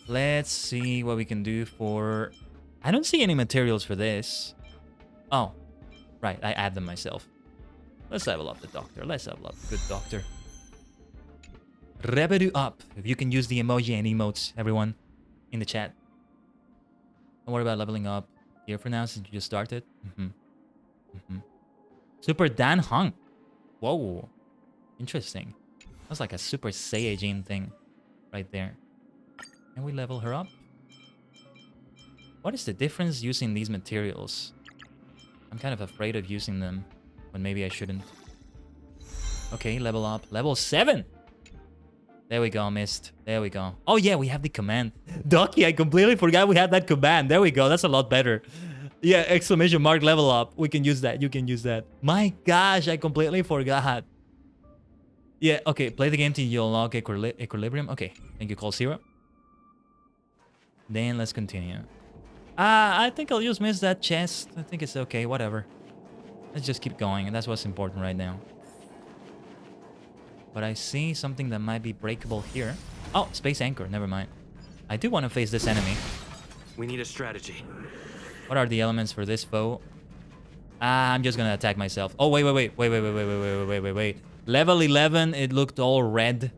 Let's see what we can do for... I don't see any materials for this. Oh, right. I add them myself. Let's level up the doctor. Let's level up the good doctor. Revenue up. If you can use the emoji and emotes, everyone, in the chat. Don't worry about leveling up here for now since you just started. Super Dan Hung. Whoa. Interesting. That's like a Super Saiyajin thing right there. Can we level her up? What is the difference using these materials? I'm kind of afraid of using them when maybe I shouldn't. Okay, level up. Level 7! There we go, missed. There we go. Oh yeah, we have the command. Ducky, I completely forgot we had that command. There we go. That's a lot better. Yeah, exclamation mark level up. We can use that. You can use that. My gosh, I completely forgot. Yeah, okay. Play the game till you unlock equilibrium. Okay, thank you, Call Zero. Then let's continue. I think I'll just miss that chest. I think it's okay, whatever. Let's just keep going. That's what's important right now. But I see something that might be breakable here. Oh, space anchor. Never mind. I do want to face this enemy. We need a strategy. What are the elements for this foe? I'm just gonna attack myself. Oh, wait. Level 11, it looked all red.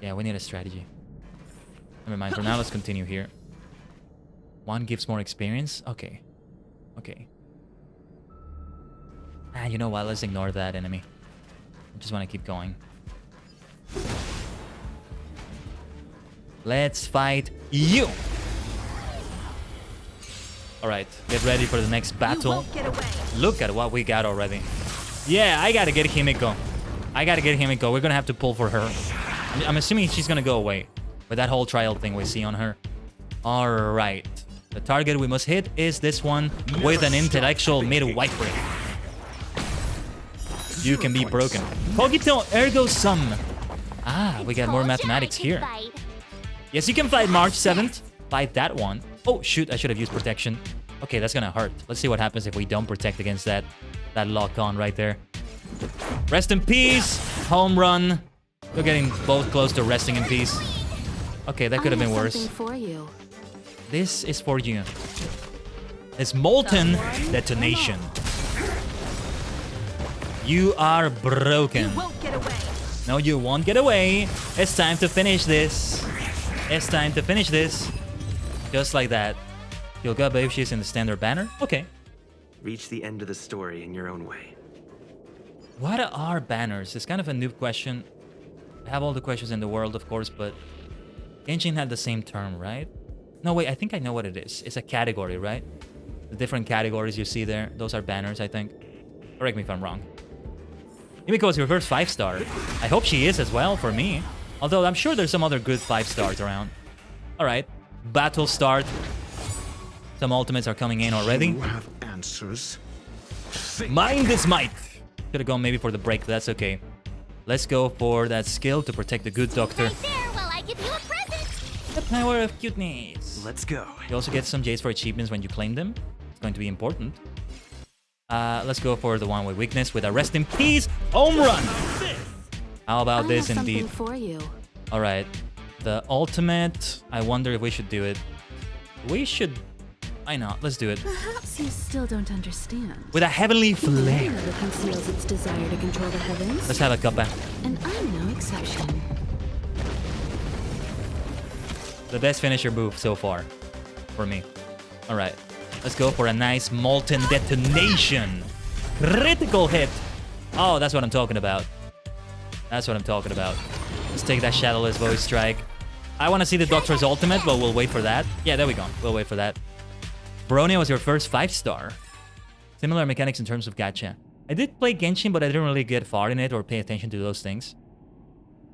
Yeah, we need a strategy. Never mind. For now, let's continue here. One gives more experience. Okay. Okay. You know what? Let's ignore that enemy. I just want to keep going. Let's fight you. Alright, get ready for the next battle. Look at what we got already. Yeah, I gotta get Himiko. We're gonna have to pull for her. I'm assuming she's gonna go away with that whole trial thing we see on her. Alright. The target we must hit is this one with an intellectual midwifery. You can be broken. Kogito ergo sum. We got more mathematics here. Yes, you can fight March 7th. Fight that one. Oh, shoot, I should have used protection. Okay, that's gonna hurt. Let's see what happens if we don't protect against that lock-on right there. Rest in peace. Home run. We're getting both close to resting in peace. Okay, that could have been worse. For you. This is for you. It's molten detonation. You are broken. You won't get away. No, you won't get away. It's time to finish this. It's time to finish this. Just like that. You'll go babe, she's in the standard banner. Okay. Reach the end of the story in your own way. What are banners? It's kind of a noob question. I have all the questions in the world, of course, but Genshin had the same term, right? No, wait, I think I know what it is. It's a category, right? The different categories you see there, those are banners, I think. Correct me if I'm wrong. Himiko is your first 5-star. I hope she is as well for me. Although I'm sure there's some other good 5-stars around. Alright. Battle start. Some ultimates are coming in already. You have answers. Mind is might. Should have gone maybe for the break, but that's okay. Let's go for that skill to protect the good doctor. Right there while I give you a present. The power of cuteness. Let's go. You also get some J's for achievements when you claim them. It's going to be important. Let's go for the one with weakness with a rest in peace home run. How about this indeed? For you. All right. The ultimate, I wonder if we should do it. We should. Why not? Let's do it. Perhaps you still don't understand. With a heavenly flare. That conceals its desire to control the heavens. Let's have a cup back. And I'm no exception. The best finisher move so far. For me. Alright. Let's go for a nice molten detonation. Critical hit. Oh, that's what I'm talking about. That's what I'm talking about. Let's take that Shadowless Voice Strike. I want to see the Doctor's ultimate, but we'll wait for that. Yeah, there we go. We'll wait for that. Bronia was your first 5-star. Similar mechanics in terms of gacha. I did play Genshin, but I didn't really get far in it or pay attention to those things.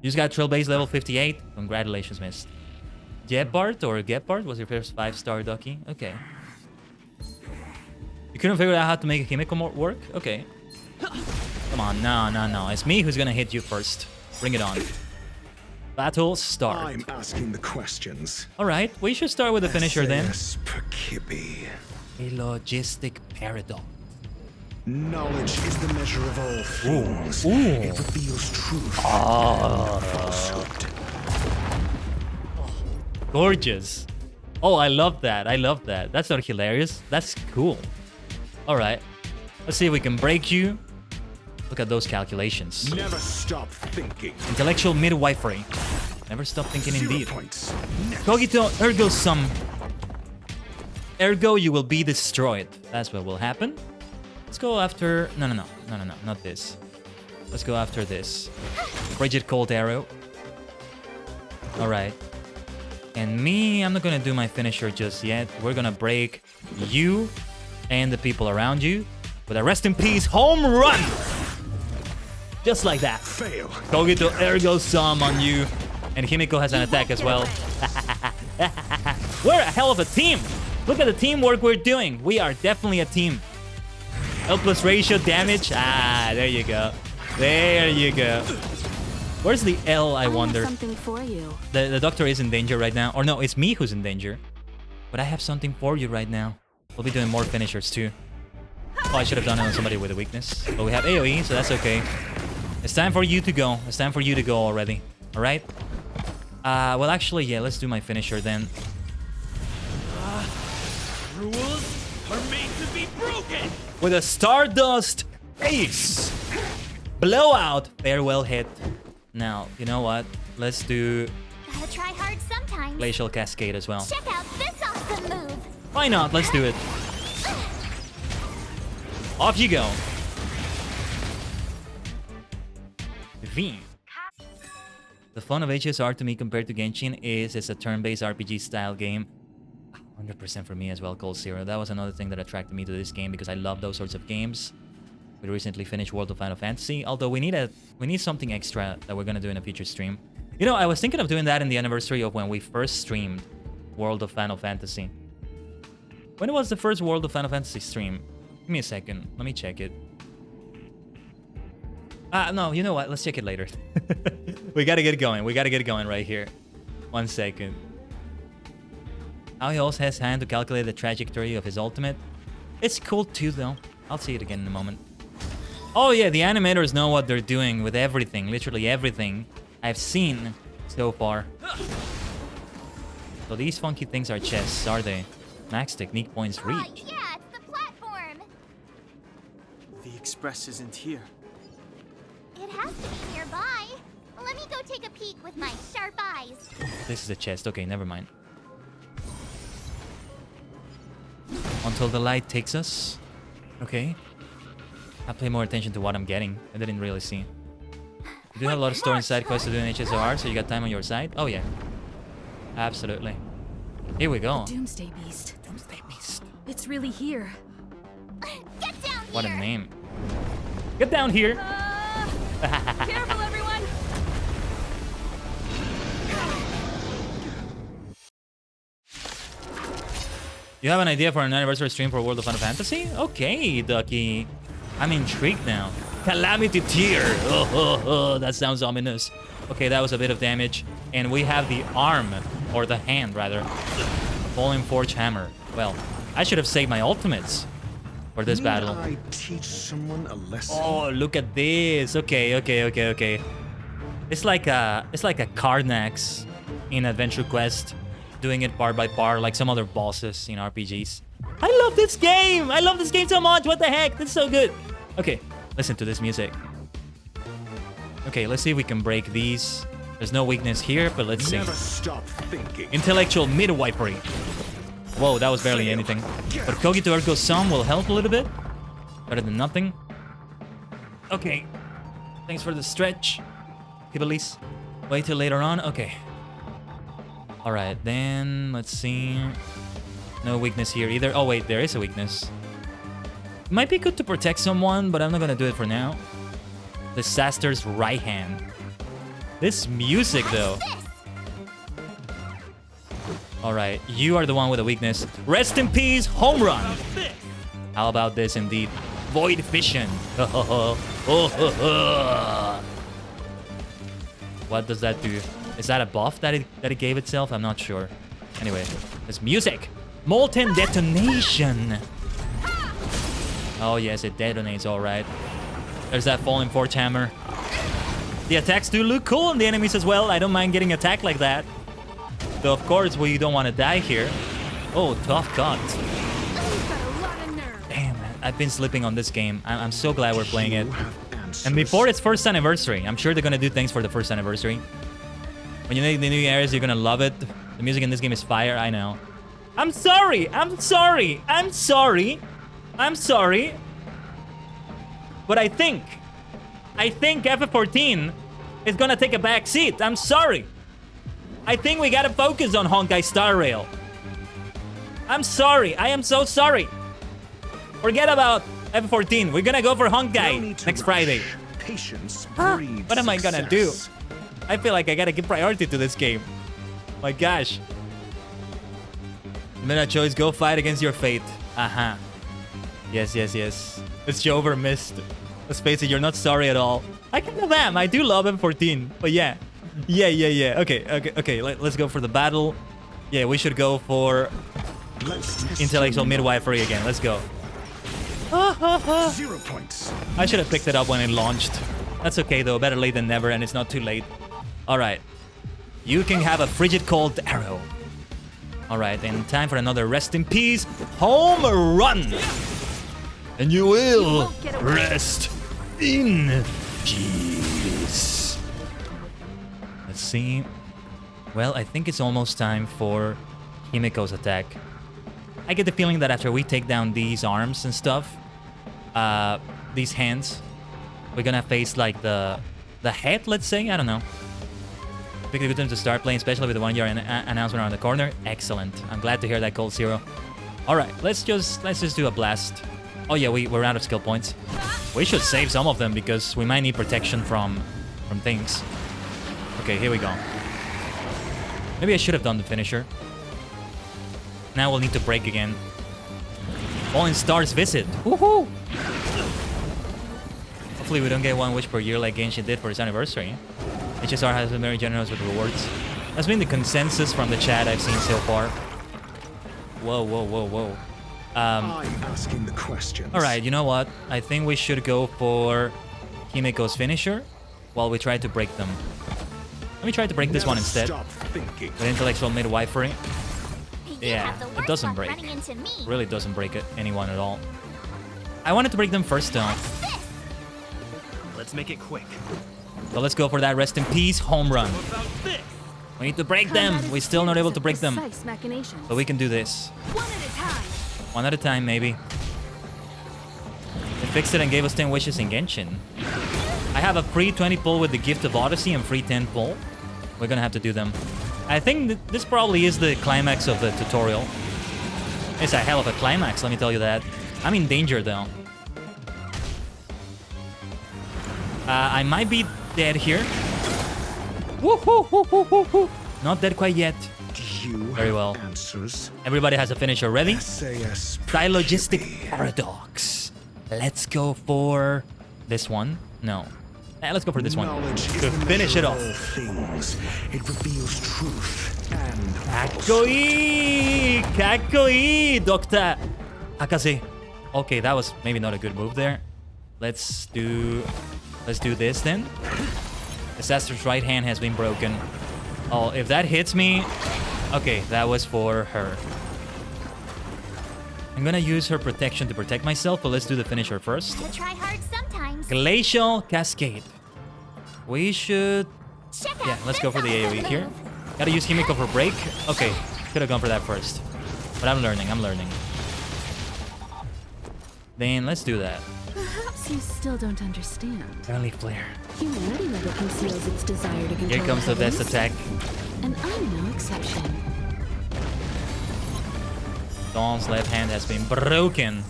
You just got Trailbase level 58. Congratulations, miss. Gepard was your first 5-star Ducky. Okay. You couldn't figure out how to make a Himiko work? Okay. Come on, no. It's me who's gonna hit you first. Bring it on. Battle start. I'm asking the questions. Alright, we should start with the finisher then. A A logistic paradox. Knowledge is the measure of all things. Ooh. It reveals truth and falsehood. Gorgeous. Oh, I love that. That's not hilarious. That's cool. Alright. Let's see if we can break you. Look at those calculations. Never stop thinking. Intellectual midwifery. Never stop thinking 0 indeed. points. Kogito ergo sum. Ergo, you will be destroyed. That's what will happen. Let's go after... No, not this. Let's go after this. Frigid Cold Arrow. Alright. And me, I'm not gonna do my finisher just yet. We're gonna break you and the people around you with a rest in peace home run! Just like that. Fail. Kogito ergo sum on you. And Himiko has an attack as well. We're a hell of a team. Look at the teamwork we're doing. We are definitely a team. L plus ratio damage. Ah, there you go. There you go. Where's the L, I wonder? have something for you. The doctor is in danger right now. Or no, it's me who's in danger. But I have something for you right now. We'll be doing more finishers too. Oh, I should have done it on somebody with a weakness. But we have AoE, so that's okay. It's time for you to go. It's time for you to go already. Alright? Well, actually, yeah, let's do my finisher then. Rules are made to be broken! With a Stardust Ace! Blowout! Farewell hit. Now, you know what? Let's do Gotta try hard sometimes. Glacial Cascade as well. Check out this awesome move. Why not? Let's do it. Off you go. V. The fun of HSR to me compared to Genshin is it's a turn-based RPG style game. 100% for me as well, Cold Zero. That was another thing that attracted me to this game because I love those sorts of games. We recently finished World of Final Fantasy, although we need something extra that we're gonna do in a future stream. You know, I was thinking of doing that in the anniversary of when we first streamed World of Final Fantasy. When was the first World of Final Fantasy stream? Give me a second. Let me check it. No, you know what? Let's check it later. We gotta get going. We gotta get going right here. 1 second. How he also has time to calculate the trajectory of his ultimate. It's cool too, though. I'll see it again in a moment. Oh yeah, the animators know what they're doing with everything. Literally everything I've seen so far. So these funky things are chests, are they? Max technique points reach. Yeah, it's the platform. The express isn't here. It has to be nearby. Let me go take a peek with my sharp eyes. This is a chest. Okay, never mind. Until the light takes us. Okay. I'll pay more attention to what I'm getting. I didn't really see. You do have a lot of story and side quests to do in HSOR, so you got time on your side? Oh yeah. Absolutely. Here we go. Doomsday Beast. Doomsday Beast. It's really here. Get down here. What a name. Get down here. Careful, everyone. You have an idea for an anniversary stream for World of Final Fantasy? Okay, Ducky. I'm intrigued now. Calamity Tier. Oh, that sounds ominous. Okay, that was a bit of damage. And we have the arm, or the hand, rather. Falling Forge Hammer. Well, I should have saved my ultimates for this battle. I teach someone a lesson. Oh, look at this. Okay. It's like a Karnax in Adventure Quest, doing it part by part like some other bosses in RPGs. I love this game. I love this game so much. What the heck? That's so good. Okay, listen to this music. Okay, let's see if we can break these. There's no weakness here, but let's see. Never stop thinking. Intellectual midwifery. Whoa, that was barely anything. But Kogi to Ergo Some will help a little bit. Better than nothing. Okay. Thanks for the stretch. Hibbelis. Wait till later on. Okay. Alright, then let's see. No weakness here either. Oh wait, there is a weakness. It might be good to protect someone, but I'm not gonna do it for now. Disaster's right hand. This music though. Alright, you are the one with a weakness. Rest in peace, home run! How about this indeed? Void Vision. What does that do? Is that a buff that it gave itself? I'm not sure. Anyway, it's music. Molten Detonation. Oh yes, it detonates, alright. There's that Falling Forge Hammer. The attacks do look cool on the enemies as well. I don't mind getting attacked like that. Though of course we don't want to die here. Oh, tough cut. Damn, man. I've been sleeping on this game. I'm so glad we're playing it. And before its first anniversary, I'm sure they're gonna do things for the first anniversary. When you make the new areas, you're gonna love it. The music in this game is fire, I know. I'm sorry! I'm sorry! I'm sorry! I'm sorry! But I think FF14 is gonna take a back seat. I'm sorry! I think we gotta focus on Honkai Star Rail. I'm sorry. I am so sorry. Forget about FF14. We're gonna go for Honkai next Friday. Patience What am I gonna do? I feel like I gotta give priority to this game. My gosh. Meta choice, go fight against your fate. Uh-huh. Yes. It's Jover missed. Let's face it, you're not sorry at all. I kind of am. I do love M14. But yeah. Yeah. Okay. Let's go for the battle. Yeah, we should go for intellectual midwifery again. Let's go. 0 points. I should have picked it up when it launched. That's okay though. Better late than never, and it's not too late. Alright. You can have a frigid cold arrow. Alright, and time for another rest in peace home run. And you will rest in peace. Let's see. Well, I think it's almost time for Himiko's attack. I get the feeling that after we take down these arms and stuff, these hands, we're gonna face like the head, let's say. I don't know. Pick a good time to start playing, especially with the 1 year announcement around the corner. Excellent. I'm glad to hear that, Cold Zero. All right, let's just do a blast. Oh yeah, we're out of skill points. We should save some of them because we might need protection from things. Okay, here we go. Maybe I should have done the finisher. Now we'll need to break again. Fallen Stars visit. Woohoo! Hopefully we don't get 1 wish per year like Genshin did for its anniversary. HSR has been very generous with rewards. That's been the consensus from the chat I've seen so far. Whoa. I'm asking the questions. Alright, you know what? I think we should go for Himiko's finisher while we try to break them. Let me try to break this one instead. Stop thinking. With intellectual midwifery. Yeah, have the it worst doesn't luck break. running into me. Really doesn't break anyone at all. I wanted to break them first though. Let's make it quick. So let's go for that rest in peace home run. We need to break them. We're still not able to break them. But we can do this. One at a time, maybe. They fixed it and gave us 10 wishes in Genshin. I have a free 20 pull with the Gift of Odyssey and free 10 pull. We're gonna have to do them. I think this probably is the climax of the tutorial. It's a hell of a climax, let me tell you that. I'm in danger though. I might be dead here. Woohoo! Not dead quite yet. Very well. Answers. Everybody has a finisher ready. SAS. Trilogistic Paradox. Let's go for this one. No. Let's go for this one. To finish it off. Things. It reveals truth and Kakoi, Doctor Akase. Okay, that was maybe not a good move there. Let's do this then. Disaster's right hand has been broken. Oh, if that hits me... Okay, that was for her. I'm gonna use her protection to protect myself, but let's do the finisher first. To try hard sometimes. Glacial Cascade. We should... Yeah, let's go for the AoE here. Gotta use Himiko for break. Okay, could have gone for that first. But I'm learning. Then let's do that. Perhaps you still don't understand. Early flare. Humanity never conceals its desire to control Here comes the best others. attack. And I'm no exception. Dawn's left hand has been broken.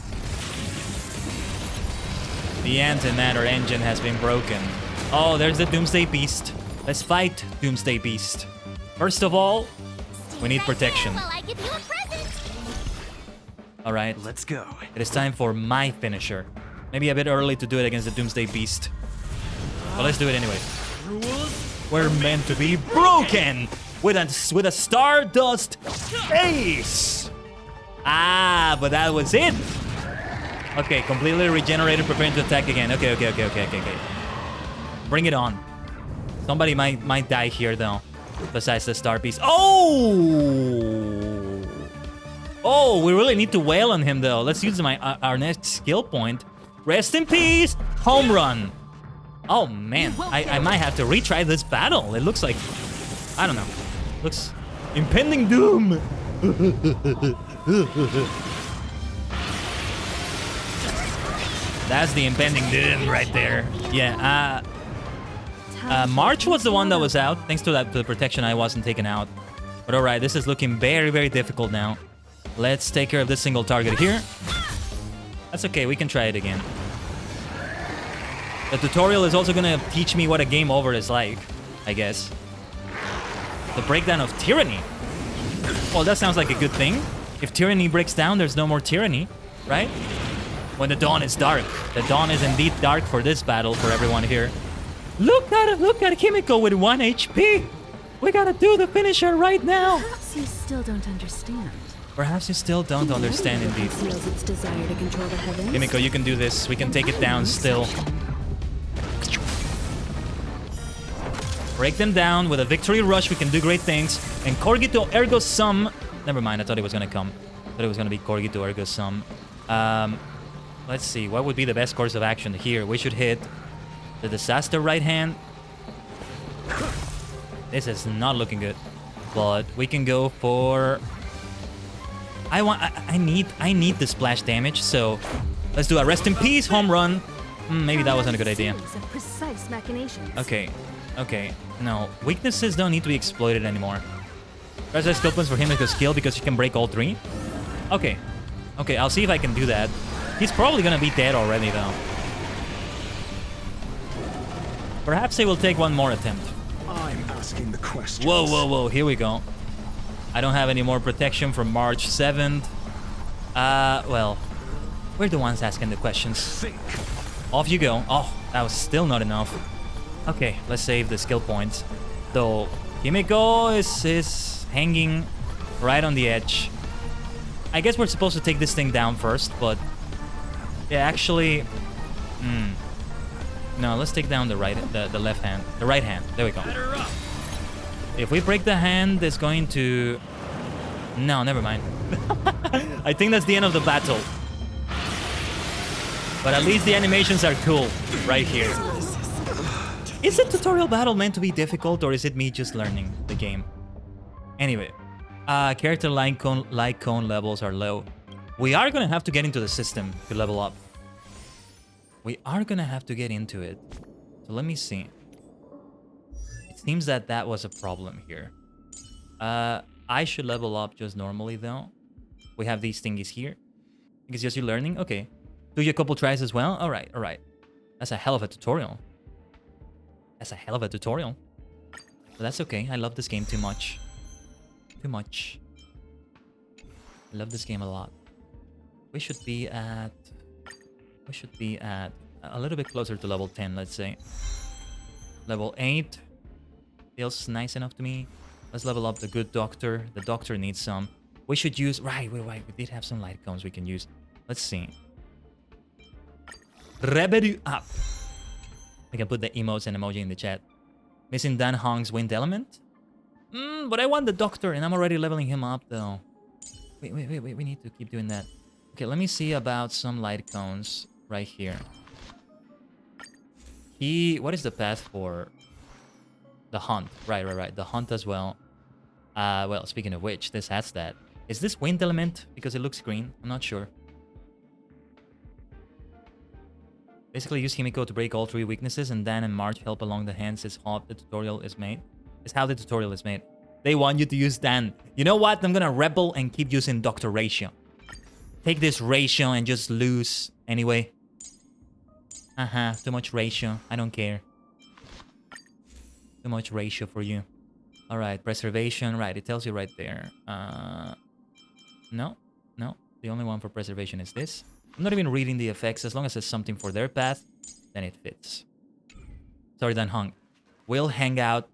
The antimatter engine has been broken. Oh, there's the Doomsday Beast. Let's fight Doomsday Beast. First of all, we need protection. While I give you a present. Alright. Let's go. It is time for my finisher. Maybe a bit early to do it against the Doomsday Beast. But let's do it anyway. We're meant to be broken with a Stardust Ace. Ah, but that was it. Okay, completely regenerated, preparing to attack again. Okay. Bring it on. Somebody might die here though. Besides the Star Beast. Oh, we really need to wail on him though. Let's use our next skill point. Rest in peace, home run. Oh man, I might have to retry this battle. It looks like, I don't know. Looks impending doom. That's the impending doom right there. Yeah. March was the one that was out. Thanks to the protection, I wasn't taken out. But alright, this is looking very, very difficult now. Let's take care of this single target here. That's okay, we can try it again. The tutorial is also gonna teach me what a game over is like. I guess. The breakdown of tyranny. Well, that sounds like a good thing. If tyranny breaks down, there's no more tyranny, right? When the dawn is dark. The dawn is indeed dark for this battle for everyone here. Look at Kimiko with 1 HP. We gotta do the finisher right now. Perhaps you still don't understand. Perhaps you still don't understand indeed. Conceals its desire to control the heavens. Kimiko, you can do this. We can take it down still. Break them down with a victory rush. We can do great things. And Corgito ergo sum. Never mind. I thought it was gonna come. I thought it was gonna be Corgito ergo sum. Let's see. What would be the best course of action here? We should hit the disaster right hand. This is not looking good. But we can go for. I need the splash damage. So let's do a rest in peace home run. Maybe that wasn't a good idea. Precise machinations. Okay. Okay. No. Weaknesses don't need to be exploited anymore. Precise skill points for him to skill because he can break all 3. Okay. Okay, I'll see if I can do that. He's probably gonna be dead already, though. Perhaps he will take one more attempt. I'm asking the questions. Whoa, whoa, whoa. Here we go. I don't have any more protection from March 7th. Well, we're the ones asking the questions. Think. Off you go. Oh, that was still not enough. Okay, let's save the skill points. Though, Kimiko is hanging right on the edge. I guess we're supposed to take this thing down first, but... Yeah, actually... No, let's take down the left hand. The right hand. There we go. If we break the hand, it's going to... No, never mind. I think that's the end of the battle. But at least the animations are cool right here. Is the tutorial battle meant to be difficult, or is it me just learning the game? Anyway, character like cone levels are low. We are gonna have to get into the system to level up. We are gonna have to get into it. So let me see. It seems that that was a problem here. I should level up just normally though. We have these thingies here. It's just you learning? Okay. Do you a couple tries as well? Alright, alright. That's a hell of a tutorial. That's a hell of a tutorial. But that's okay. I love this game too much. Too much. I love this game a lot. We should be at a little bit closer to level 10, let's say. Level 8 feels nice enough to me. Let's level up the good doctor. The doctor needs some. We should use... Right. We did have some light cones we can use. Let's see. Rebedu up. I can put the emotes and emoji in the chat. Missing Dan Hong's wind element? But I want the doctor and I'm already leveling him up though. Wait. We need to keep doing that. Okay, let me see about some light cones right here. What is the path for the hunt? Right. The hunt as well. Well, speaking of which, this has that. Is this wind element? Because it looks green. I'm not sure. Basically, use Himiko to break all 3 weaknesses, and Dan and March help along the hands is how the tutorial is made. Is how the tutorial is made. They want you to use Dan. You know what? I'm gonna rebel and keep using Dr. Ratio. Take this ratio and just lose anyway. Too much ratio. I don't care. Too much ratio for you. Alright, preservation. Right, it tells you right there. No. The only one for preservation is this. I'm not even reading the effects. As long as it's something for their path, then it fits. Sorry, Dan Hung. We'll hang out.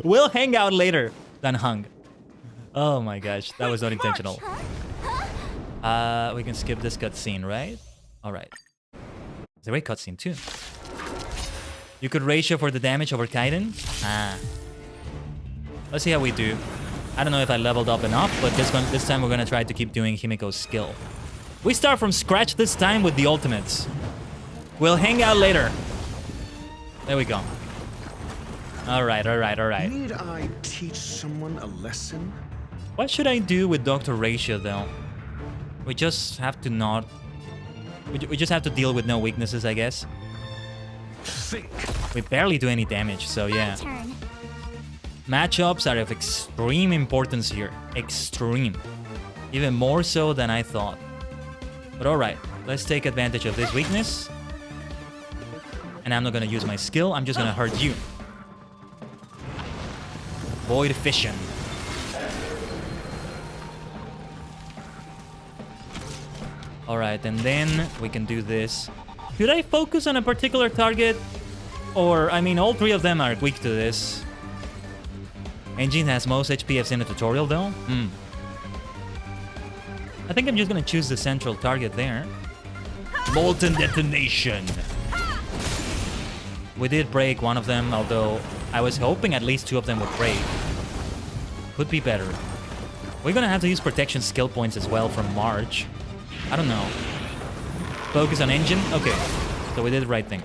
We'll hang out later, Dan Hung. Oh my gosh, that was not intentional. We can skip this cutscene, right? Alright. It's a great cutscene too. You could ratio for the damage over Khaiden. Let's see how we do. I don't know if I leveled up enough, but this time we're gonna try to keep doing Himiko's skill. We start from scratch this time with the ultimates. We'll hang out later. There we go. Alright. Need I teach someone a lesson? What should I do with Dr. Ratio though? We just have to not... We just have to deal with no weaknesses, I guess. Think. We barely do any damage, so yeah. Matchups are of extreme importance here. Extreme. Even more so than I thought. But alright, let's take advantage of this weakness. And I'm not gonna use my skill, I'm just gonna hurt you. Void fission. Alright, and then we can do this. Should I focus on a particular target? Or, I mean, all three of them are weak to this. Engine has most HP I've seen in the tutorial, though. I think I'm just gonna choose the central target there. Molten detonation. We did break one of them, although I was hoping at least two of them would break. Could be better. We're gonna have to use protection skill points as well from March. I don't know. Focus on engine? Okay. So we did the right thing.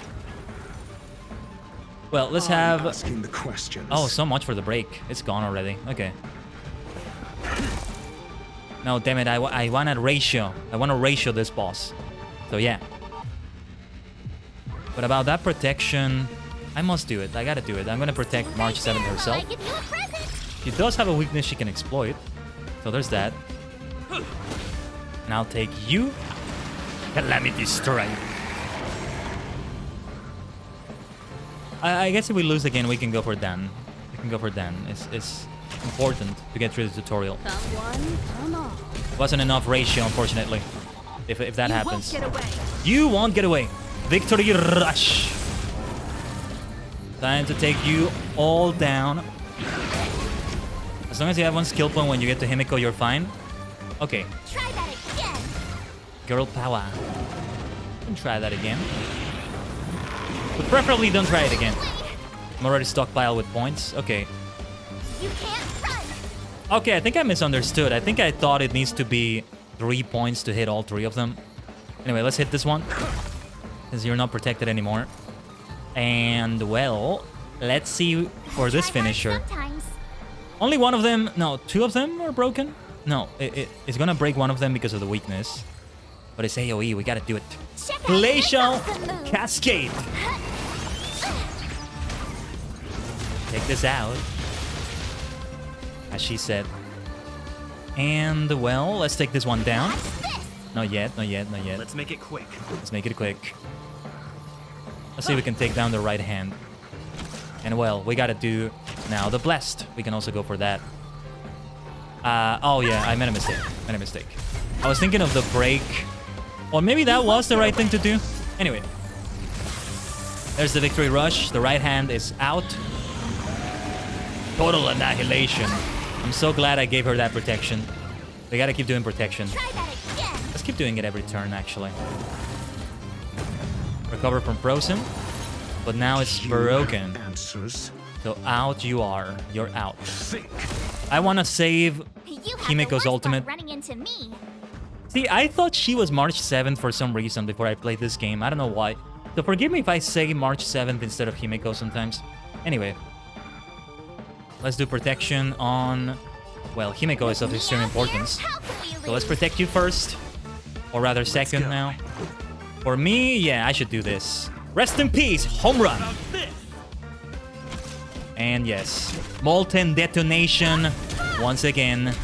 Well, let's have... asking the questions. Oh, so much for the break. It's gone already. Okay. No, damn it. I want a ratio. I want to ratio this boss. So, yeah. But about that protection, I must do it. I gotta do it. I'm gonna protect March 7 herself. She does have a weakness she can exploit. So there's that. And I'll take you. Calamity Strike. I guess if we lose again, we can go for Dan. We can go for Dan. It's important to get through the tutorial. Wasn't enough ratio, unfortunately. If that happens. You won't get away. Victory rush. Time to take you all down. As long as you have one skill point when you get to Himiko, you're fine. Okay. Try that again. Girl power. You can try that again. But preferably don't try it again. I'm already stockpiled with points. Okay. You can't run. Okay, I think I misunderstood. I think I thought it needs to be 3 points to hit all three of them. Anyway, let's hit this one. Because you're not protected anymore. And, well, let's see for this finisher. Only one of them... No, two of them are broken? No, it's gonna break one of them because of the weakness. But it's AoE, we gotta do it. Glacial Cascade! Take this out. As she said. And, well, let's take this one down. Not yet, not yet, not yet. Let's make it quick. Let's make it quick. Let's see if we can take down the right hand. And, well, we gotta do now the Blessed. We can also go for that. Oh, yeah, I made a mistake. I was thinking of the break. Or maybe that was the right thing to do. Anyway. There's the Victory Rush. The right hand is out. Total annihilation. I'm so glad I gave her that protection. We gotta keep doing protection. Let's keep doing it every turn, actually. Recover from frozen. But now it's broken. So out you are. You're out. I want to save Himiko's ultimate. Running into me. See, I thought she was March 7th for some reason before I played this game. I don't know why. So forgive me if I say March 7th instead of Himiko sometimes. Anyway. Let's do protection on... Well, Himiko is of extreme importance. So let's protect you first. Or rather second now. For me, yeah, I should do this. Rest in peace, home run! And yes, Molten Detonation, once again,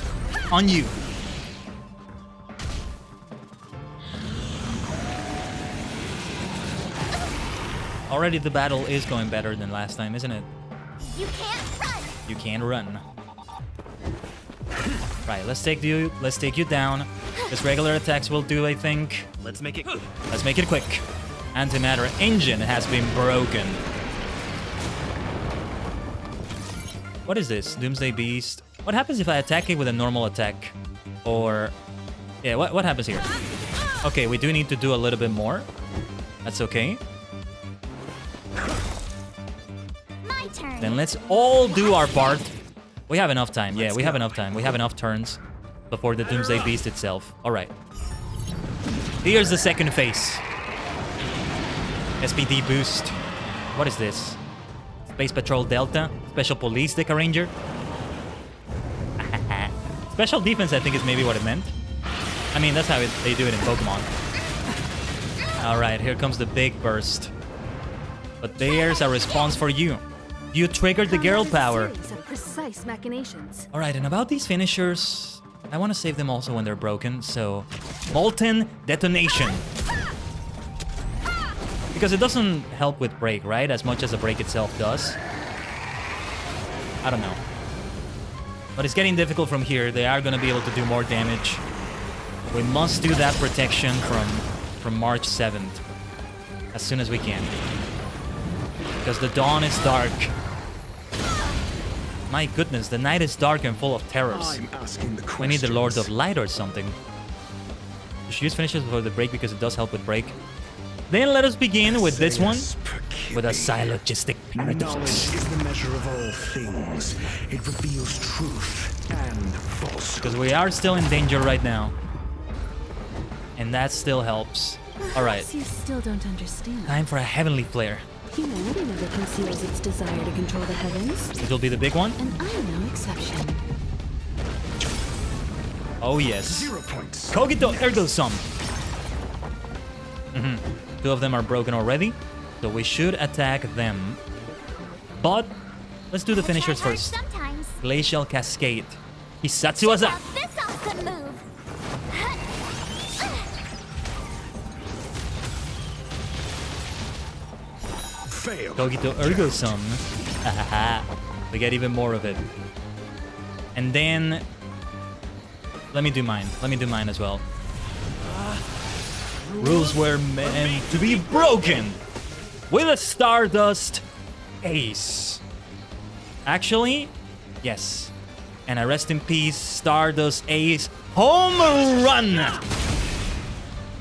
on you. Already the battle is going better than last time, isn't it? You can't run. You can't run. Right, let's take you down. This regular attacks will do, I think. Let's make it quick. Antimatter engine has been broken. What is this? Doomsday Beast. What happens if I attack it with a normal attack? Or... Yeah, what happens here? Okay, we do need to do a little bit more. That's okay. My turn. Then let's all do our part. We have enough time. Yeah, we have enough time. We have enough turns before the Doomsday Beast itself. Alright. Here's the second phase. SPD boost. What is this? Space Patrol Delta? Special Police Deca Ranger? Special Defense, I think, is maybe what it meant. I mean, that's how they do it in Pokemon. Alright, here comes the big burst. But there's a response for you. You triggered the girl power. Precise machinations. Alright, and about these finishers, I want to save them also when they're broken, so... Molten Detonation. Because it doesn't help with break, right? As much as the break itself does. I don't know. But it's getting difficult from here. They are gonna be able to do more damage. We must do that protection from March 7th. As soon as we can. Because the dawn is dark. My goodness, the night is dark and full of terrors. We need the Lord of Light or something. You should use finishes before the break because it does help with break. Then let us begin with this one. With a syllogistic paradox. Knowledge is the measure of all things. It reveals truth and falsehood. Because we are still in danger right now. And that still helps. Alright. You still don't understand. Time for a heavenly flare. Humanity never conceals its desire to control the heavens. This will be the big one. And I'm no exception. Oh yes. 0 points. Kogito ergo sum. Two of them are broken already. So we should attack them. But let's do the finishers first. Sometimes. Glacial Cascade. Hisatsu waza. Now this awesome move. Fail. Kogito ergo sum. We get even more of it. And then let me do mine. Let me do mine as well. Rules were meant to be broken with a Stardust Ace. Actually, yes. And a rest in peace Stardust Ace home run.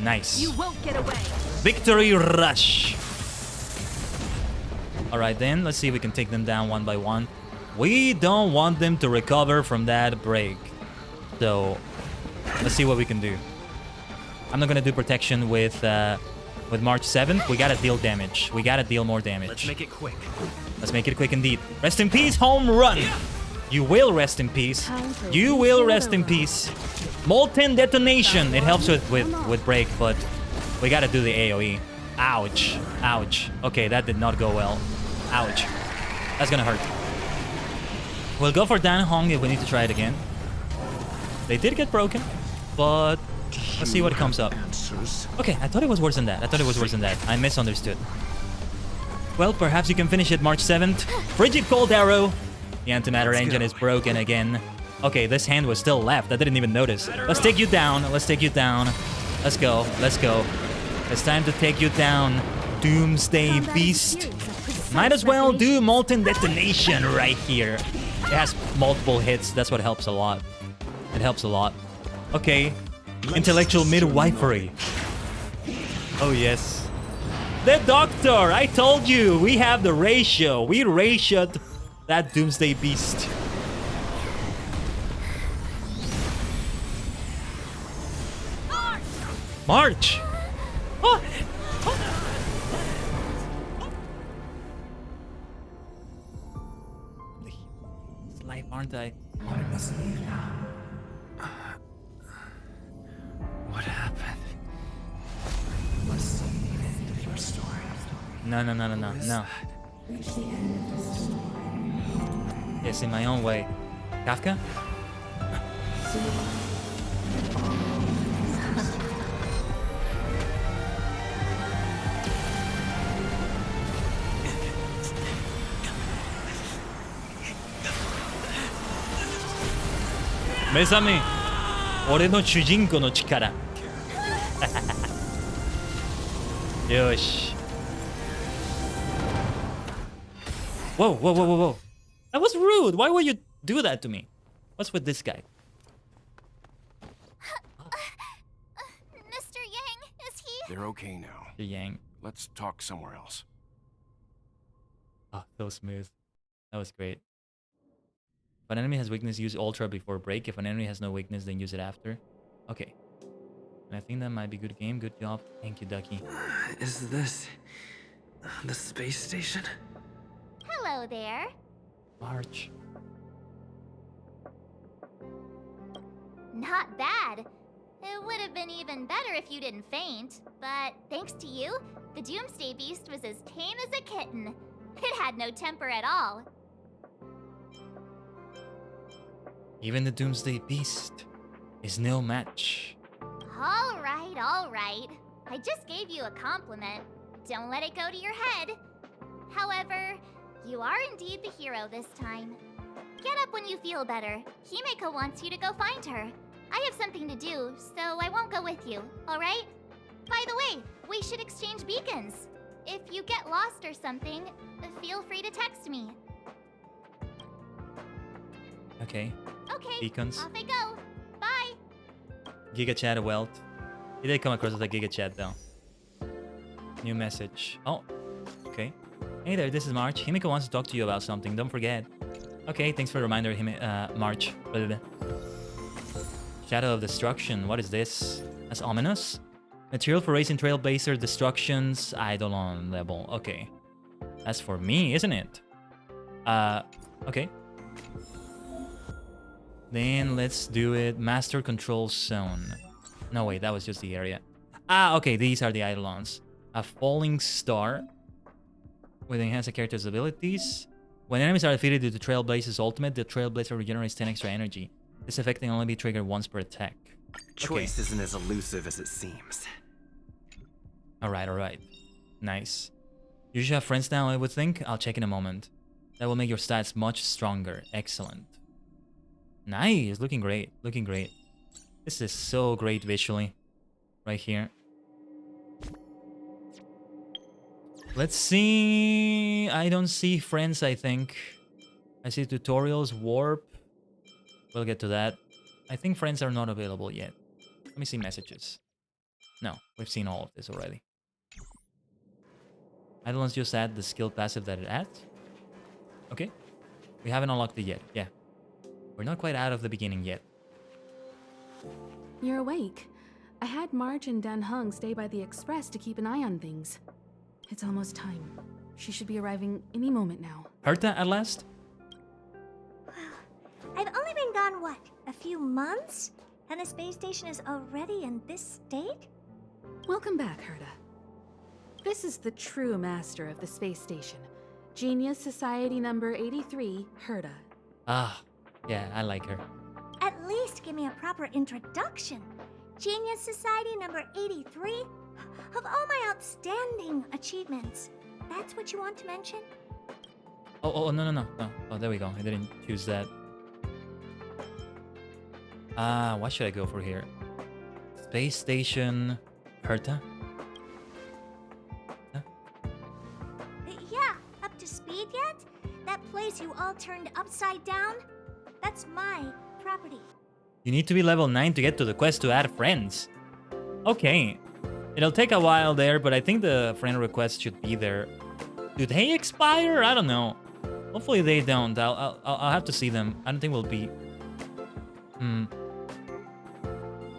Nice. You won't get away. Victory rush. All right, then let's see if we can take them down one by one. We don't want them to recover from that break. So let's see what we can do. I'm not gonna do protection with March 7th. We gotta deal damage. We gotta deal more damage. Let's make it quick. Let's make it quick indeed. Rest in peace, home run. You will rest in peace. You will rest in peace. Molten detonation. It helps with break, but we gotta do the AoE. Ouch. Ouch. Okay, that did not go well. Ouch. That's gonna hurt. We'll go for Dan Hong if we need to try it again. They did get broken, but let's see what comes up. Okay, I thought it was worse than that. I misunderstood. Well, perhaps you can finish it March 7th. Frigid Cold Arrow. The antimatter engine is broken again. Okay, this hand was still left. I didn't even notice. Let's take you down. Let's take you down. Let's go. Let's go. It's time to take you down, Doomsday Beast. Might as well do Molten Detonation right here. It has multiple hits. That's what helps a lot. It helps a lot. Okay. Intellectual midwifery. Oh, yes. The Doctor! I told you! We have the ratio. We ratioed that Doomsday Beast. March! Oh. It's life, aren't I? I must leave now. What happened? I must see the end of your story. No. Yes, in my own way. Kafka? Mesame, 俺の主人公の力。よし。Whoa. That was rude. Why would you do that to me? What's with this guy? Mr. Yang, is he? They're okay now. The Yang. Let's talk somewhere else. Oh, so smooth. That was great. If an enemy has weakness, use Ultra before break. If an enemy has no weakness, then use it after. Okay. And I think that might be good game. Good job. Thank you, Ducky. Is this the space station? Hello there. March. Not bad. It would have been even better if you didn't faint, but thanks to you, the Doomsday Beast was as tame as a kitten. It had no temper at all. Even the Doomsday Beast is no match. All right. I just gave you a compliment. Don't let it go to your head. However, you are indeed the hero this time. Get up when you feel better. Himeko wants you to go find her. I have something to do, so I won't go with you, alright? By the way, we should exchange beacons. If you get lost or something, feel free to text me. Okay. Okay, Beacons. off I go. Bye! Giga Chat Wealth. He did come across as a Giga Chat though. New message. Oh, okay. Hey there, this is March. Himeko wants to talk to you about something. Don't forget. Okay, thanks for the reminder, March. Blah, blah, blah. Shadow of Destruction. What is this? That's ominous. Material for racing trailblazer destructions. Eidolon level. Okay. That's for me, isn't it? Okay. Then let's do it. Master Control Zone. No, wait, that was just the area. Ah, okay, these are the Eidolons. A Falling Star. With enhanced character's abilities. When enemies are defeated due to Trailblazer's ultimate, the Trailblazer regenerates 10 extra energy. This effect can only be triggered once per attack. Choice isn't as elusive as it seems. Alright. Nice. You should have friends now, I would think. I'll check in a moment. That will make your stats much stronger. Excellent. Nice. Looking great. Looking great. This is so great visually. Right here. Let's see. I don't see friends, I think. I see tutorials, warp. We'll get to that. I think friends are not available yet. Let me see messages. No, we've seen all of this already. Eidolons just add the skill passive that it adds. Okay. We haven't unlocked it yet. Yeah. We're not quite out of the beginning yet. You're awake. I had March and Dan Hung stay by the express to keep an eye on things. It's almost time. She should be arriving any moment now. Herta at last? I've only been gone, what, a few months? And the space station is already in this state? Welcome back, Herta. This is the true master of the space station. Genius Society number 83, Herta. Ah, yeah, I like her. At least give me a proper introduction. Genius Society number 83? Of all my outstanding achievements, that's what you want to mention? Oh, no. Oh, there we go. I didn't choose that. What should I go for here? Space Station... Herta? Huh? Yeah, up to speed yet? That place you all turned upside down? That's my property. You need to be level 9 to get to the quest to add friends. Okay. It'll take a while there, but I think the friend request should be there. Do they expire? I don't know. Hopefully they don't. I'll have to see them. I don't think we'll be...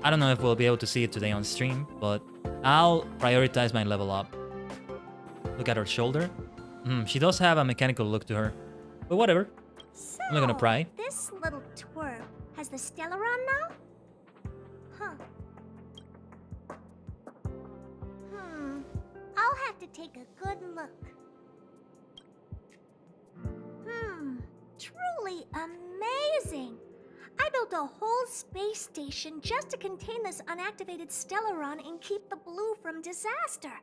I don't know if we'll be able to see it today on stream, but I'll prioritize my level up. Look at her shoulder. She does have a mechanical look to her. But whatever. So, I'm not gonna pry. This little twerp has the Stellaron now? Huh. I'll have to take a good look. Truly amazing! I built a whole space station just to contain this unactivated Stellaron and keep the blue from disaster.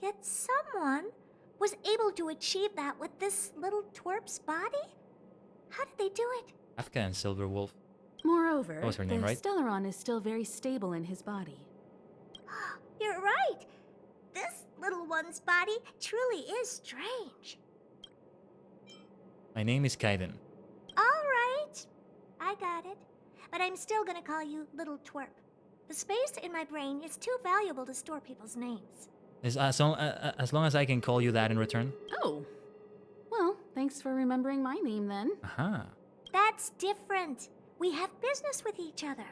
Yet someone was able to achieve that with this little twerp's body? How did they do it? Afka and Silverwolf. Moreover, That was her name, the right? Stellaron is still very stable in his body. You're right. This little one's body truly is strange. My name is Khaiden. All right. I got it. But I'm still gonna call you Little Twerp. The space in my brain is too valuable to store people's names. As long as I can call you that in return. Oh. Well, thanks for remembering my name then. Aha. That's different. We have business with each other.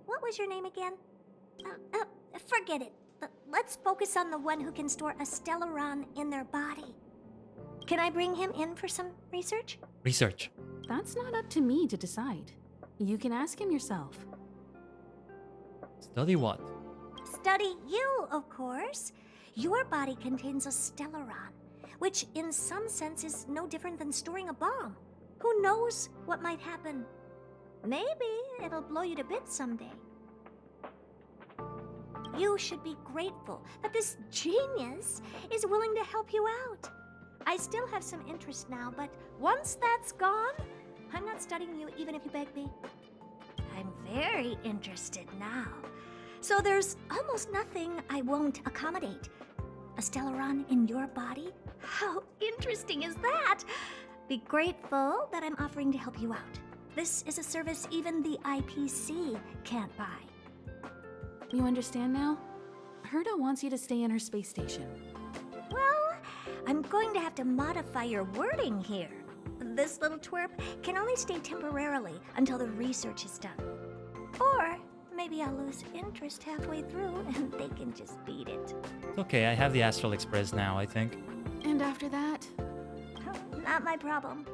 What was your name again? Forget it. Let's focus on the one who can store a Stellaron in their body. Can I bring him in for some research? Research. That's not up to me to decide. You can ask him yourself. Study what? Study you, of course. Your body contains a Stellaron, which in some sense is no different than storing a bomb. Who knows what might happen? Maybe it'll blow you to bits someday. You should be grateful that this genius is willing to help you out. I still have some interest now, but once that's gone, I'm not studying you even if you beg me. I'm very interested now. So there's almost nothing I won't accommodate. A Stellaron in your body? How interesting is that? Be grateful that I'm offering to help you out. This is a service even the IPC can't buy. You understand now? Herta wants you to stay in her space station. Well, I'm going to have to modify your wording here. This little twerp can only stay temporarily until the research is done. Or maybe I'll lose interest halfway through and they can just beat it. It's okay, I have the Astral Express now, I think. And after that? Not my problem.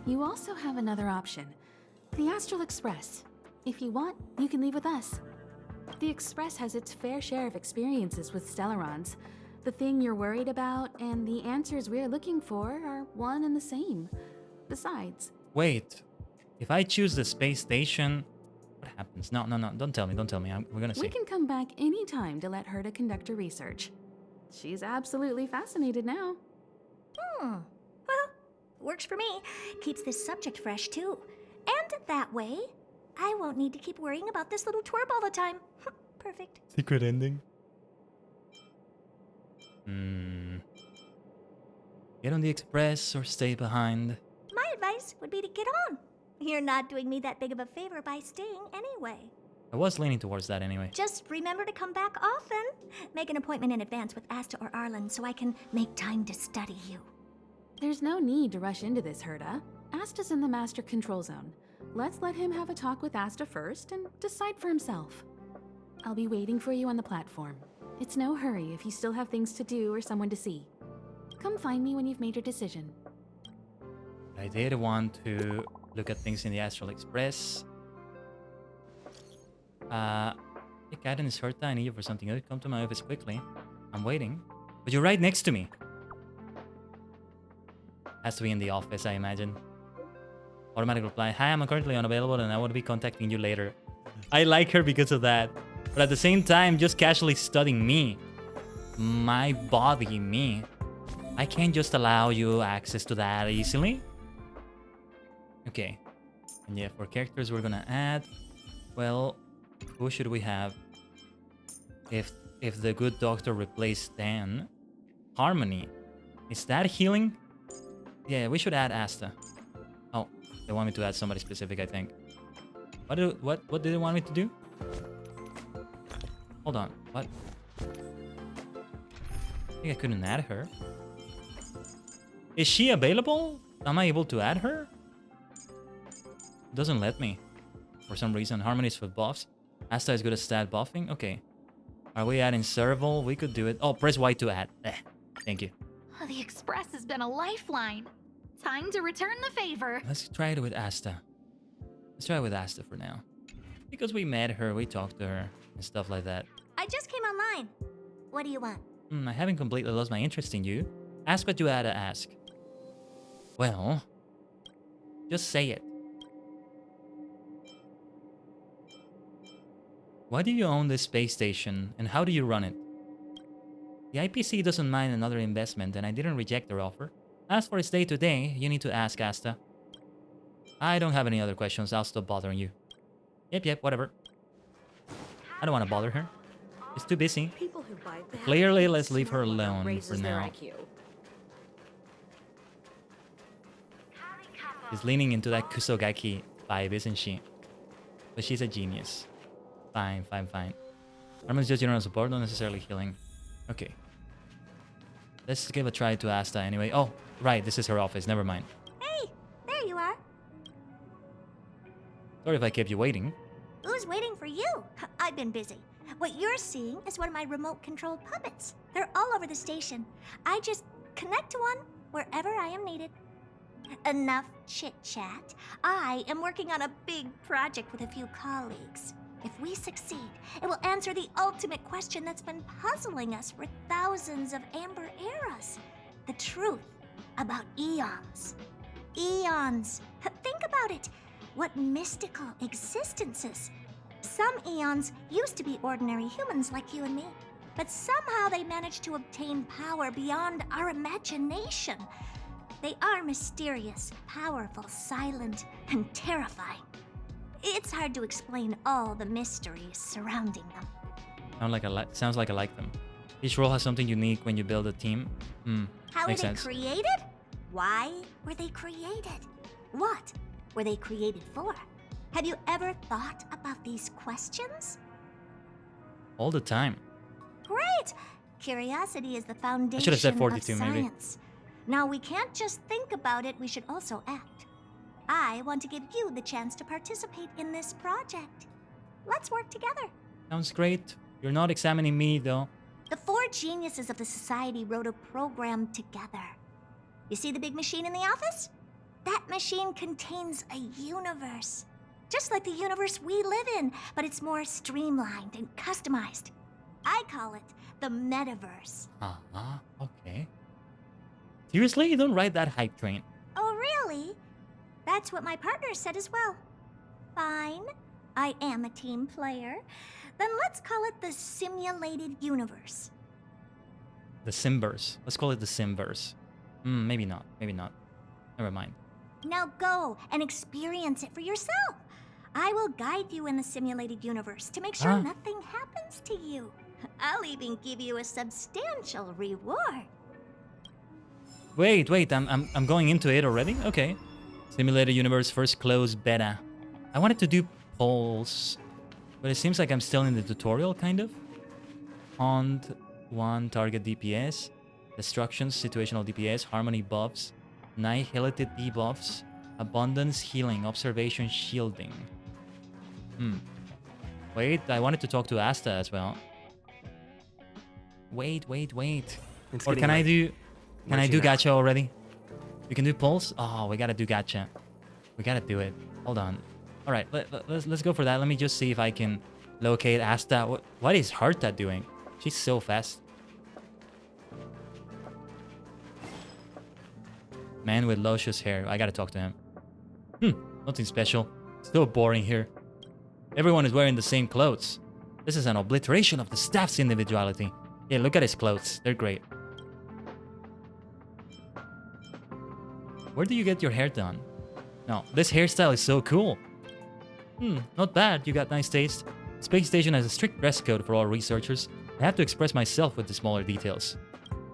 You also have another option. The Astral Express. If you want, you can leave with us. The Express has its fair share of experiences with Stellarons. The thing you're worried about and the answers we're looking for are one and the same. Besides... Wait, if I choose the space station, what happens? No, don't tell me. We're gonna see. We can come back anytime to let Herta conduct her research. She's absolutely fascinated now. Well, works for me. Keeps this subject fresh, too. And that way, I won't need to keep worrying about this little twerp all the time. Perfect. Secret ending. Get on the Express or stay behind. My advice would be to get on. You're not doing me that big of a favor by staying anyway. I was leaning towards that anyway. Just remember to come back often. Make an appointment in advance with Asta or Arlen so I can make time to study you. There's no need to rush into this, Herta. Asta's in the Master Control Zone. Let's let him have a talk with Asta first and decide for himself. I'll be waiting for you on the platform. It's no hurry if you still have things to do or someone to see. Come find me when you've made your decision. I did want to look at things in the Astral Express. Hey, Khaiden is Herta. I need you for something. Come to my office quickly. I'm waiting. But you're right next to me. Has to be in the office, I imagine. Automatic reply. Hi, I'm currently unavailable and I will be contacting you later. I like her because of that. But at the same time, just casually studying me. My body, me. I can't just allow you access to that easily. Okay. And yeah, for characters we're gonna add... Well, who should we have? If the good doctor replaced Dan... Harmony. Is that healing? Yeah, we should add Asta. Oh, they want me to add somebody specific, I think. What did they want me to do? Hold on, what? I think I couldn't add her. Is she available? Am I able to add her? It doesn't let me. For some reason, Harmony's for buffs. Asta is good at stat buffing? Okay. Are we adding Serval? We could do it. Oh, press Y to add. Thank you. The Express has been a lifeline. Time to return the favor. Let's try it with Asta. Let's try it with Asta for now. Because we met her, we talked to her, and stuff like that. I just came online. What do you want? I haven't completely lost my interest in you. Ask what you had to ask. Well, just say it. Why do you own this space station, and how do you run it? The IPC doesn't mind another investment, and I didn't reject their offer. As for its day-to-day, you need to ask Asta. I don't have any other questions, I'll stop bothering you. Yep, whatever. I don't want to bother her. She's too busy. Clearly, let's leave her alone for now. She's leaning into that Kusogaki vibe, isn't she? But she's a genius. Fine. Armin's just general support, not necessarily healing. Okay. Let's give a try to Asta anyway. Oh, right, this is her office, never mind. Hey, there you are. Sorry if I kept you waiting. Who's waiting for you? I've been busy. What you're seeing is one of my remote-controlled puppets. They're all over the station. I just connect to one wherever I am needed. Enough chit-chat. I am working on a big project with a few colleagues. If we succeed, it will answer the ultimate question that's been puzzling us for thousands of Amber eras. The truth about eons. Eons. Think about it. What mystical existences. Some eons used to be ordinary humans like you and me. but somehow they managed to obtain power beyond our imagination. They are mysterious, powerful, silent, and terrifying. It's hard to explain all the mysteries surrounding them. Sounds like I like them. Each role has something unique when you build a team. How were Makes they sense. created? Why were they created? What were they created for? Have you ever thought about these questions? All the time. Great! Curiosity is the foundation I should have said 42 of maybe. science. Now, we can't just think about it, we should also act. I want to give you the chance to participate in this project. Let's work together. Sounds great. You're not examining me though. The 4 geniuses of the society wrote a program together. You see the big machine in the office? That machine contains a universe. Just like the universe we live in, but it's more streamlined and customized. I call it the metaverse. Okay. Seriously? You don't ride that hype train. Oh, really? That's what my partner said as well. Fine. I am a team player. Then let's call it the simulated universe. The Simverse. Let's call it the Simverse. Maybe not. Maybe not. Never mind. Now go and experience it for yourself. I will guide you in the simulated universe to make sure nothing happens to you. I'll even give you a substantial reward. Wait. I'm going into it already? Okay. Simulated universe first closed beta. I wanted to do polls, but it seems like I'm still in the tutorial, kind of. Haunt 1 target DPS, destructions, situational DPS, harmony buffs, nihility debuffs, abundance healing, observation shielding. Wait, I wanted to talk to Asta as well. Wait. Or can I do gacha already? We can do polls? Oh, we gotta do gacha. We gotta do it. Hold on. All right, let's go for that. Let me just see if I can locate Asta. What is Herta doing? She's so fast. Man with luscious hair. I gotta talk to him. Nothing special. Still boring here. Everyone is wearing the same clothes. This is an obliteration of the staff's individuality. Yeah, look at his clothes. They're great. Where do you get your hair done? No, this hairstyle is so cool. Not bad. You got nice taste. Space Station has a strict dress code for all researchers. I have to express myself with the smaller details.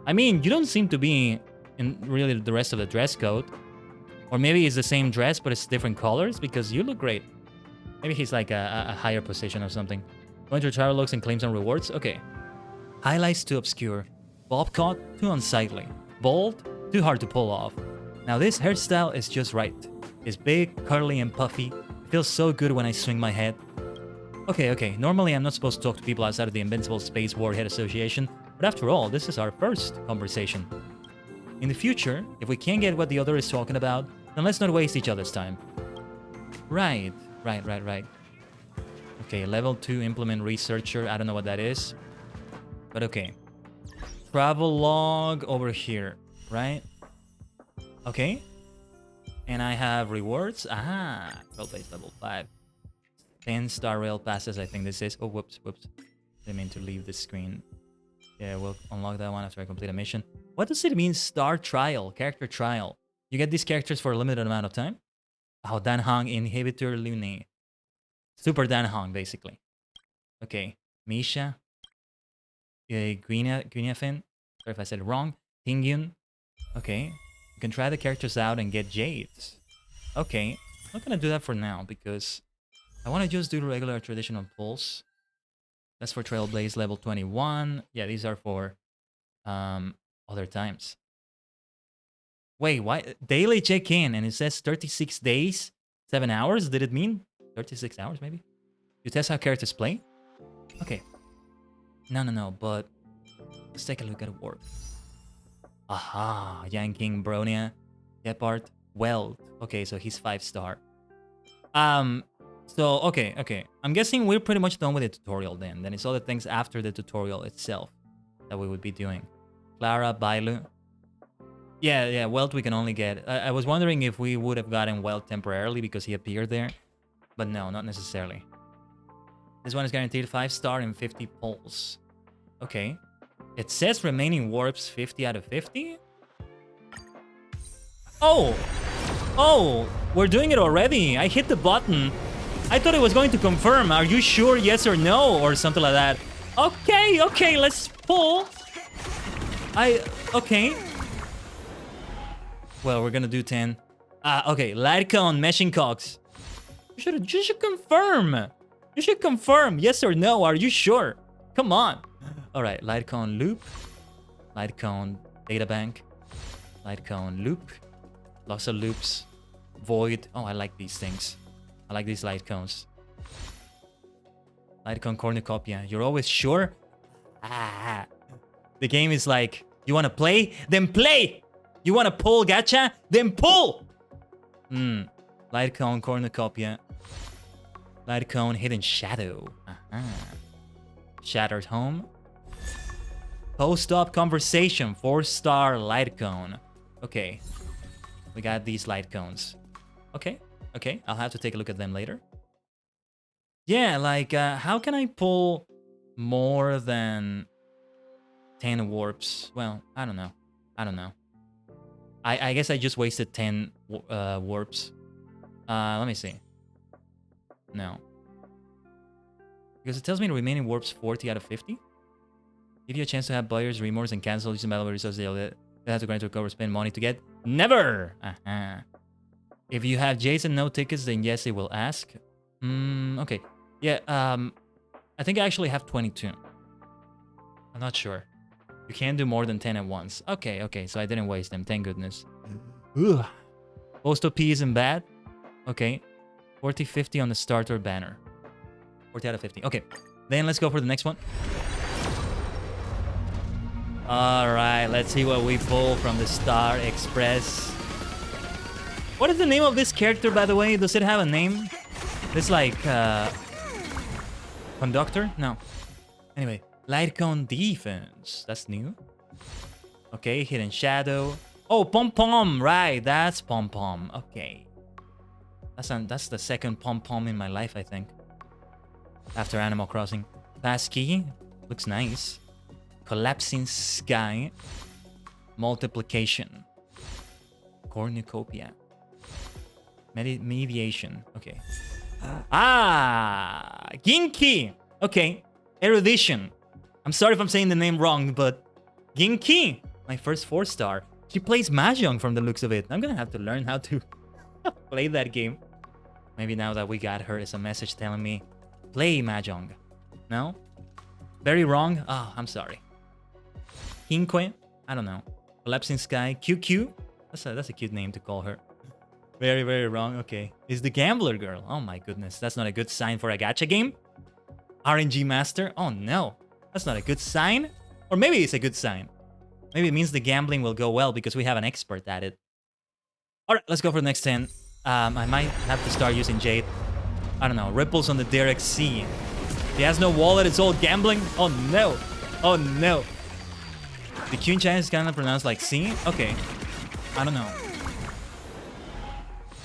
I mean, you don't seem to be in really the rest of the dress code. Or maybe it's the same dress, but it's different colors, because you look great. Maybe he's like a higher position or something. Going through travel logs and claims on rewards? Okay. Highlights too obscure. Bob cut too unsightly. Bold too hard to pull off. Now this hairstyle is just right. It's big, curly, and puffy. It feels so good when I swing my head. Okay. Normally I'm not supposed to talk to people outside of the Invincible Space Warhead Association, but after all, this is our first conversation. In the future, if we can't get what the other is talking about, then let's not waste each other's time. Right. Okay, level 2 implement researcher. I don't know what that is. But okay. Travel log over here, right? Okay. And I have rewards. Aha! Rail base level 5. 10-star rail passes, I think this is. Oh, whoops. Didn't mean to leave the screen. Yeah, we'll unlock that one after I complete a mission. What does it mean, star trial, character trial? You get these characters for a limited amount of time? Oh, Danhong Inhibitor Lune. Super Danhong, basically. Okay, Misha. Guineafin. Sorry if I said it wrong. Tingyun. Okay. You can try the characters out and get Jades. Okay. I'm not gonna do that for now because I want to just do the regular traditional pulls. That's for Trailblaze level 21. Yeah, these are for other times. Wait, why? Daily check-in, and it says 36 days, 7 hours. Did it mean 36 hours, maybe? You test how characters play? Okay. No, but let's take a look at work. Aha, Yanking, Bronia, Gepard, Weld. Okay, so he's 5-star. So, okay. I'm guessing we're pretty much done with the tutorial then. Then it's all the things after the tutorial itself that we would be doing. Clara, Bailu. Yeah, Weld we can only get. I was wondering if we would have gotten Weld temporarily because he appeared there. But no, not necessarily. This one is guaranteed 5-star and 50 pulls. Okay. It says remaining warps 50 out of 50? Oh! Oh! We're doing it already. I hit the button. I thought it was going to confirm. Are you sure, yes or no? Or something like that. Okay, okay, let's pull. Okay. Well, we're gonna do 10. Okay, light cone, meshing cogs. You should confirm. You should confirm, yes or no. Are you sure? Come on. All right, light cone loop. Light cone data bank. Light cone loop. Lots of loops. Void. Oh, I like these things. I like these light cones. Light cone cornucopia. You're always sure? Ah. The game is like, you want to play? Then play! You want to pull gacha? Then pull! Light cone cornucopia. Light cone hidden shadow. Shattered home. Post-op conversation. 4-star light cone. Okay. We got these light cones. Okay. Okay. I'll have to take a look at them later. Yeah, like, how can I pull more than 10 warps? Well, I don't know. I don't know. I guess I just wasted 10 warps. Let me see. No. Because it tells me the remaining warps 40 out of 50. Give you a chance to have buyer's remorse and cancel using battle resources. They have to grant to recover spend money to get. Never! If you have Jason no tickets, then yes, it will ask. Okay. Yeah, I think I actually have 22. I'm not sure. You can't do more than 10 at once. Okay, okay, so I didn't waste them, thank goodness. Ugh. Postal P isn't bad. Okay. 40, 50 on the starter banner. 40 out of 50. Okay, then let's go for the next one. Alright, let's see what we pull from the Star Express. What is the name of this character, by the way? Does it have a name? This like, conductor? No. Anyway, light cone defense. That's new. Okay, hidden shadow. Oh, pom-pom, right. That's pom-pom. Okay. That's the second pom-pom in my life, I think. After Animal Crossing. Passkey. Looks nice. Collapsing sky. Multiplication. Cornucopia. Mediation. Okay. Ginki! Okay. Erudition. I'm sorry if I'm saying the name wrong, but Ginki! My first 4-star. She plays Mahjong from the looks of it. I'm gonna have to learn how to play that game. Maybe now that we got her, it's a message telling me, play Mahjong. No? Very wrong? Oh, I'm sorry. Hinque? I don't know. Collapsing Sky. QQ? That's a cute name to call her. Very, very wrong. Okay. Is the Gambler Girl. Oh my goodness. That's not a good sign for a gacha game. RNG Master. Oh no. That's not a good sign. Or maybe it's a good sign. Maybe it means the gambling will go well because we have an expert at it. Alright, let's go for the next 10. I might have to start using Jade. I don't know. Ripples on the Derek Sea. He has no wallet. It's all gambling. Oh no. Oh no. The Q in Chinese is kind of pronounced like C? Okay. I don't know.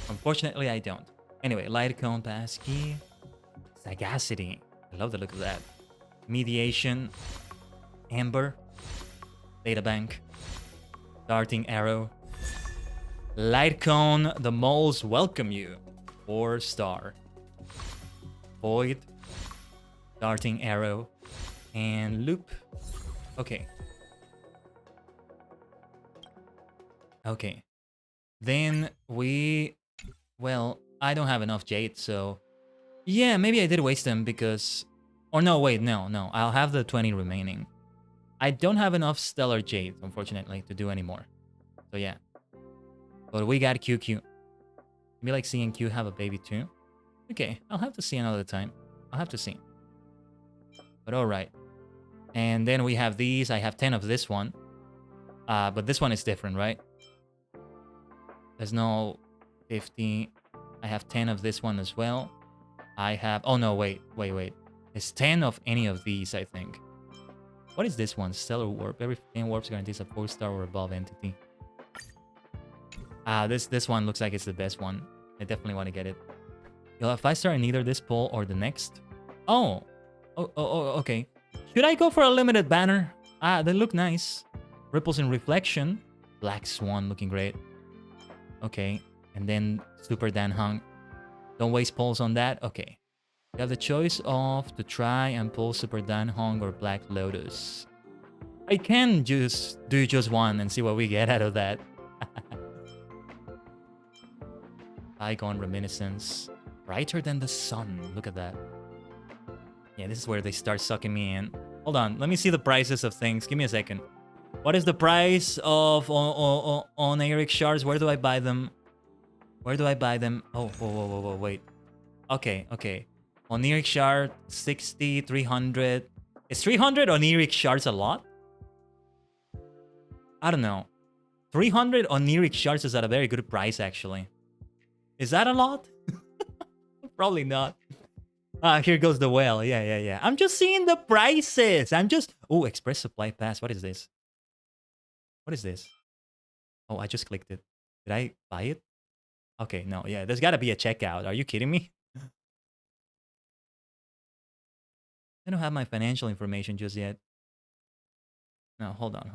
Unfortunately, I don't. Anyway, light cone passkey. Sagacity. I love the look of that. Mediation. Amber. Data bank. Darting arrow. Light cone. The moles welcome you. 4-star. Void. Darting arrow. And loop. Okay. Okay. Then we... Well, I don't have enough Jade, so... Yeah, maybe I did waste them because... Or no, wait, no. I'll have the 20 remaining. I don't have enough Stellar Jade, unfortunately, to do anymore. So yeah. But we got QQ. It'd be like seeing Q have a baby too. Okay, I'll have to see another time. I'll have to see. But alright. And then we have these. I have 10 of this one. But this one is different, right? There's no 50. I have 10 of this one as well. I have... Oh no, wait. It's 10 of any of these, I think. What is this one? Stellar Warp. Every 10 warps guarantees a 4-star or above entity. This one looks like it's the best one. I definitely want to get it. You'll have 5-star in either this poll or the next. Oh, okay. Should I go for a limited banner? Ah, they look nice. Ripples in reflection. Black Swan looking great. Okay. And then Super Dan Hung. Don't waste pulls on that. Okay. You have the choice of to try and pull Super Dan Hong or Black Lotus. I can just do just one and see what we get out of that. Bygone Reminiscence. Brighter than the sun. Look at that. Yeah, this is where they start sucking me in. Hold on. Let me see the prices of things. Give me a second. What is the price of on Eric shards? Where do I buy them? Where do I buy them? Oh, whoa, wait. Okay. Oniric shard, 60, 300. Is 300 Oniric shards a lot? I don't know. 300 Oniric shards is at a very good price, actually. Is that a lot? Probably not. Ah, here goes the whale. Yeah. I'm just seeing the prices. Oh, Express Supply Pass. What is this? What is this? Oh, I just clicked it. Did I buy it? Okay, no. Yeah, there's got to be a checkout. Are you kidding me? I don't have my financial information just yet. No, hold on.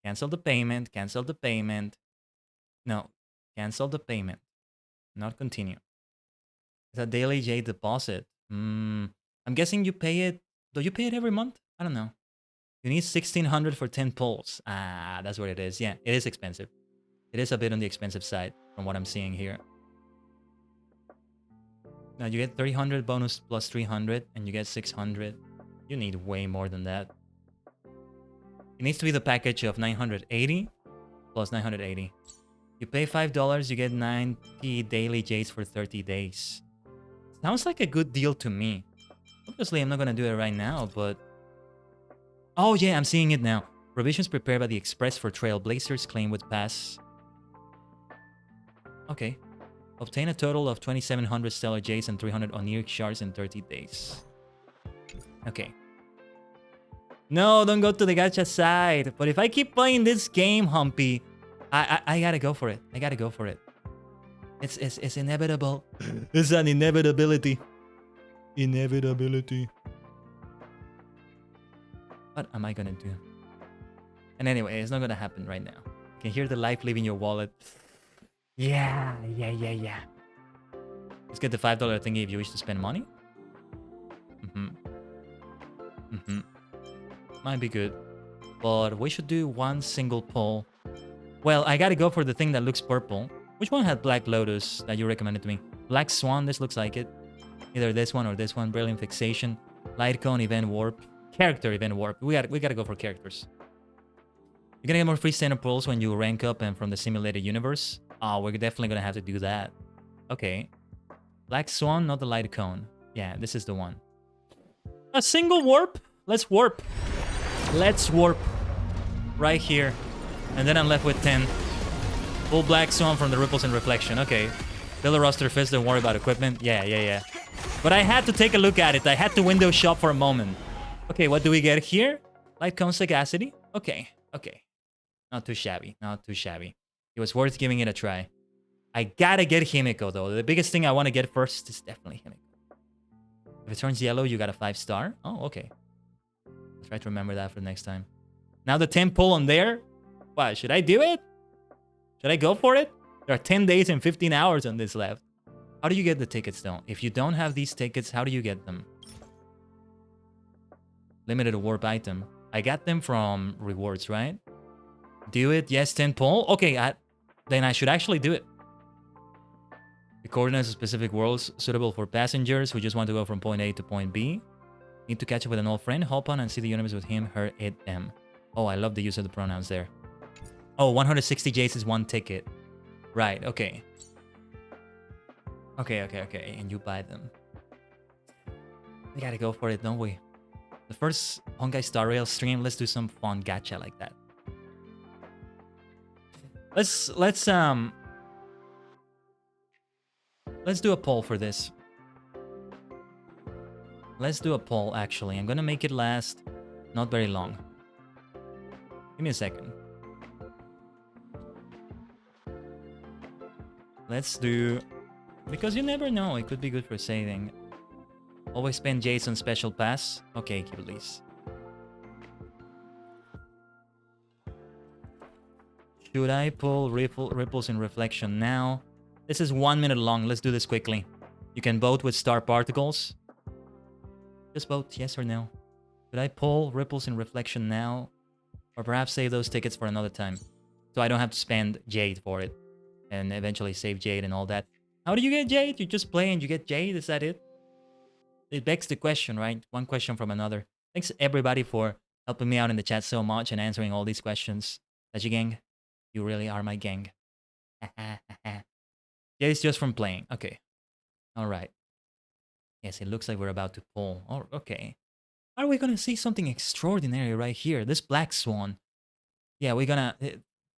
Cancel the payment. No, cancel the payment. Not continue. It's a daily J deposit. I'm guessing you pay it. Do you pay it every month? I don't know. You need 1,600 for 10 pulls. Ah, that's what it is. Yeah, it is expensive. It is a bit on the expensive side from what I'm seeing here. Now you get 300 bonus plus 300 and you get 600. You need way more than that. It needs to be the package of 980 plus 980. You pay $5, you get 90 daily J's for 30 days. Sounds like a good deal to me. Obviously, I'm not going to do it right now, but... Oh yeah, I'm seeing it now. Provisions prepared by the Express for Trailblazers claim with pass. Okay. Obtain a total of 2,700 Stellar J's and 300 Oniric Shards in 30 days. Okay. No, don't go to the gacha side. But if I keep playing this game, Humpy, I gotta go for it. It's inevitable. It's an inevitability. What am I gonna do? And anyway, it's not gonna happen right now. You can hear the life leaving your wallet. Yeah. Let's get the $5 thingy if you wish to spend money. Might be good. But we should do one single pull. Well, I gotta go for the thing that looks purple. Which one had Black Lotus that you recommended to me? Black Swan, this looks like it. Either this one or this one. Brilliant Fixation. Light Cone, Event Warp. Character Event Warp. We gotta go for characters. You're gonna get more free standard pulls when you rank up and from the simulated universe. Oh, we're definitely gonna have to do that. Okay. Black Swan, not the Light Cone. Yeah, this is the one. A single warp? Let's warp. Right here. And then I'm left with 10. Full Black Swan from the Ripples and Reflection. Okay. Build a roster first, don't worry about equipment. Yeah. But I had to take a look at it. I had to window shop for a moment. Okay, what do we get here? Light Cone Sagacity. Okay. Not too shabby. It was worth giving it a try. I gotta get Himiko, though. The biggest thing I want to get first is definitely Himiko. If it turns yellow, you got a 5-star. Oh, okay. Let's try to remember that for next time. Now the 10 pull on there. What, should I do it? Should I go for it? There are 10 days and 15 hours on this left. How do you get the tickets, though? If you don't have these tickets, how do you get them? Limited warp item. I got them from rewards, right? Do it. Yes, 10 pull. Okay, then I should actually do it. The coordinates of specific worlds suitable for passengers who just want to go from point A to point B. Need to catch up with an old friend, hop on and see the universe with him, her, it, them. Oh, I love the use of the pronouns there. Oh, 160 J's is one ticket. Right, okay. Okay. And you buy them. We gotta go for it, don't we? The first Honkai Star Rail stream, let's do some fun gacha like that. Let's do a poll for this. Let's do a poll, actually. I'm gonna make it last not very long. Give me a second. Let's do... Because you never know, it could be good for saving. Always spend Jason special pass. Okay, keep it least. Should I pull ripples in reflection now? This is 1 minute long. Let's do this quickly. You can vote with star particles. Just vote yes or no. Should I pull ripples in reflection now? Or perhaps save those tickets for another time, so I don't have to spend Jade for it. And eventually save Jade and all that. How do you get Jade? You just play and you get Jade? Is that it? It begs the question, right? One question from another. Thanks everybody for helping me out in the chat so much and answering all these questions. That's your gang. You really are my gang. Jade's just from playing. Okay. Alright. Yes, it looks like we're about to pull. Oh, okay. Are we gonna see something extraordinary right here? This black swan. Yeah, we're gonna...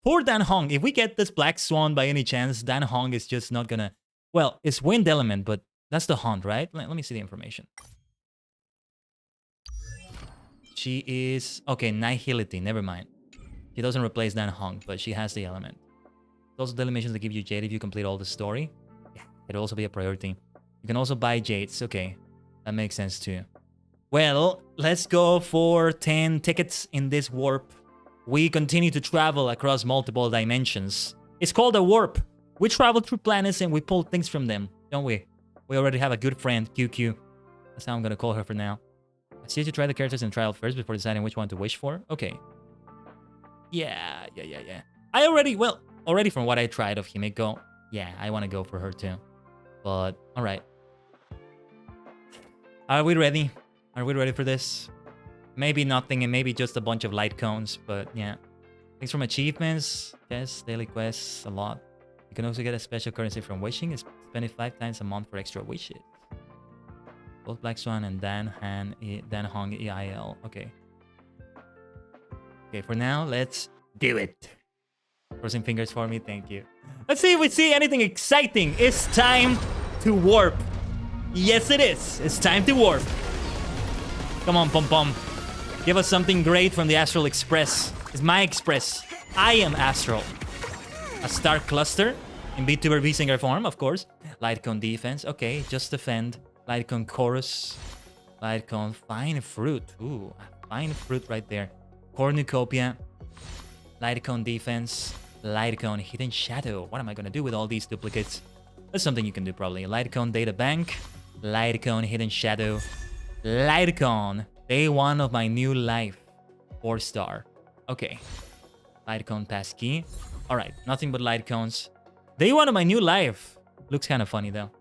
Poor Dan Hong. If we get this black swan by any chance, Dan Hong is just not gonna... Well, it's wind element, but that's the hunt, right? Let me see the information. She is... Okay, Nihility. Never mind. She doesn't replace Dan Hong, but she has the element. It's also the animations that give you Jade if you complete all the story. Yeah, it'll also be a priority. You can also buy Jades. Okay, that makes sense too. Well, let's go for 10 tickets in this warp. We continue to travel across multiple dimensions. It's called a warp. We travel through planets and we pull things from them, don't we? We already have a good friend, QQ. That's how I'm gonna call her for now. I see you to try the characters in trial first before deciding which one to wish for. Okay. Yeah. I already from what I tried of Himeko, yeah, I want to go for her too. But, alright. Are we ready? Are we ready for this? Maybe nothing and maybe just a bunch of light cones, but yeah. Thanks from achievements, quests, daily quests, a lot. You can also get a special currency from wishing. It's 25 times a month for extra wishes. Both Black Swan and Dan Hong EIL. Okay. Okay, for now, let's do it. Crossing fingers for me, thank you. Let's see if we see anything exciting. It's time to warp. Yes, it is. It's time to warp. Come on, Pom Pom. Give us something great from the Astral Express. It's my express. I am Astral. A star cluster in VTuber V-Singer form, of course. Light cone defense. Okay, just defend. Light cone chorus. Light cone fine fruit. Ooh, fine fruit right there. Cornucopia. Light cone defense. Light cone hidden shadow. What am I gonna do with all these duplicates? That's something you can do probably. Light cone data bank. Light cone hidden shadow. Light cone. Day 1 of my new life. 4-star. Okay. Light cone passkey. Alright, nothing but light cones. Day 1 of my new life. Looks kind of funny though.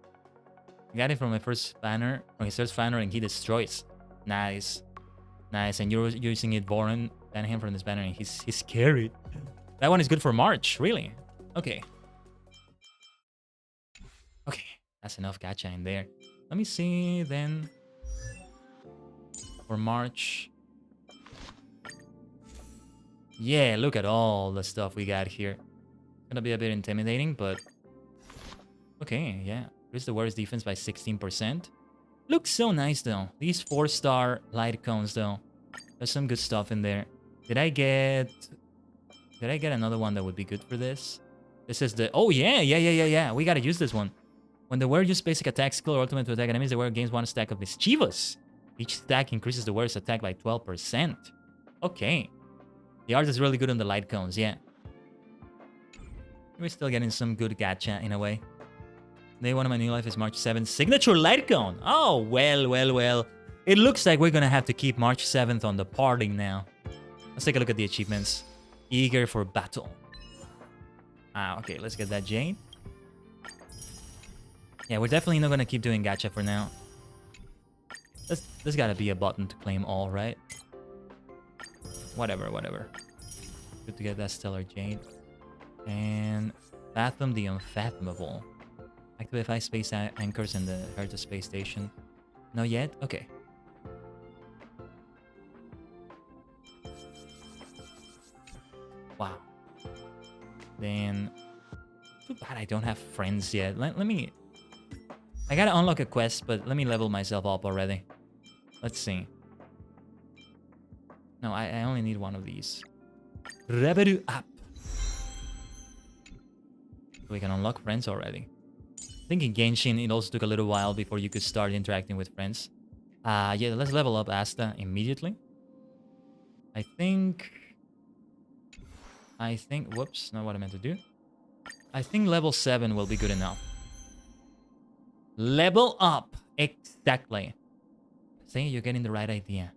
I got it from my first banner, from his first banner, and he destroys. Nice. Nice, and you're using it, Voron. Ban him from this banner, and he's scary. That one is good for March, really. Okay. Okay, that's enough gacha in there. Let me see then. For March. Yeah, look at all the stuff we got here. Gonna be a bit intimidating, but... Okay, yeah. Increase the warrior's defense by 16%. Looks so nice, though. These 4-star light cones, though. There's some good stuff in there. Did I get another one that would be good for this? This is the... Oh, yeah. We gotta use this one. When the warrior uses basic attack skill or ultimate to attack enemies, the warrior gains 1 stack of mischievous. Each stack increases the warrior's attack by 12%. Okay. The art is really good on the light cones, yeah. We're still getting some good gacha in a way. Day 1 of my new life is March 7th. Signature light cone! Oh, well. It looks like we're gonna have to keep March 7th on the party now. Let's take a look at the achievements. Eager for battle. Okay, let's get that Jade. Yeah, we're definitely not gonna keep doing gacha for now. There's gotta be a button to claim all, right? Whatever. Good to get that Stellar Jade. And Fathom the Unfathomable. Activate 5 space anchors in the Herta space station. No yet? Okay. Wow. Then... Too bad I don't have friends yet. Let me... I gotta unlock a quest, but let me level myself up already. Let's see. No, I only need one of these. Revenue up. We can unlock friends already. I think in Genshin, it also took a little while before you could start interacting with friends. Yeah, let's level up Asta immediately. I think... I think... Whoops, not what I meant to do. I think level 7 will be good enough. Level up! Exactly. See, you're getting the right idea.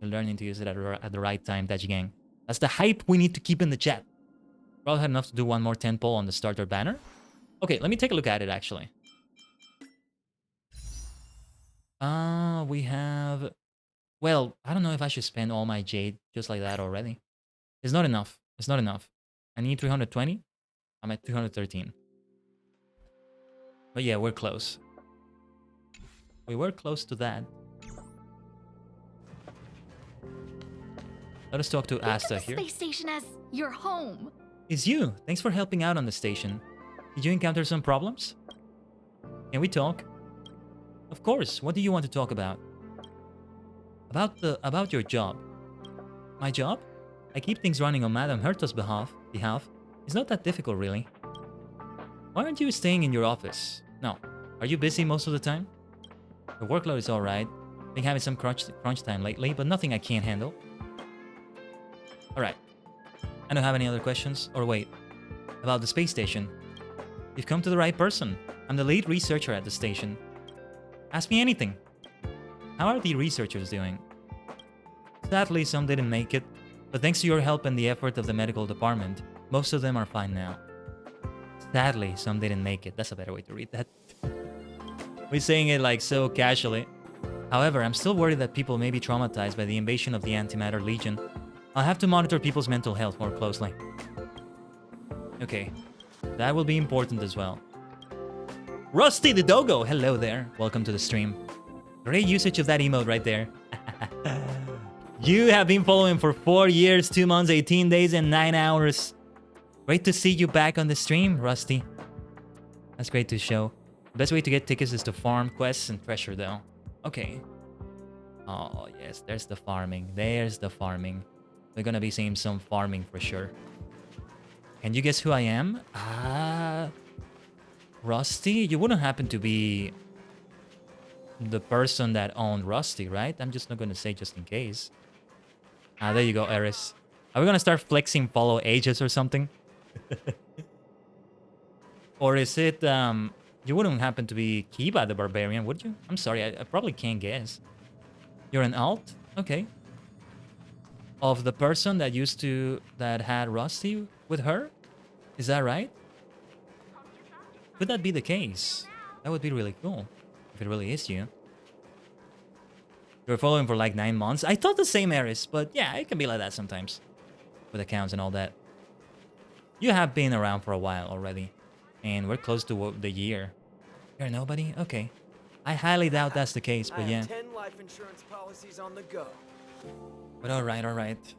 You're learning to use it at the right time, Tachi Gang. That's the hype we need to keep in the chat. Probably had enough to do one more 10 poll on the starter banner. Okay, let me take a look at it, actually. We have... Well, I don't know if I should spend all my jade just like that already. It's not enough. It's not enough. I need 320. I'm at 213. But yeah, we're close. We were close to that. Let us talk to Asta here. Space station as your home. It's you. Thanks for helping out on the station. Did you encounter some problems? Can we talk? Of course. What do you want to talk about? About your job. My job? I keep things running on Madame Herta's behalf. It's not that difficult, really. Why aren't you staying in your office? No. Are you busy most of the time? The workload is alright. Been having some crunch time lately, but nothing I can't handle. Alright. I don't have any other questions. Or wait. About the space station. You've come to the right person. I'm the lead researcher at the station. Ask me anything. How are the researchers doing? Sadly, some didn't make it. But thanks to your help and the effort of the medical department, most of them are fine now. Sadly, some didn't make it. That's a better way to read that. We're saying it like so casually. However, I'm still worried that people may be traumatized by the invasion of the Antimatter Legion. I'll have to monitor people's mental health more closely. Okay, that will be important as well. Rusty the Dogo, hello there. Welcome to the stream. Great usage of that emote right there. You have been following for 4 years, 2 months, 18 days, and 9 hours. Great to see you back on the stream, Rusty. That's great to show. The best way to get tickets is to farm quests and treasure, though. Okay. Oh, yes, there's the farming. There's the farming. We're gonna be seeing some farming for sure. Can you guess who I am? Rusty? You wouldn't happen to be the person that owned Rusty, right? I'm just not gonna say just in case. There you go, Eris. Are we gonna start flexing follow ages or something? Or is it, you wouldn't happen to be Kiba the Barbarian, would you? I'm sorry, I probably can't guess. You're an alt? Okay. Of the person that that had Rusty with her? Is that right? Could that be the case? That would be really cool. If it really is you. You're following for like 9 months? I thought the same, Eris, but yeah, it can be like that sometimes. With accounts and all that. You have been around for a while already. And we're close to the year. You're nobody? Okay. I highly doubt that's the case, but yeah. 10 life insurance policies on the go. But alright, alright.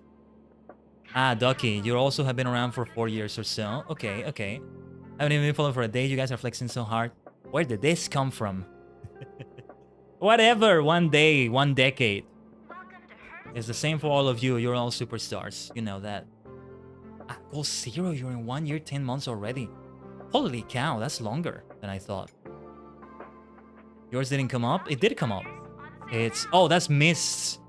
Ducky, you also have been around for 4 years or so. Okay, okay. I haven't even been following for a day. You guys are flexing so hard. Where did this come from? Whatever, 1 day, 1 decade. It's the same for all of you. You're all superstars. You know that. Goal 0, you're in 1 year, 10 months already. Holy cow, that's longer than I thought. Yours didn't come up? It did come up. It's... Oh, that's Mist.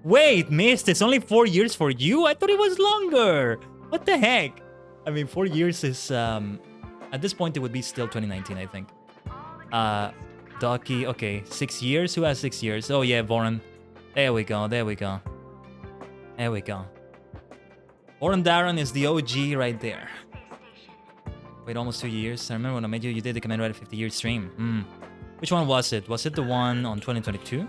Wait, Mist, it's only 4 years for you? I thought it was longer. What the heck? I mean, 4 years is... At this point, it would be still 2019, I think. Ducky, okay. 6 years? Who has 6 years? Oh, yeah, Voron. There we go, there we go. There we go. Voron Darren is the OG right there. Wait, almost 2 years. I remember when I met you, you did the Command Red 50-year stream. Which one was it? Was it the one on 2022?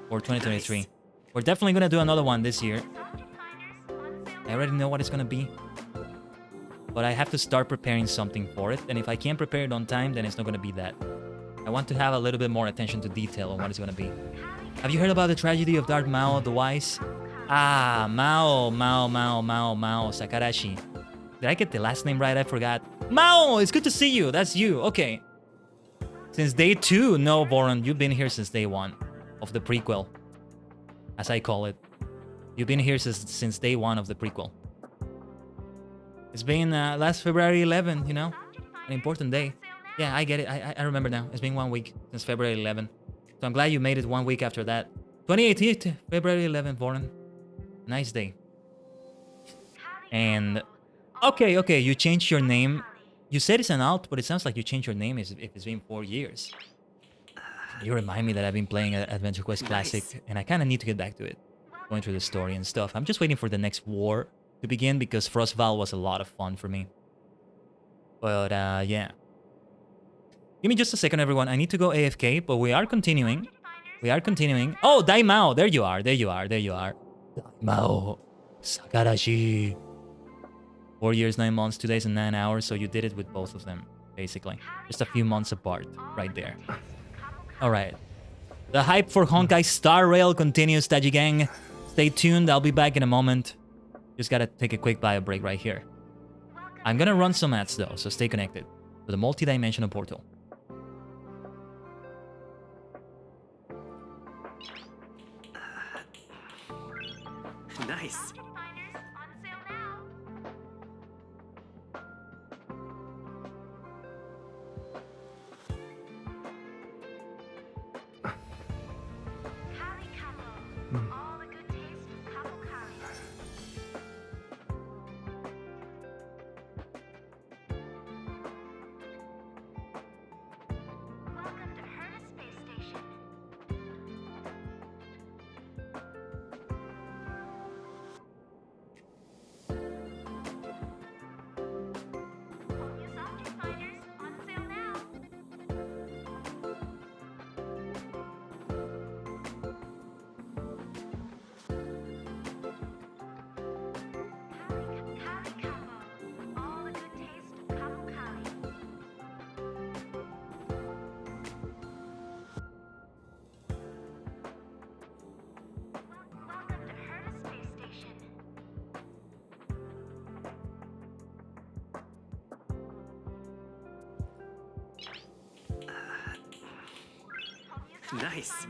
Or 2023? Nice. We're definitely gonna do another one this year. I already know what it's gonna be. But I have to start preparing something for it. And if I can't prepare it on time, then it's not gonna be that. I want to have a little bit more attention to detail on what it's gonna be. Have you heard about the tragedy of Dark Mao the Wise? Mao Sakarashi. Did I get the last name right? I forgot. Mao, it's good to see you. That's you. Okay. Since day 2. No, Voron, you've been here since day 1 of the prequel. As I call it. You've been here since day 1 of the prequel. It's been last February 11, you know? An important day. Yeah, I get it. I remember now. It's been 1 week since February 11. So I'm glad you made it 1 week after that. 28th, February 11, Voron. Nice day. And Okay, okay, you changed your name. You said it's an alt, but it sounds like you changed your name if it's been 4 years. You remind me that I've been playing Adventure Quest Classic, and I kind of need to get back to it. Going through the story and stuff. I'm just waiting for the next war to begin, because Frostval was a lot of fun for me. But, yeah. Give me just a second, everyone. I need to go AFK, but we are continuing. We are continuing. Oh, Daimao! There you are, there you are, there you are. Daimao. Sakarashi. 4 years, 9 months, 2 days, and 9 hours, so you did it with both of them, basically. Just a few months apart, right there. Alright. The hype for Honkai Star Rail continues, Taji Gang. Stay tuned, I'll be back in a moment. Just gotta take a quick bio break right here. I'm gonna run some ads though, so stay connected to the multi-dimensional portal. Nice. Nice.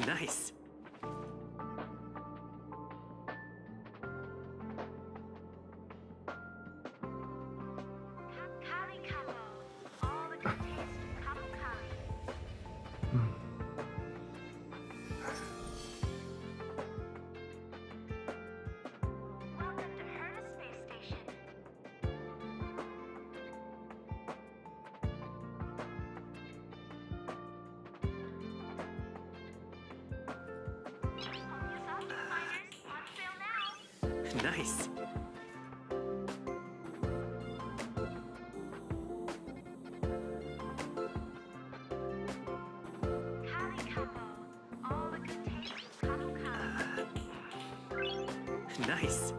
Nice. Nice. Nice.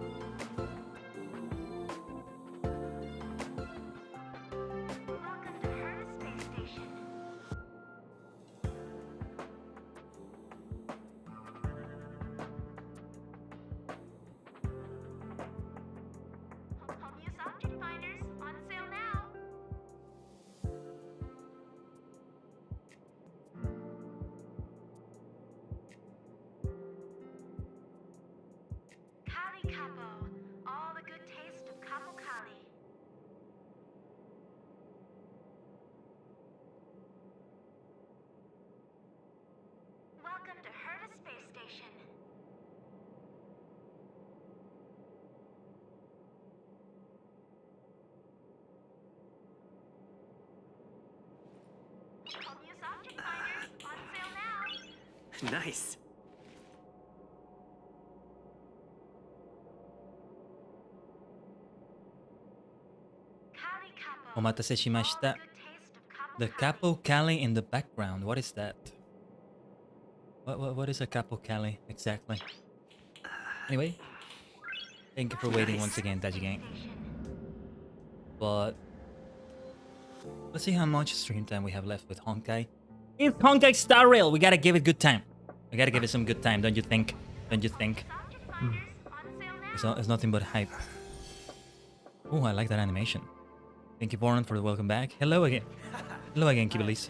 Nice. Omatase shimashita. The Capo Cali in the background. What is that? What is a Capo Cali exactly? Anyway, thank you for waiting once again, Taji Gang. But let's see how much stream time we have left with Honkai. It's Honkai Star Rail. We gotta give it good time. We gotta give it some good time, don't you think? Don't you think? It's nothing but hype. Oh, I like that animation. Thank you, Boran, for the welcome back. Hello again. Hello again, Kibilis.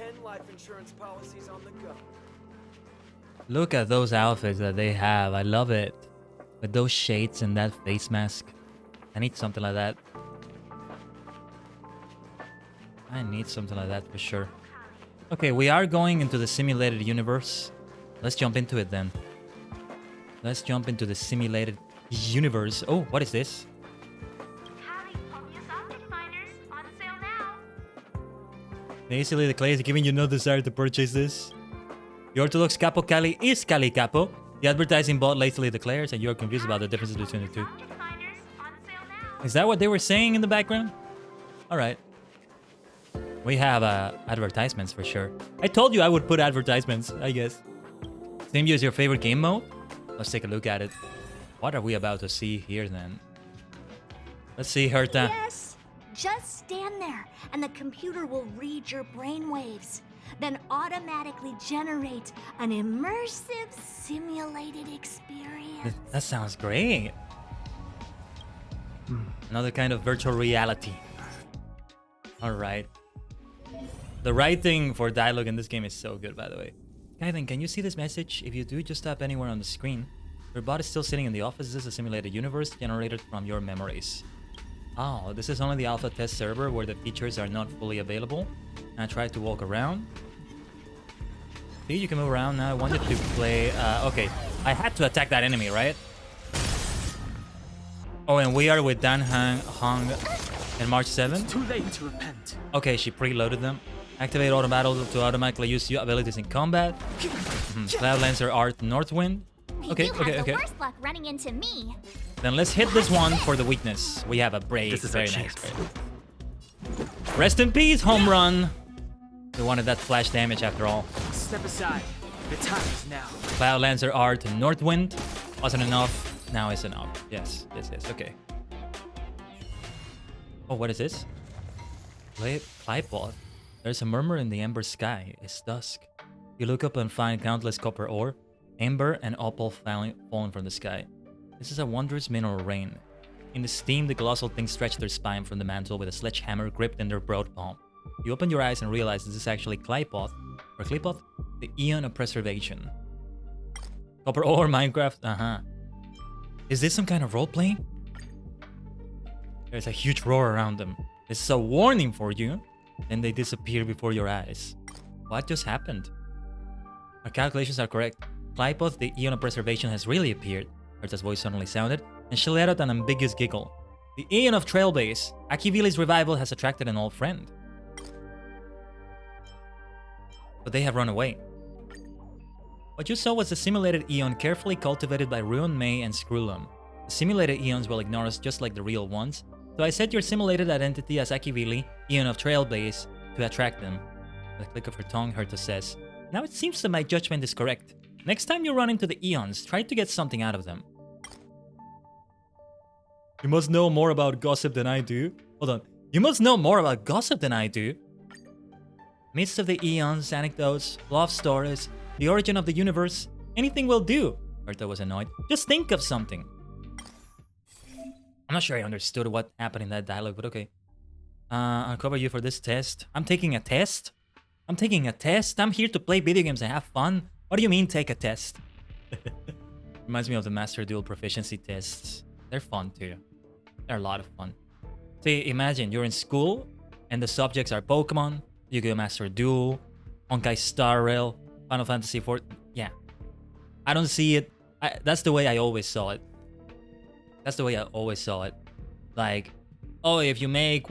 Look at those outfits that they have. I love it. With those shades and that face mask. I need something like that. I need something like that for sure. Okay, we are going into the simulated universe. Let's jump into it then. Let's jump into the simulated universe. Oh, what is this? Basically, the clay is giving you no desire to purchase this. The Orthodox Capo Cali is Cali Capo. The advertising bot lazily declares, and you are confused about the differences between the two. Is that what they were saying in the background? Alright. We have advertisements for sure. I told you I would put advertisements, I guess. Steam is your favorite game mode? Let's take a look at it. What are we about to see here then? Let's see, Herta. Yes! Just stand there, and the computer will read your brainwaves, then automatically generate an immersive, simulated experience. That sounds great. Another kind of virtual reality. Alright. The writing for dialogue in this game is so good, by the way. Khaiden, can you see this message? If you do, just tap anywhere on the screen. Your bot is still sitting in the office. This is a simulated universe generated from your memories. Oh, this is only the alpha test server where the features are not fully available. And I tried to walk around. See, you can move around now. I wanted to play... okay, I had to attack that enemy, right? Oh, and we are with Dan Hong and March 7. It's too late to repent. Okay, she preloaded them. Activate auto battle to automatically use your abilities in combat. Cloud Lancer Art Northwind. Okay, you have the worst luck running into me. Then let's hit this one for the weakness. We have a brave. This is very our nice. chance. Rest in peace, home run. We wanted that flash damage after all. Step aside. The time is now. Cloud Lancer Art Northwind. Wasn't enough. Now it's enough. Yes. Okay. Oh, what is this? Clypod. There's a murmur in the ember sky. It's dusk. You look up and find countless copper ore, ember, and opal falling from the sky. This is a wondrous mineral rain. In the steam, the colossal things stretch their spine from the mantle with a sledgehammer gripped in their broad palm. You open your eyes and realize this is actually Clypoth, or Clypoth, the Eon of Preservation. Copper ore, Minecraft, Is this some kind of role-playing? There's a huge roar around them. This is a warning for you. Then they disappear before your eyes. What just happened? Our calculations are correct. Clypoth, the Eon of Preservation, has really appeared. Herta's voice suddenly sounded, and she let out an ambiguous giggle. The Eon of Trailbase, Akivili's revival, has attracted an old friend. But they have run away. What you saw was a simulated Eon carefully cultivated by Ruin May and Screwlum. The simulated Eons will ignore us just like the real ones, so I set your simulated identity as Akivili, Eon of Trailbase, to attract them. With a click of her tongue, Herta says, "Now it seems that my judgment is correct. Next time you run into the Eons, try to get something out of them." You must know more about gossip than I do. Hold on. You must know more about gossip than I do. Midst of the Eons, anecdotes, love stories, the origin of the universe, anything will do. Herta was annoyed. Just think of something. I'm not sure I understood what happened in that dialogue, but okay. I'll cover you for this test. I'm taking a test? I'm taking a test? I'm here to play video games and have fun. What do you mean, take a test? Reminds me of the Master Duel proficiency tests. They're fun too. They're a lot of fun. See, imagine you're in school and the subjects are Pokemon, Yu-Gi-Oh! Master Duel, Honkai Star Rail, Final Fantasy IV. Yeah. I don't see it. That's the way I always saw it. That's the way I always saw it. Like, oh, if you make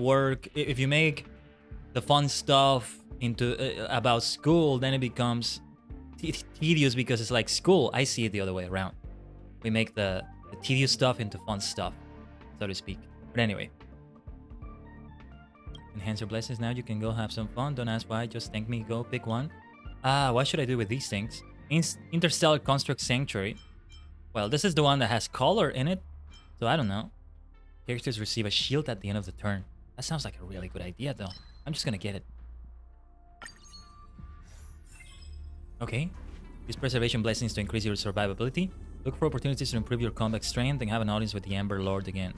the fun stuff into about school, then it becomes tedious because it's like school. I see it the other way around. We make the tedious stuff into fun stuff, so to speak. But anyway. Enhance your blessings. Now you can go have some fun. Don't ask why. Just thank me. Go pick one. What should I do with these things? Interstellar Construct Sanctuary. Well, this is the one that has color in it. So I don't know. Characters receive a shield at the end of the turn. That sounds like a really good idea, though. I'm just gonna get it. Okay. Use preservation blessings to increase your survivability. Look for opportunities to improve your combat strength and have an audience with the Ember Lord again.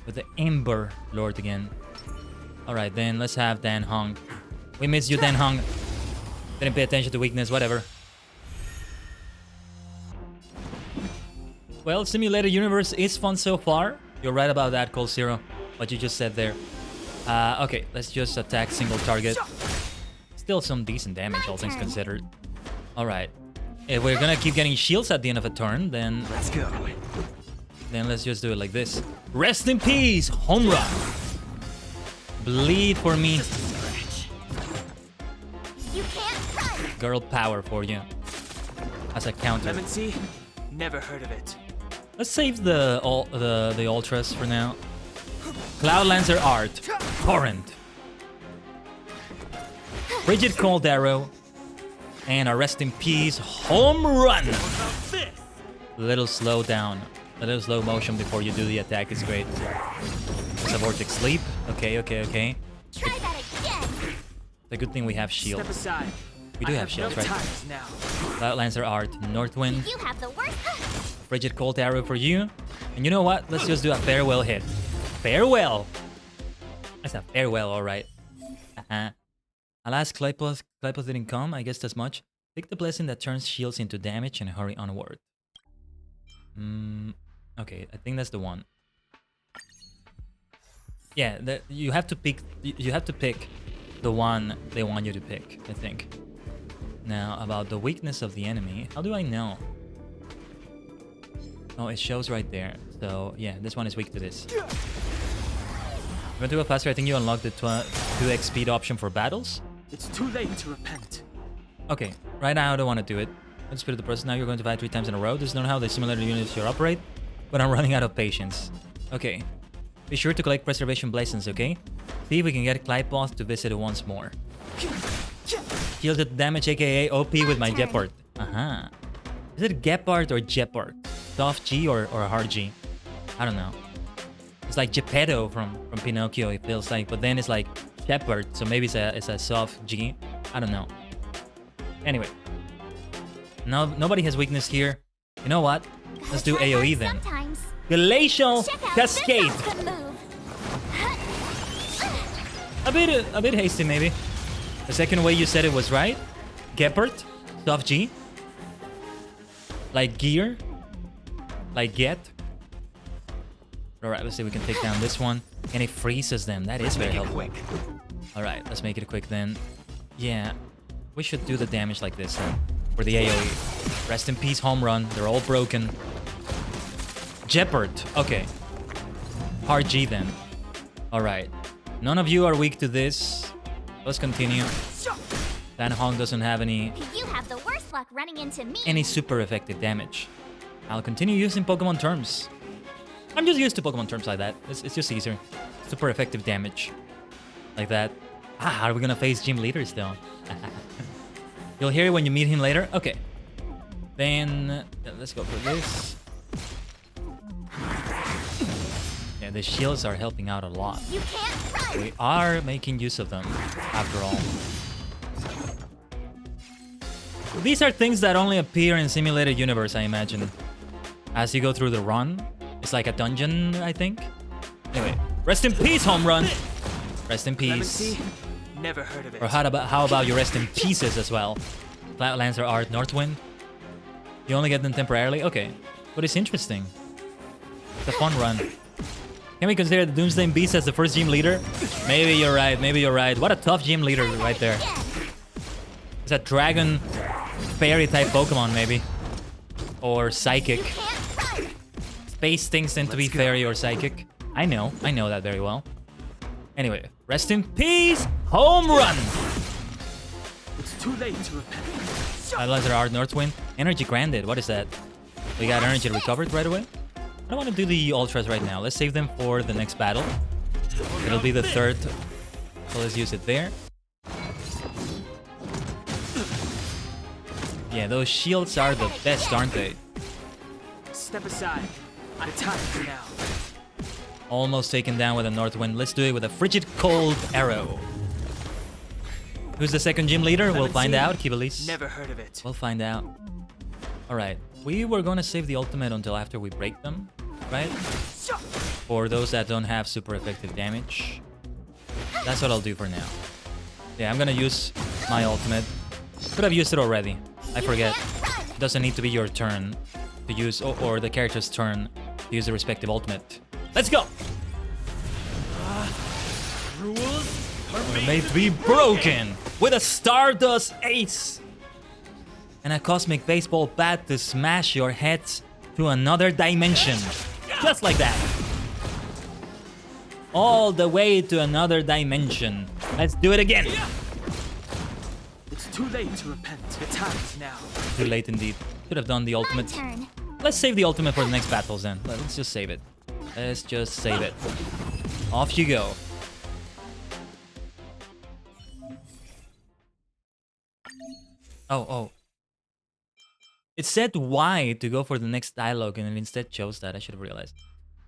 With the Ember Lord again. Alright, then let's have Dan Hong. We miss you, Dan Hong. Didn't pay attention to weakness, whatever. Well, Simulated Universe is fun so far. You're right about that, Cold Zero. What you just said there. Okay, let's just attack single target. Still some decent damage, all things considered. Alright. If we're gonna keep getting shields at the end of a turn, then... Let's go. Then let's just do it like this. Rest in peace! Home run! Bleed for me. You can't run. Girl power for you. As a counter. Lemon Sea? Never heard of it. Let's save the ultras for now. Cloud Lancer Art. Torrent. Frigid Cold Arrow. And a Rest in Peace home run. A little slow down. A little slow motion before you do the attack is great. It's a Vortex Sleep. Okay. Try that again. The good thing we have shields. Step aside. We do have shields, right? Now. Cloud Lancer Art. Northwind. You have the worst. Frigid Cold Arrow for you. And you know what? Let's just do a farewell hit. Farewell! That's a farewell, alright. Alas, Claypoth didn't come. I guess that's much. Pick the blessing that turns shields into damage and hurry onward. Okay, I think that's the one. Yeah, you have to pick the one they want you to pick, I think. Now, about the weakness of the enemy, how do I know? Oh, it shows right there. So, yeah, this one is weak to this. You want to go faster? I think you unlock the 2x speed option for battles. It's too late to repent. Okay, right now I don't want to do it. Let's speed up the process. Now you're going to fight 3 times in a row. This is not how the simulator units here operate, but I'm running out of patience. Okay. Be sure to collect preservation blessings, okay? See if we can get Clypoth to visit it once more. Shielded damage, aka OP with my Gepard. Is it Gepard or Gepard? Soft G or hard G? I don't know. It's like Geppetto from Pinocchio, it feels like, but then it's like Shepherd, so maybe it's a soft G. I don't know. Anyway. No, nobody has weakness here. You know what? Let's do AoE then. Glacial Cascade. A bit hasty maybe. The second way you said it was right. Gepard, soft G. Like gear. Like get. Alright, let's see if we can take down this one. And it freezes them. That is very helpful. Alright, let's make it quick then. Yeah. We should do the damage like this then. For the AoE. Rest in peace, home run. They're all broken. Gepard. Okay. Hard G then. Alright. None of you are weak to this. Let's continue. Dan Hong doesn't have any You have the worst luck running into me. any super effective damage. I'll continue using Pokemon terms. I'm just used to Pokemon terms like that. It's just easier. Super effective damage. Like that. Are we gonna face gym leaders though? You'll hear it when you meet him later? Okay. Then let's go for this. Yeah, the shields are helping out a lot. You can't run. We are making use of them, after all. These are things that only appear in Simulated Universe, I imagine. As you go through the run. It's like a dungeon, I think. Anyway, rest in peace, home run. Rest in peace. Never heard of it. Or how about you rest in pieces as well? Cloud Lancer Art, Northwind. You only get them temporarily? Okay. But it's interesting. It's a fun run. Can we consider the Doomsday Beast as the first gym leader? Maybe you're right, maybe you're right. What a tough gym leader right there. It's a dragon fairy type Pokemon, maybe. Or psychic. Space things tend to be fairy or psychic. I know that very well. Anyway, rest in peace, home run! It's too late to repent. Unless there are Northwind. Energy granted. What is that? We got energy recovered right away. I don't want to do the ultras right now. Let's save them for the next battle. It'll be the third. So let's use it there. Yeah, those shields are the best, aren't they? Step aside. The time is now. Almost taken down with a Northwind. Let's do it with a frigid cold arrow. Who's the second gym leader? We'll find out, Kibalis. Never heard of it. We'll find out. Alright. We were gonna save the ultimate until after we break them, right? For those that don't have super effective damage. That's what I'll do for now. Yeah, I'm gonna use my ultimate. Could have used it already. I forget. It doesn't need to be your turn to use, or the character's turn to use the respective ultimate. Let's go! Rules Are made to be broken with a Stardust Ace and a cosmic baseball bat to smash your heads to another dimension. Just like that. All the way to another dimension. Let's do it again. It's too late to repent. The time is now. Too late indeed. Should have done the ultimate. Let's save the ultimate for the next battles then. Let's just save it. Let's just save it. Off you go. Oh. It said Y to go for the next dialogue and it instead chose that. I should have realized.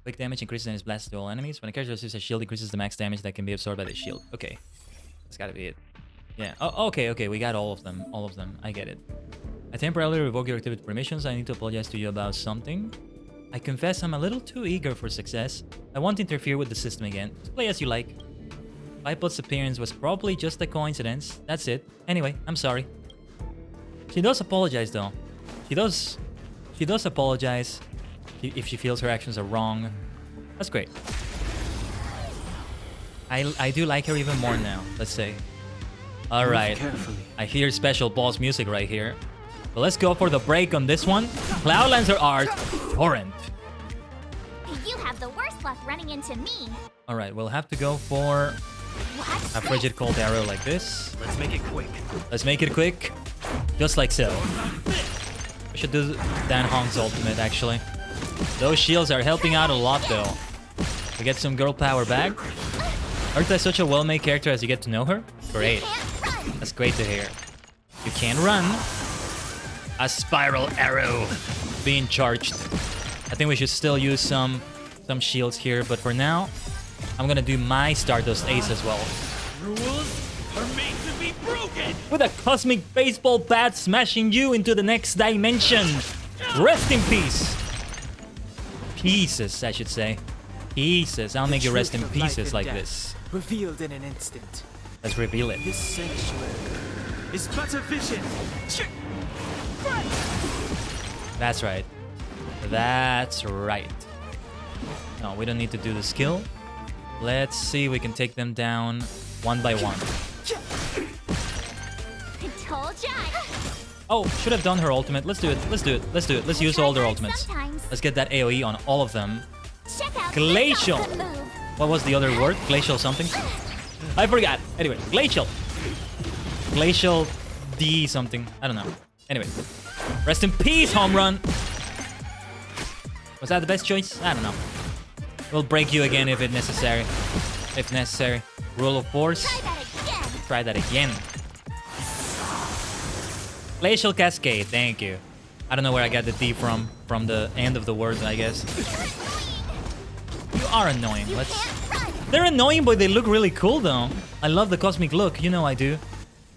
Quick damage increases and is blasted to all enemies. When a character receives a shield, increases the max damage that can be absorbed by the shield. Okay. That's gotta be it. Yeah. Oh, okay. We got all of them. All of them. I get it. I temporarily revoke your activity permissions. I need to apologize to you about something. I confess I'm a little too eager for success. I won't interfere with the system again. Just play as you like. Bipod's appearance was probably just a coincidence. That's it. Anyway, I'm sorry. She does apologize though. She does apologize if she feels her actions are wrong. That's great. I do like her even more now, let's say. Alright. I hear special boss music right here. But let's go for the break on this one. Cloud Lancer Art, Torrent. You have the worst luck running into me. Alright, we'll have to go for a frigid cold arrow like this. Let's make it quick. Let's make it quick. Just like so. We should do Dan Hong's ultimate, actually. Those shields are helping out a lot, though. We get some girl power back. Urta is such a well-made character as you get to know her. Great. That's great to hear. You can't run. A spiral arrow being charged. I think we should still use some shields here, but for now, I'm gonna do my Stardust Ace as well. Rules are made to be broken. With a cosmic baseball bat smashing you into the next dimension. Rest in peace. Pieces, I should say. Pieces. I'll make you rest in pieces like this. Revealed in an instant. Let's reveal it. This sanctuary is but a vision. That's right. That's right. No, we don't need to do the skill. Let's see if we can take them down one by one. I told ya. Oh, should have done her ultimate. Let's do it. Let's use all their ultimates. Let's get that AoE on all of them. Glacial. What was the other word? Glacial something? I forgot. Anyway, glacial. Glacial D something. I don't know. Anyway. Rest in peace, home run. Was that the best choice? I don't know. We'll break you again if it's necessary. If necessary. Rule of force. Try that again. Glacial Cascade. Thank you. I don't know where I got the D from. From the end of the word, I guess. You are annoying. They're annoying, but they look really cool, though. I love the cosmic look. You know I do.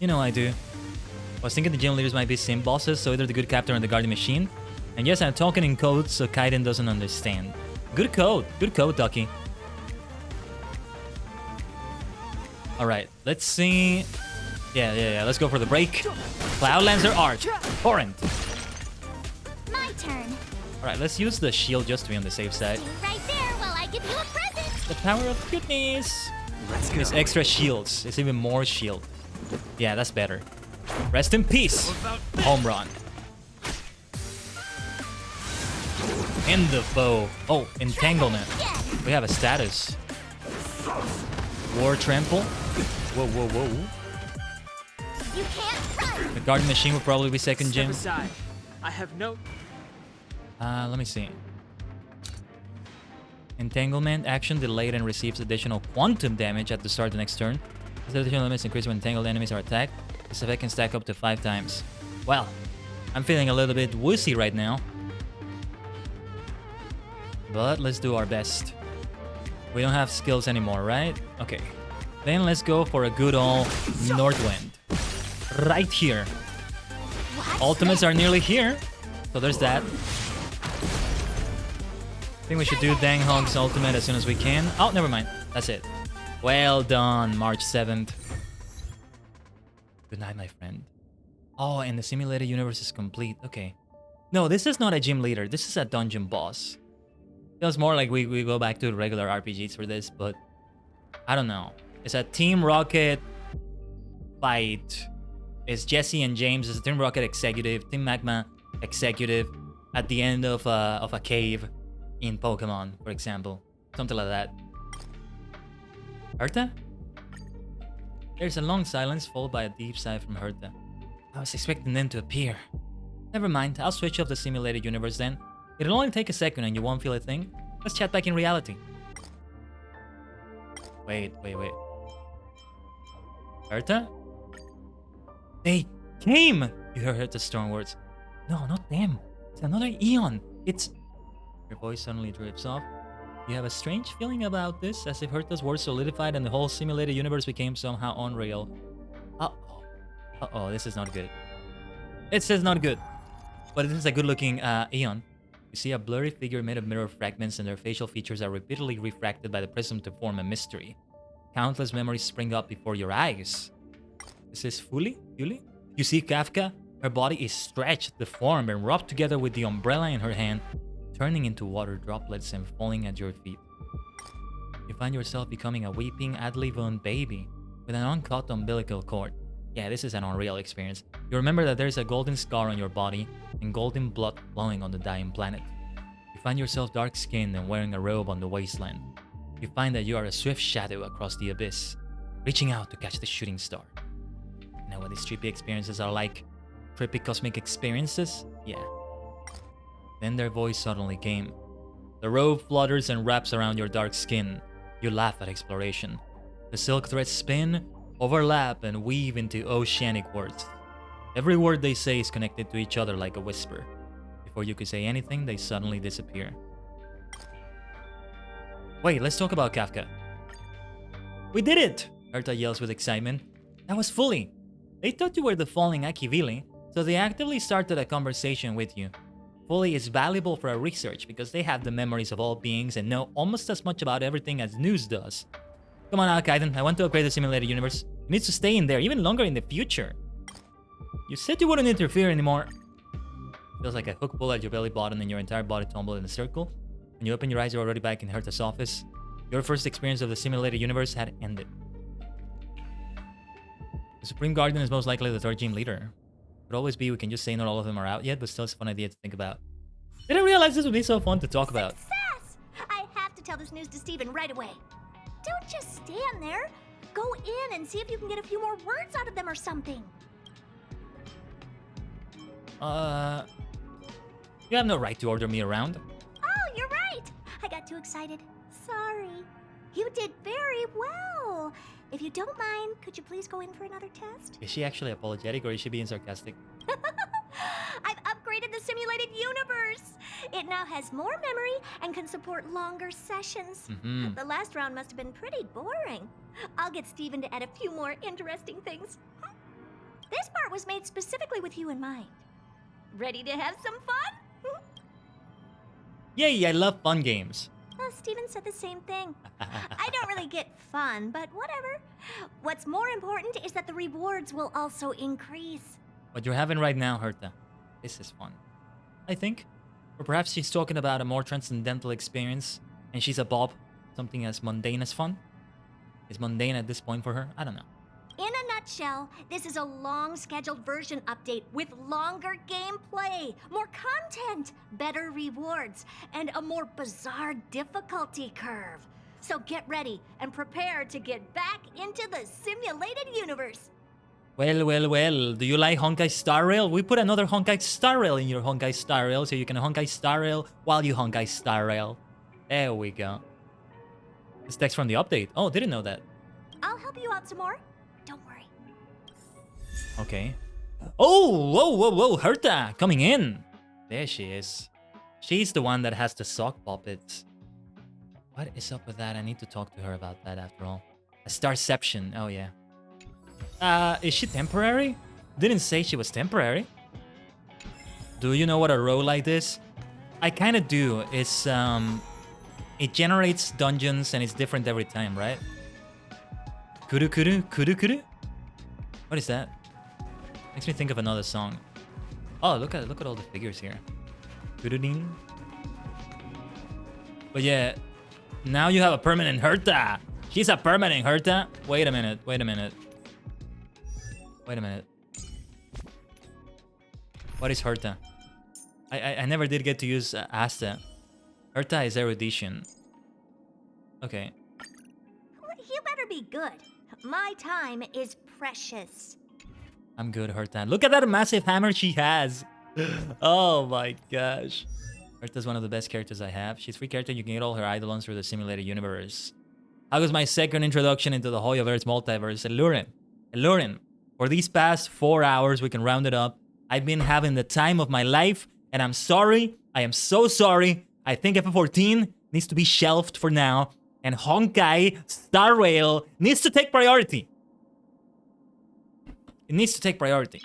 You know I do. I was thinking the gym leaders might be sim bosses, so either the good captain or the guardian machine. And yes, I'm talking in code, so Khaiden doesn't understand. Good code. Good code, Ducky. Alright, let's see. Yeah. Let's go for the break. Cloud Lancer Art. Torrent. My turn. Alright, let's use the shield just to be on the safe side. Stay right there while I give you a present. The power of goodness. Let's go. It's extra shields. It's even more shield. Yeah, that's better. Rest in peace. Home run. End the bow. Oh, entanglement. We have a status. War trample. Whoa. You can't run! The guard machine would probably be second gym. Step aside. I have no... Let me see. Entanglement action delayed and receives additional quantum damage at the start of the next turn. This additional limits increase when entangled enemies are attacked. This effect can stack up to 5 times. Well, I'm feeling a little bit wussy right now. But let's do our best. We don't have skills anymore, right? Okay. Then let's go for a good old Northwind. Right here. Ultimates are nearly here. So there's that. I think we should do Dang Hog's ultimate as soon as we can. Oh, never mind. That's it. Well done, March 7th. Good night, my friend. Oh, and the simulated universe is complete. Okay. No, this is not a gym leader. This is a dungeon boss. Feels more like we go back to regular RPGs for this, but I don't know. It's a Team Rocket fight. It's Jesse and James. It's a Team Rocket executive, Team Magma executive at the end of a cave in Pokemon, for example. Something like that. Herta? There's a long silence followed by a deep sigh from Herta. I was expecting them to appear. Never mind, I'll switch off the simulated universe then. It'll only take a second and you won't feel a thing. Let's chat back in reality. Wait. Herta? They came! You heard Herta's strong words. No, not them. It's another Eon. It's... Her voice suddenly drifts off. You have a strange feeling about this, as if Herta's words solidified and the whole simulated universe became somehow unreal. Uh-oh, this is not good. This is not good. But this is a good-looking Eon. You see a blurry figure made of mirror fragments, and their facial features are repeatedly refracted by the prism to form a mystery. Countless memories spring up before your eyes. Is this Fuli? Yuli? You see Kafka? Her body is stretched, deformed, and rubbed together with the umbrella in her hand, turning into water droplets and falling at your feet. You find yourself becoming a weeping Adley-Von baby with an uncut umbilical cord. Yeah, this is an unreal experience. You remember that there's a golden scar on your body and golden blood flowing on the dying planet. You find yourself dark-skinned and wearing a robe on the wasteland. You find that you are a swift shadow across the abyss, reaching out to catch the shooting star. You know what these trippy experiences are like? Trippy cosmic experiences? Yeah. Then their voice suddenly came. The robe flutters and wraps around your dark skin. You laugh at exploration. The silk threads spin, overlap, and weave into oceanic words. Every word they say is connected to each other like a whisper. Before you could say anything, they suddenly disappear. Wait, let's talk about Kafka. We did it! Herta yells with excitement. That was Fuli. They thought you were the falling Akivili, so they actively started a conversation with you. Fuli is valuable for our research because they have the memories of all beings and know almost as much about everything as News does. Come on now, Khaiden, I want to upgrade the simulated universe. You need to stay in there, even longer in the future. You said you wouldn't interfere anymore. Feels like a hook pull at your belly button and your entire body tumbled in a circle. When you open your eyes, you're already back in Herta's office. Your first experience of the simulated universe had ended. The Supreme Guardian is most likely the third gym leader. Could always be we can just say not all of them are out yet, but still it's a fun idea to think about. Didn't realize this would be so fun to talk about. Success! I have to tell this news to Steven right away. Don't just stand there. Go in and see if you can get a few more words out of them or something. You have no right to order me around. Oh, you're right. I got too excited. Sorry. You did very well. If you don't mind, could you please go in for another test? Is she actually apologetic or is she being sarcastic? I've upgraded the simulated universe. It now has more memory and can support longer sessions. The last round must have been pretty boring. I'll get Steven to add a few more interesting things. This part was made specifically with you in mind. Ready to have some fun? Yay, I love fun games. Steven said the same thing. I don't really get fun, but whatever. What's more important is that the rewards will also increase. What you're having right now, Herta, this is fun. I think. Or perhaps she's talking about a more transcendental experience, and she's a Bob, something as mundane as fun. Is mundane at this point for her? I don't know. In a nutshell, this is a long-scheduled version update with longer gameplay, more content, better rewards, and a more bizarre difficulty curve. So get ready and prepare to get back into the simulated universe. Well, well, well. Do you like Honkai Star Rail? We put another Honkai Star Rail in your Honkai Star Rail so you can Honkai Star Rail while you Honkai Star Rail. There we go. This text from the update. Oh, didn't know that. I'll help you out some more. Don't worry. Okay. Oh, whoa, whoa, whoa. Herta coming in. There she is. She's the one that has the sock puppets. What is up with that? I need to talk to her about that after all. A Starception. Oh, yeah. Is she temporary? Didn't say she was temporary. Do you know what a row like this? I kind of do. It's, it generates dungeons and it's different every time, right? Kuru kuru, kuru kuru? What is that? Makes me think of another song. Oh, look at all the figures here. Kuru-ding. But yeah, now you have a permanent Herta. She's a permanent Herta. Wait a minute, wait a minute. Wait a minute. What is Herta? I never did get to use Asta. Herta is erudition. Okay. You better be good. My time is precious. I'm good, Herta. Look at that massive hammer she has. Oh my gosh. Herta's one of the best characters I have. She's free character. You can get all her eidolons through the simulated universe. How was my second introduction into the Hoyoverse multiverse? Alluring. Alluring. For these past 4 hours, we can round it up. I've been having the time of my life, and I'm sorry. I am so sorry. I think FF14 needs to be shelved for now, and Honkai Star Rail needs to take priority. It needs to take priority.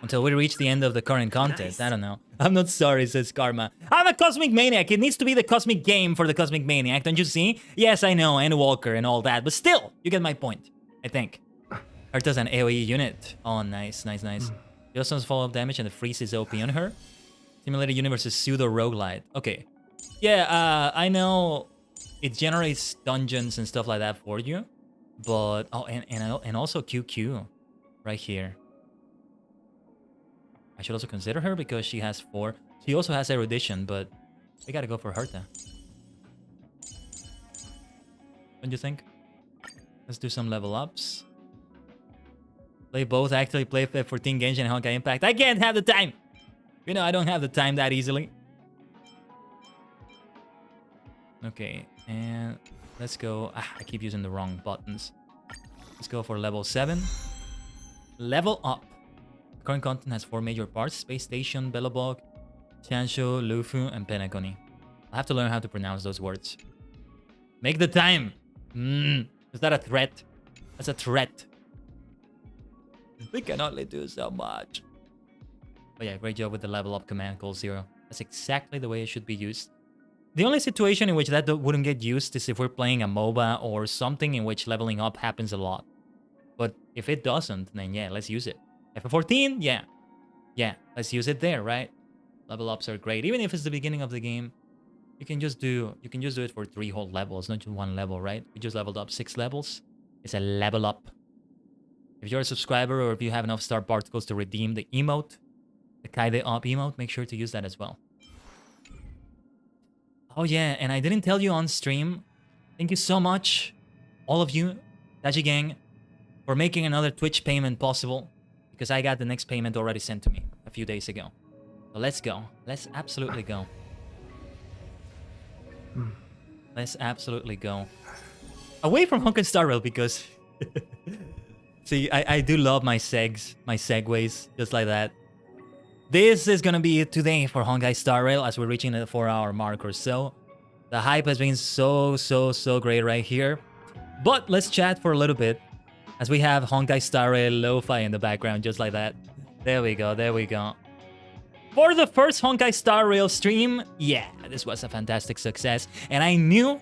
Until we reach the end of the current content. Nice. I don't know. I'm not sorry, says Karma. I'm a Cosmic Maniac. It needs to be the Cosmic game for the Cosmic Maniac, don't you see? Yes, I know, and Walker and all that, but still, you get my point, I think. Herta's an AoE unit. Oh, nice, nice, nice. She also has follow-up damage and the freeze is OP on her. Simulated universe is pseudo-roguelite. Okay. Yeah, I know it generates dungeons and stuff like that for you. But, oh, and also QQ right here. I should also consider her because she has 4. She also has erudition, but we gotta go for Herta. What do you think? Let's do some level ups. Play both, actually play 14 games and Honkai Impact. I can't have the time! You know, I don't have the time that easily. Okay, and let's go. I keep using the wrong buttons. Let's go for level 7. Level up. Current content has 4 major parts: Space Station, Bellabog, Chansho, Lufu, and Penacony. I have to learn how to pronounce those words. Make the time! Is that a threat? That's a threat. We can only do so much. But yeah, great job with the level up command called 0. That's exactly the way it should be used. The only situation in which that wouldn't get used is if we're playing a MOBA or something in which leveling up happens a lot. But if it doesn't, then yeah, let's use it. FF14, yeah. Yeah, let's use it there, right? Level ups are great. Even if it's the beginning of the game, you can just do it for 3 whole levels, not just 1 level, right? We just leveled up 6 levels. It's a level up. If you're a subscriber or if you have enough star particles to redeem the emote, the Khaiden up emote, make sure to use that as well. Oh yeah, and I didn't tell you on stream. Thank you so much, all of you, Daji Gang, for making another Twitch payment possible. Because I got the next payment already sent to me a few days ago. So let's go. Let's absolutely go. Let's absolutely go. Away from Honkai Star Rail because... See, I do love my segues, just like that. This is gonna be it today for Honkai Star Rail as we're reaching the 4-hour mark or so. The hype has been so great right here. But let's chat for a little bit as we have Honkai Star Rail lo-fi in the background, just like that. There we go, there we go. For the first Honkai Star Rail stream, yeah, this was a fantastic success. And I knew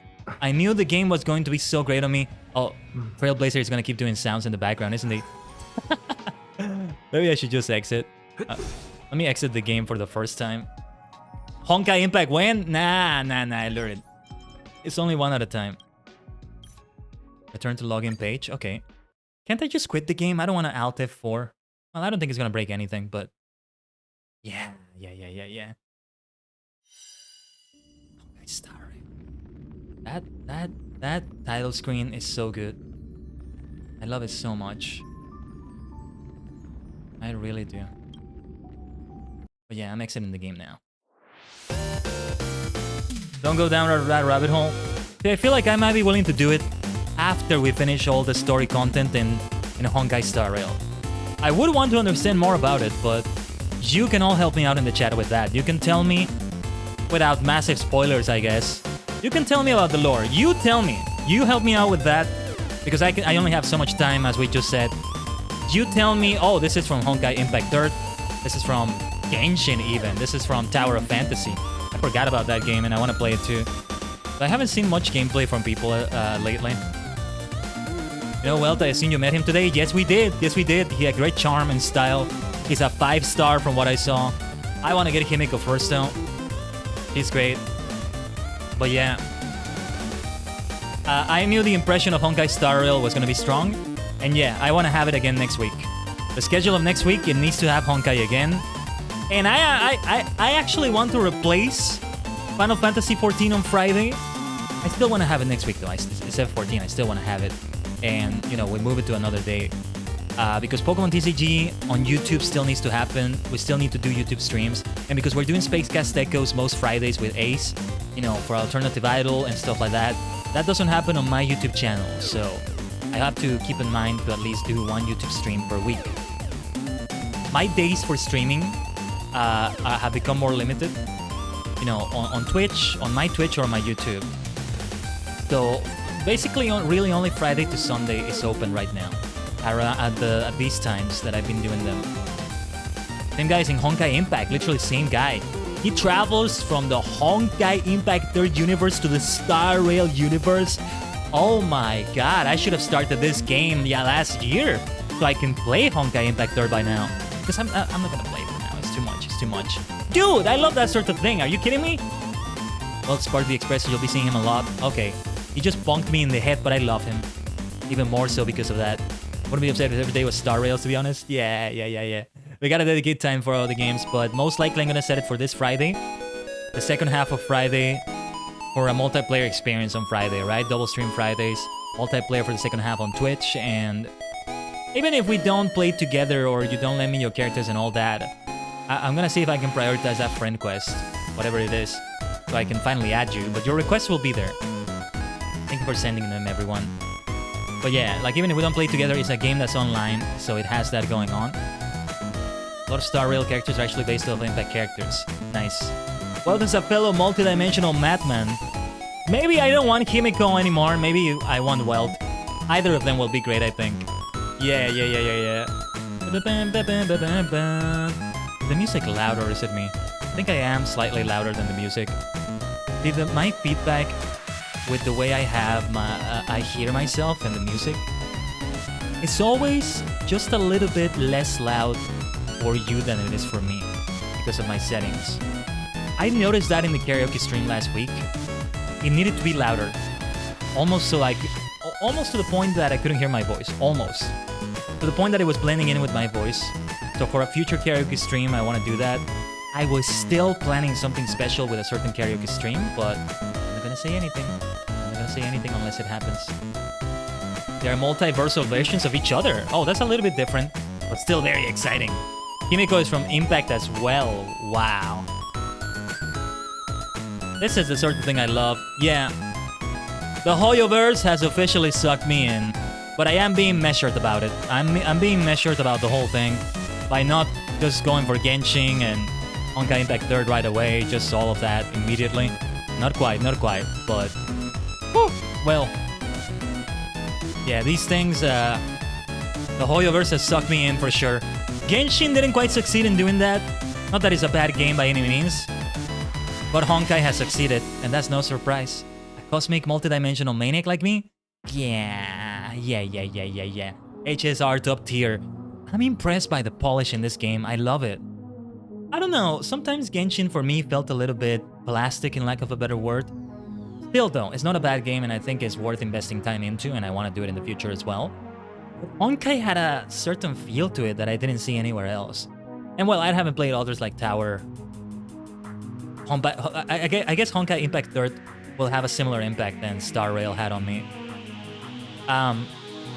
the game was going to be so great on me. Oh, Trailblazer is gonna keep doing sounds in the background, isn't he? Maybe I should just exit. Let me exit the game for the first time. Honkai Impact when? Nah, I learned. It's only 1 at a time. Return to login page, okay. Can't I just quit the game? I don't want to Alt F4. Well, I don't think it's gonna break anything, but... Yeah. Honkai Star Rail. That title screen is so good. I love it so much. I really do. But yeah, I'm exiting the game now. Don't go down that rabbit hole. See, I feel like I might be willing to do it after we finish all the story content in Honkai Star Rail. I would want to understand more about it, but you can all help me out in the chat with that. You can tell me, without massive spoilers, I guess. You can tell me about the lore. You tell me. You help me out with that, because I only have so much time, as we just said. You tell me, oh, this is from Honkai Impact 3rd. This is from Genshin even. This is from Tower of Fantasy. I forgot about that game and I want to play it too. But I haven't seen much gameplay from people lately. You know, Welt, I assume you met him today? Yes, we did. Yes, we did. He had great charm and style. He's a 5-star from what I saw. I want to get Himiko first though. He's great. But yeah. I knew the impression of Honkai Star Rail was going to be strong. And yeah, I want to have it again next week. The schedule of next week, it needs to have Honkai again. And I actually want to replace Final Fantasy XIV on Friday. I still want to have it next week though. It's F14, I still want to have it. And, you know, we move it to another day. Because Pokemon TCG on YouTube still needs to happen. We still need to do YouTube streams. And because we're doing Spacecast Echoes most Fridays with Ace, you know, for Alternative Idol and stuff like that, that doesn't happen on my YouTube channel. So I have to keep in mind to at least do one YouTube stream per week. My days for streaming have become more limited. You know, on Twitch, on my Twitch or my YouTube. So basically, really only Friday to Sunday is open right now. At these times that I've been doing them. Same guys in Honkai Impact, literally same guy. He travels from the Honkai Impact 3rd universe to the Star Rail universe. Oh my god, I should have started this game last year so I can play Honkai Impact 3rd by now. Because I'm not gonna play it for now, it's too much, it's too much. Dude, I love that sort of thing, are you kidding me? Well, it's part of the Express, you'll be seeing him a lot. Okay, he just bonked me in the head, but I love him. Even more so because of that. Wouldn't be upset if every day was Star Rails, to be honest. Yeah. We gotta dedicate time for all the games, but most likely I'm gonna set it for this Friday. The second half of Friday for a multiplayer experience on Friday, right? Double stream Fridays. Multiplayer for the second half on Twitch, and even if we don't play together or you don't lend me your characters and all that, I'm gonna see if I can prioritize that friend quest, whatever it is, so I can finally add you, but your requests will be there. Thank you for sending them, everyone. But yeah, like even if we don't play together, it's a game that's online, so it has that going on. A lot of Star Rail characters are actually based off Impact characters. Nice. Well, there's a fellow multi-dimensional madman. Maybe I don't want Himiko anymore, maybe I want Welt. Either of them will be great, I think. Yeah. Is the music loud or is it me? I think I am slightly louder than the music. My feedback with the way I have I hear myself and the music, it's always just a little bit less loud for you than it is for me because of my settings. I noticed that in the karaoke stream last week. It needed to be louder, almost to the point that I couldn't hear my voice. Almost to the point that it was blending in with my voice. So for a future karaoke stream, I want to do that. I was still planning something special with a certain karaoke stream, but I'm not gonna say anything. I'm not gonna say anything unless it happens. There are multiversal versions of each other. Oh, that's a little bit different, but still very exciting. Himiko is from Impact as well. Wow. This is the sort of thing I love. Yeah. The Hoyoverse has officially sucked me in, but I am being measured about it. I'm being measured about the whole thing by not just going for Genshin and Honkai Impact 3rd right away, just all of that immediately. Not quite, but... Whew, well... Yeah, these things, the Hoyoverse has sucked me in for sure. Genshin didn't quite succeed in doing that. Not that it's a bad game by any means. But Honkai has succeeded, and that's no surprise. A cosmic multidimensional maniac like me? Yeah. HSR top tier. I'm impressed by the polish in this game, I love it. I don't know, sometimes Genshin for me felt a little bit plastic in lack of a better word. Still though, it's not a bad game and I think it's worth investing time into and I want to do it in the future as well. Honkai had a certain feel to it that I didn't see anywhere else. And well, I haven't played others like Tower. I guess Honkai Impact 3rd will have a similar impact than Star Rail had on me.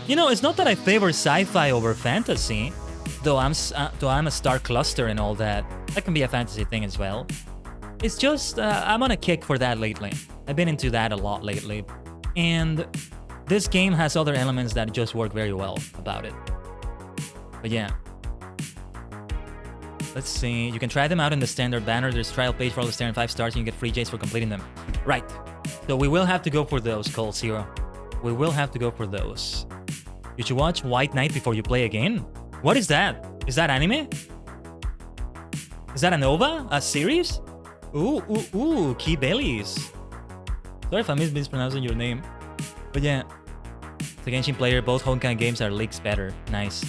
You know, it's not that I favor sci-fi over fantasy. though I'm a star cluster and all that. That can be a fantasy thing as well. It's just I'm on a kick for that lately. I've been into that a lot lately, and this game has other elements that just work very well about it. But yeah. Let's see. You can try them out in the standard banner. There's trial page for all the standard 5 stars, and you get free J's for completing them. Right. So we will have to go for those, Cold Zero. We will have to go for those. You should watch White Knight before you play again. What is that? Is that anime? Is that a Nova? A series? Ooh, Key Bellies. Sorry if I'm mispronouncing your name. But yeah. The Genshin player, both Honkai games are leagues better. Nice.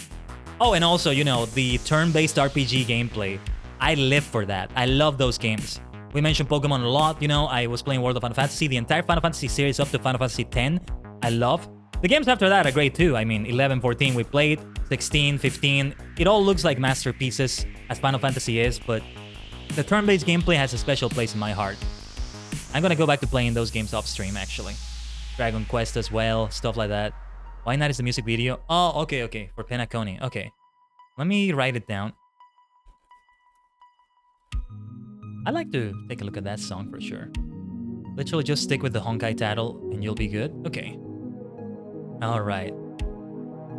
Oh, and also, you know, the turn-based RPG gameplay. I live for that. I love those games. We mentioned Pokemon a lot, you know, I was playing World of Final Fantasy, the entire Final Fantasy series up to Final Fantasy X, I love. The games after that are great too, I mean, 11, 14 we played, 16, 15, it all looks like masterpieces, as Final Fantasy is, but the turn-based gameplay has a special place in my heart. I'm gonna go back to playing those games off-stream, actually. Dragon Quest as well, stuff like that. Why Not is the music video? Oh, okay, for Penacony, okay. Let me write it down. I'd like to take a look at that song for sure. Literally just stick with the Honkai title and you'll be good? Okay. Alright.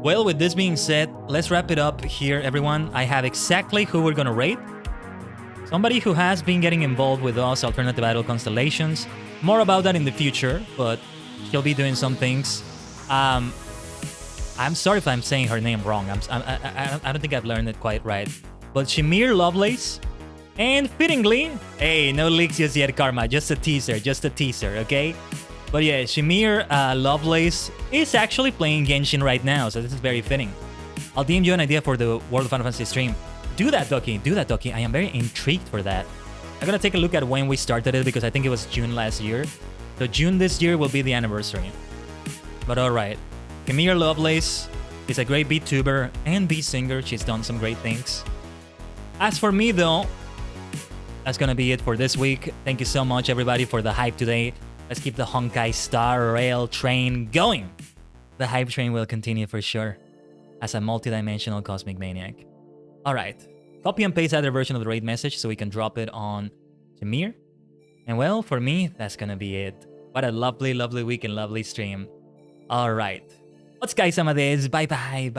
Well, with this being said, let's wrap it up here, everyone. I have exactly who we're gonna rate. Somebody who has been getting involved with us, Alternative Idol Constellations. More about that in the future, but she'll be doing some things. I'm sorry if I'm saying her name wrong. I don't think I've learned it quite right. But Shamir Lovelace. And fittingly, hey, no leaks just yet, Karma. Just a teaser, okay? But yeah, Shamir Lovelace is actually playing Genshin right now, so this is very fitting. I'll DM you an idea for the World of Final Fantasy stream. Do that, Ducky. I am very intrigued for that. I'm gonna take a look at when we started it, because I think it was June last year. So June this year will be the anniversary. But alright. Shamir Lovelace is a great VTuber and V-singer. She's done some great things. As for me, though, that's gonna be it for this week. Thank you so much, everybody, for the hype today. Let's keep the Honkai Star Rail train going. The hype train will continue for sure as a multi-dimensional cosmic maniac. Alright, copy and paste either version of the raid message so we can drop it on Shamir. And well, for me, that's gonna be it. What a lovely, lovely week and lovely stream. Alright. Otsukai-sama desu. Bye-bye.